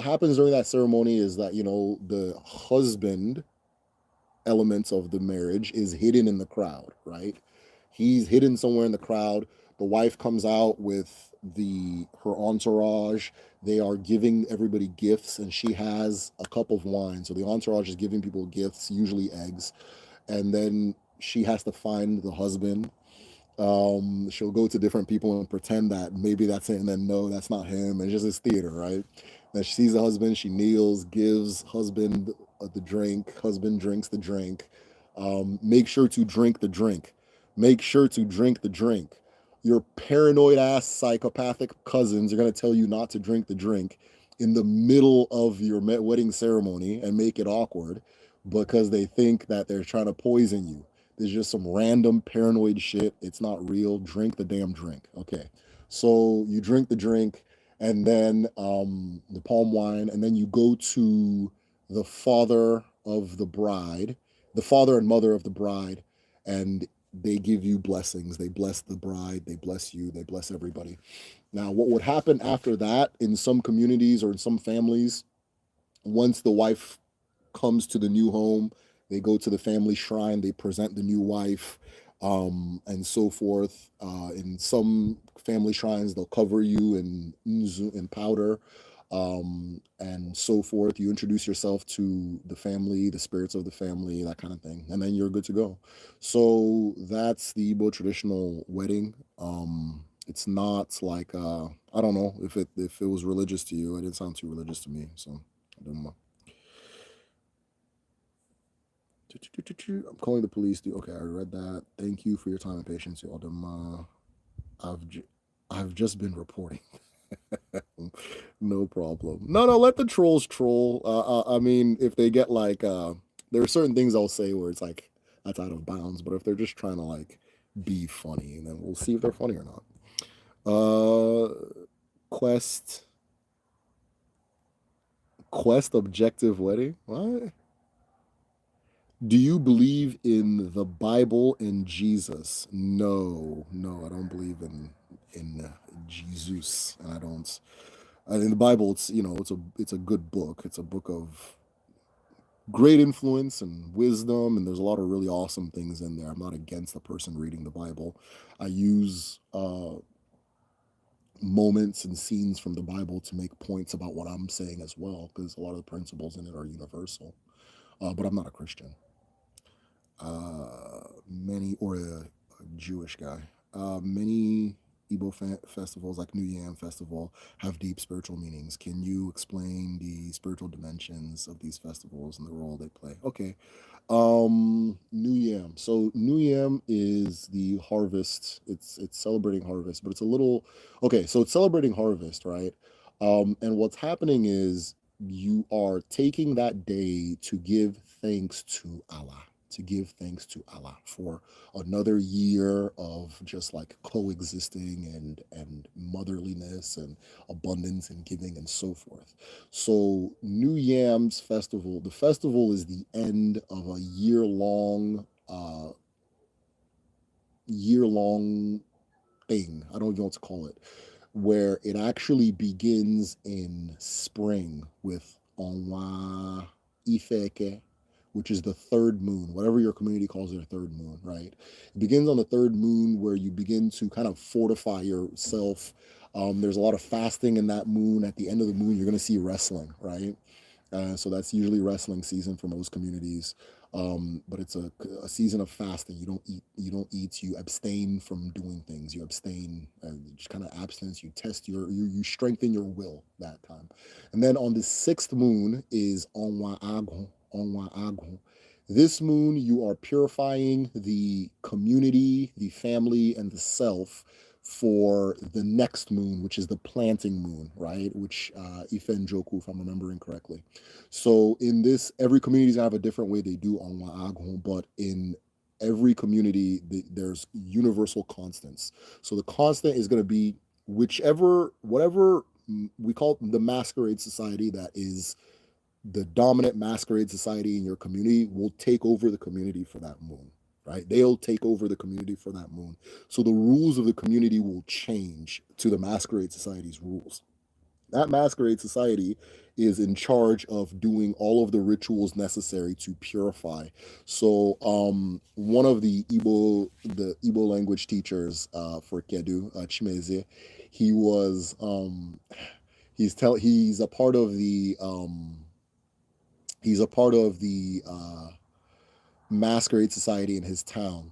happens during that ceremony is that the husband elements of the marriage is hidden in the crowd, right? He's hidden somewhere in the crowd. The wife comes out with her entourage, they are giving everybody gifts, and she has a cup of wine. So the entourage is giving people gifts, usually eggs, and then she has to find the husband. She'll go to different people and pretend that maybe that's it, and then no, that's not him. And it's just this theater, right? Then she sees the husband, she kneels, gives husband the drink. Husband drinks the drink. Make sure to drink the drink. Make sure to drink the drink. Your paranoid ass psychopathic cousins are gonna tell you not to drink the drink in the middle of your wedding ceremony and make it awkward because they think that they're trying to poison you. There's just some random paranoid shit. It's not real. Drink the damn drink. Okay. So you drink the drink and then the palm wine, and then you go to the father of the bride, the father and mother of the bride, and they give you blessings. They bless the bride, they bless you, they bless everybody. Now, what would happen after that in some communities or in some families, once the wife comes to the new home. They go to the family shrine, they present the new wife, and so forth. In some family shrines, they'll cover you in nzu and powder, and so forth. You introduce yourself to the family, the spirits of the family, that kind of thing, and then you're good to go. So that's the Igbo traditional wedding. It's not like I don't know if it was religious to you. It didn't sound too religious to me, so I don't know. I'm calling the police. Okay, I read that. Thank you for your time and patience, Yaldama. I've j- I've just been reporting. No problem. No, no, let the trolls troll. I mean, if they get like, there are certain things I'll say where it's like that's out of bounds. But if they're just trying to like be funny, then we'll see if they're funny or not. Uh, quest, quest objective wedding. What? Do you believe in the Bible and Jesus? No, no, I don't believe in Jesus, and I don't. In the Bible, it's a good book. It's a book of great influence and wisdom, and there's a lot of really awesome things in there. I'm not against the person reading the Bible. I use moments and scenes from the Bible to make points about what I'm saying as well, because a lot of the principles in it are universal. But I'm not a Christian. Many or a Jewish guy. Many Igbo festivals like New Yam Festival have deep spiritual meanings. Can you explain the spiritual dimensions of these festivals and the role they play? Okay. New Yam. So New Yam is the harvest. It's celebrating harvest, but it's a little okay, so it's celebrating harvest, right? And what's happening is you are taking that day to give thanks to Allah, to give thanks to Allah for another year of just like coexisting and motherliness and abundance and giving and so forth. So New Yams Festival, the festival is the end of a year long thing. I don't even know what to call it, where it actually begins in spring with Onwa Ifeke, which is the third moon, whatever your community calls it, a third moon, right? It begins on the third moon where you begin to kind of fortify yourself. There's a lot of fasting in that moon. At the end of the moon, you're going to see wrestling, right? So that's usually wrestling season for most communities. But it's a season of fasting. You don't eat. You don't eat. You abstain from doing things. You abstain. Just kind of abstinence. You test you strengthen your will that time. And then on the sixth moon is Onwa Agun. Onwa Agun. This moon, you are purifying the community, the family, and the self for the next moon, which is the planting moon, right? Which Ifen Joku, if I'm remembering correctly. So in this, every community have a different way they do Onwa Agun, but in every community, there's universal constants. So the constant is going to be whatever we call the masquerade society that is the dominant masquerade society in your community will take over the community for that moon, right? They'll take over the community for that moon. So the rules of the community will change to the masquerade society's rules. That masquerade society is in charge of doing all of the rituals necessary to purify. So one of the Igbo language teachers for Kedu, Chimeze, he was he's a part of the masquerade society in his town,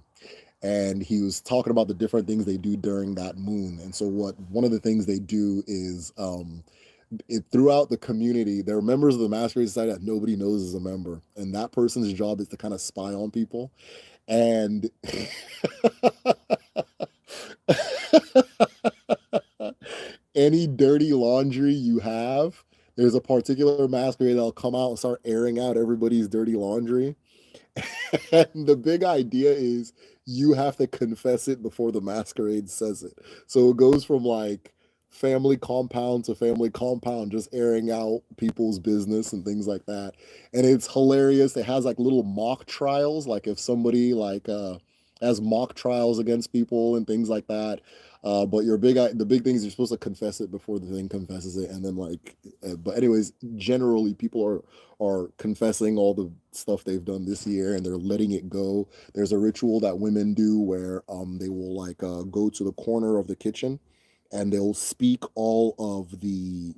and he was talking about the different things they do during that moon. And so what one of the things they do is throughout the community, there are members of the masquerade society that nobody knows is a member, and that person's job is to kind of spy on people. And any dirty laundry you have, there's a particular masquerade that'll come out and start airing out everybody's dirty laundry. And the big idea is you have to confess it before the masquerade says it. So it goes from like family compound to family compound, just airing out people's business and things like that. And it's hilarious. It has like little mock trials, like if somebody has mock trials against people and things like that. But the big thing is you're supposed to confess it before the thing confesses it, and then but anyways, generally people are confessing all the stuff they've done this year and they're letting it go. There's a ritual that women do where they will go to the corner of the kitchen and they'll speak all of the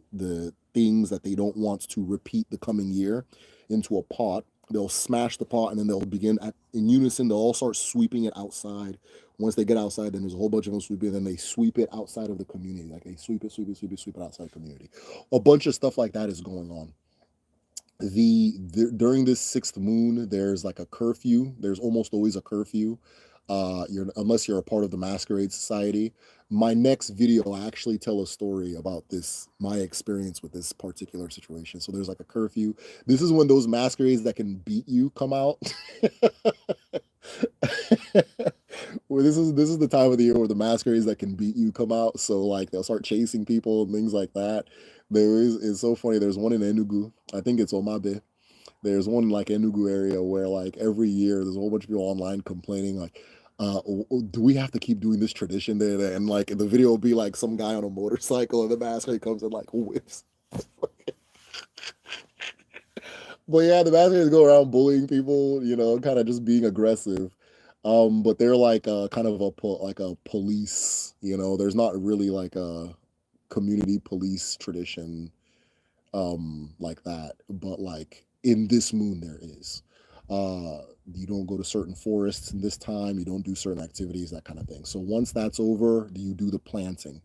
things that they don't want to repeat the coming year into a pot. They'll smash the pot and then they'll begin in unison. They'll all start sweeping it outside. Once they get outside, then there's a whole bunch of them sweeping. Then they sweep it outside of the community. Like they sweep it outside the community. A bunch of stuff like that is going on. During this sixth moon, there's like a curfew. There's almost always a curfew. Unless you're a part of the masquerade society. My next video, I actually tell a story about this, my experience with this particular situation. So there's like a curfew. This is when those masquerades that can beat you come out. Well, this is the time of the year where the masquerades that can beat you come out. So like they'll start chasing people and things like that. It's so funny. There's one in Enugu. I think it's Omabe. There's one like Enugu area where like every year there's a whole bunch of people online complaining like, do we have to keep doing this tradition there? And like the video will be like some guy on a motorcycle and the masquerade comes and like whips. But yeah, the masquerades go around bullying people, kind of just being aggressive. But they're like kind of like a police, there's not really like a community police tradition like that, but like in this moon there is. You don't go to certain forests in this time, you don't do certain activities, that kind of thing. So once that's over, you do the planting.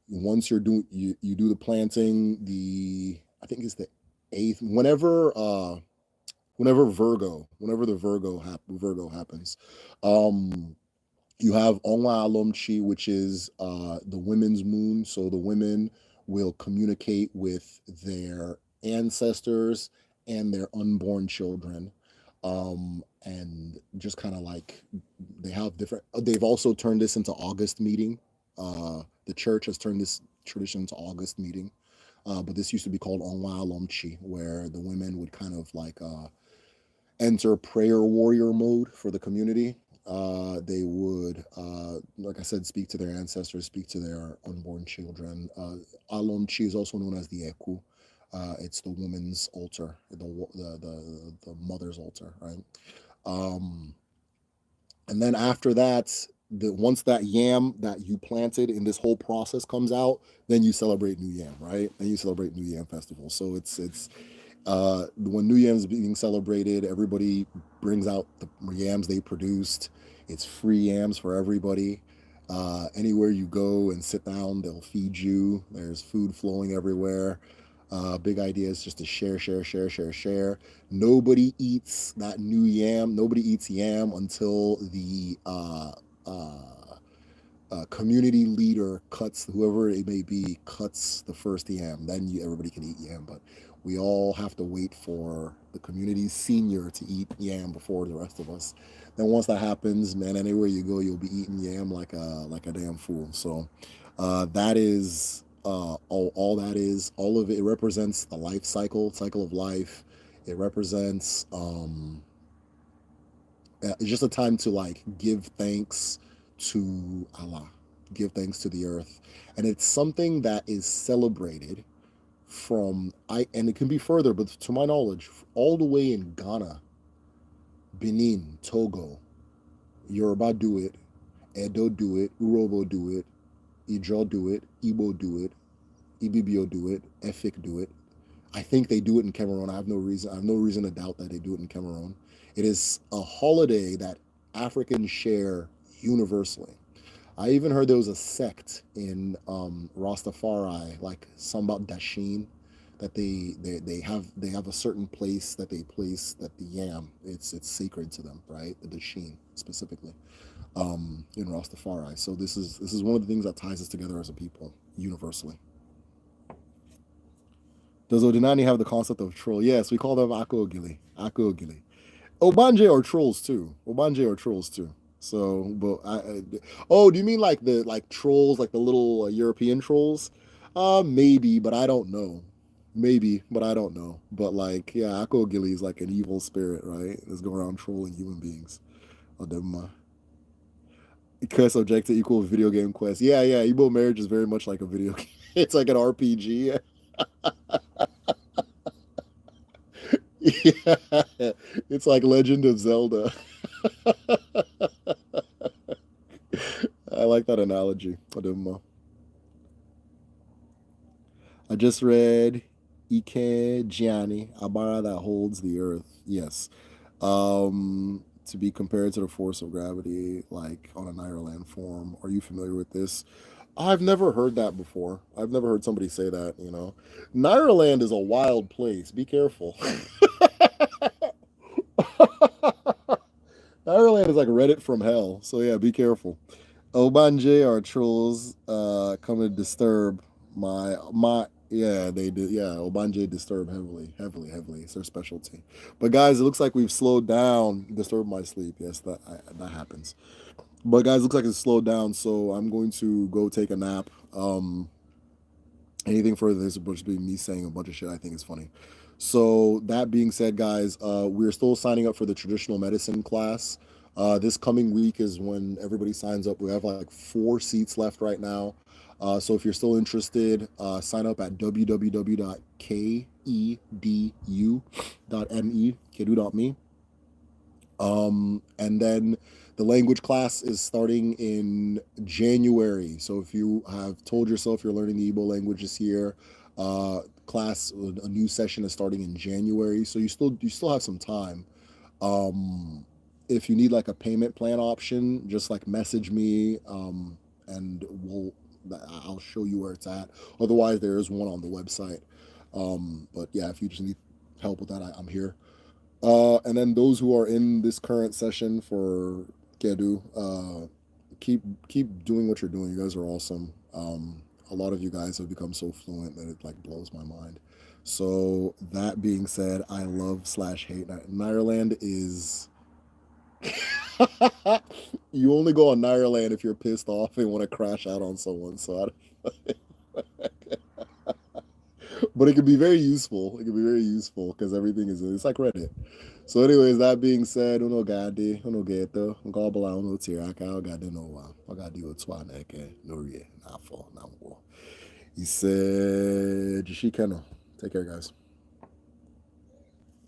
Once you do the planting, I think it's the eighth, whenever the Virgo happens. um you have Onwa Alomchi, which is the women's moon. So the women will communicate with their ancestors and their unborn children. And just kind of like they've also turned this into August meeting. The church has turned this tradition into August meeting. But this used to be called Onwa Alomchi, where the women would kind of enter prayer warrior mode for the community. They would, like I said, speak to their ancestors, speak to their unborn children. Alomchi is also known as the Eku. It's the woman's altar, the mother's altar, right? Um, and then after that, once that yam that you planted in this whole process comes out, then you celebrate New Yam, right? Then you celebrate New Yam Festival. So it's when New Yam is being celebrated, everybody brings out the yams they produced. It's free yams for everybody. Anywhere you go and sit down, they'll feed you. There's food flowing everywhere. Big idea is just to share, share, share, share, share. Nobody eats that new yam. Nobody eats yam until the community leader cuts, whoever it may be, cuts the first yam. Then everybody can eat yam. But we all have to wait for the community senior to eat yam before the rest of us. Then once that happens, man, anywhere you go, you'll be eating yam like a damn fool. So that is all that is. All of it, it represents the life cycle of life. It represents it's just a time to like give thanks to Allah, give thanks to the earth. And it's something that is celebrated and it can be further, but to my knowledge, all the way in Ghana, Benin, Togo, Yoruba do it, Edo do it, Urobo do it, Ijo do it, Ibo do it, Ibibio do it, Efik do it. I think they do it in Cameroon. I have no reason to doubt that they do it in Cameroon. It is a holiday that Africans share universally. I even heard there was a sect in Rastafari, like some about Dashin, that they have a certain place that they place that the yam it's sacred to them, right? The Dashin specifically in Rastafari. So this is one of the things that ties us together as a people universally. Does Odinani have the concept of troll? Yes, we call them Akuogili. Akuogili. Obanje are trolls too. Obanje are trolls too. So, but oh, do you mean like the like trolls, like the little European trolls? Maybe, but I don't know. Maybe, but I don't know. But like, yeah, Akuogili is like an evil spirit, right? That's going around trolling human beings. Odemma. Quest objective equal video game quest. Yeah, yeah. Igbo marriage is very much like a video game. It's like an RPG. Yeah, it's like Legend of Zelda. I like that analogy. I just read Ike Gianni, Abara that holds the earth. Yes. To be compared to the force of gravity, like on an Ireland form. Are you familiar with this? I've never heard that before. I've never heard somebody say that, you know. Nairaland is a wild place. Be careful. Nairaland is like Reddit from hell. So yeah, be careful. Obanje are trolls come to disturb my yeah, they do. Yeah, Obanje disturb heavily. It's their specialty. But guys, it looks like we've slowed down. Disturb my sleep. Yes, that happens. But guys, it looks like it's slowed down, so I'm going to go take a nap. Anything further, this will just be me saying a bunch of shit I think is funny. So that being said, guys, we're still signing up for the traditional medicine class. This coming week is when everybody signs up. We have like 4 seats left right now. So if you're still interested, sign up at www.kedu.me, kedu.me. And then the language class is starting in January. So if you have told yourself you're learning the Igbo language this year, a new session is starting in January. So you still have some time. If you need like a payment plan option, just like message me, and I'll show you where it's at. Otherwise, there is one on the website. But yeah, if you just need help with that, I'm here. And then those who are in this current session for Kedu, keep doing what you're doing. You guys are awesome. A lot of you guys have become so fluent that it like blows my mind. So that being said, I love slash hate Nairland is. You only go on Nairland if you're pissed off and want to crash out on someone. So but it can be very useful. It can be very useful because everything is it's like Reddit. So, anyways, that being said, uno gade, uno geto, ngobala uno tiraka, gade no wa, gade otwa neke, no rie, na fo, na wo. He said, Jishikeno. Take care, guys.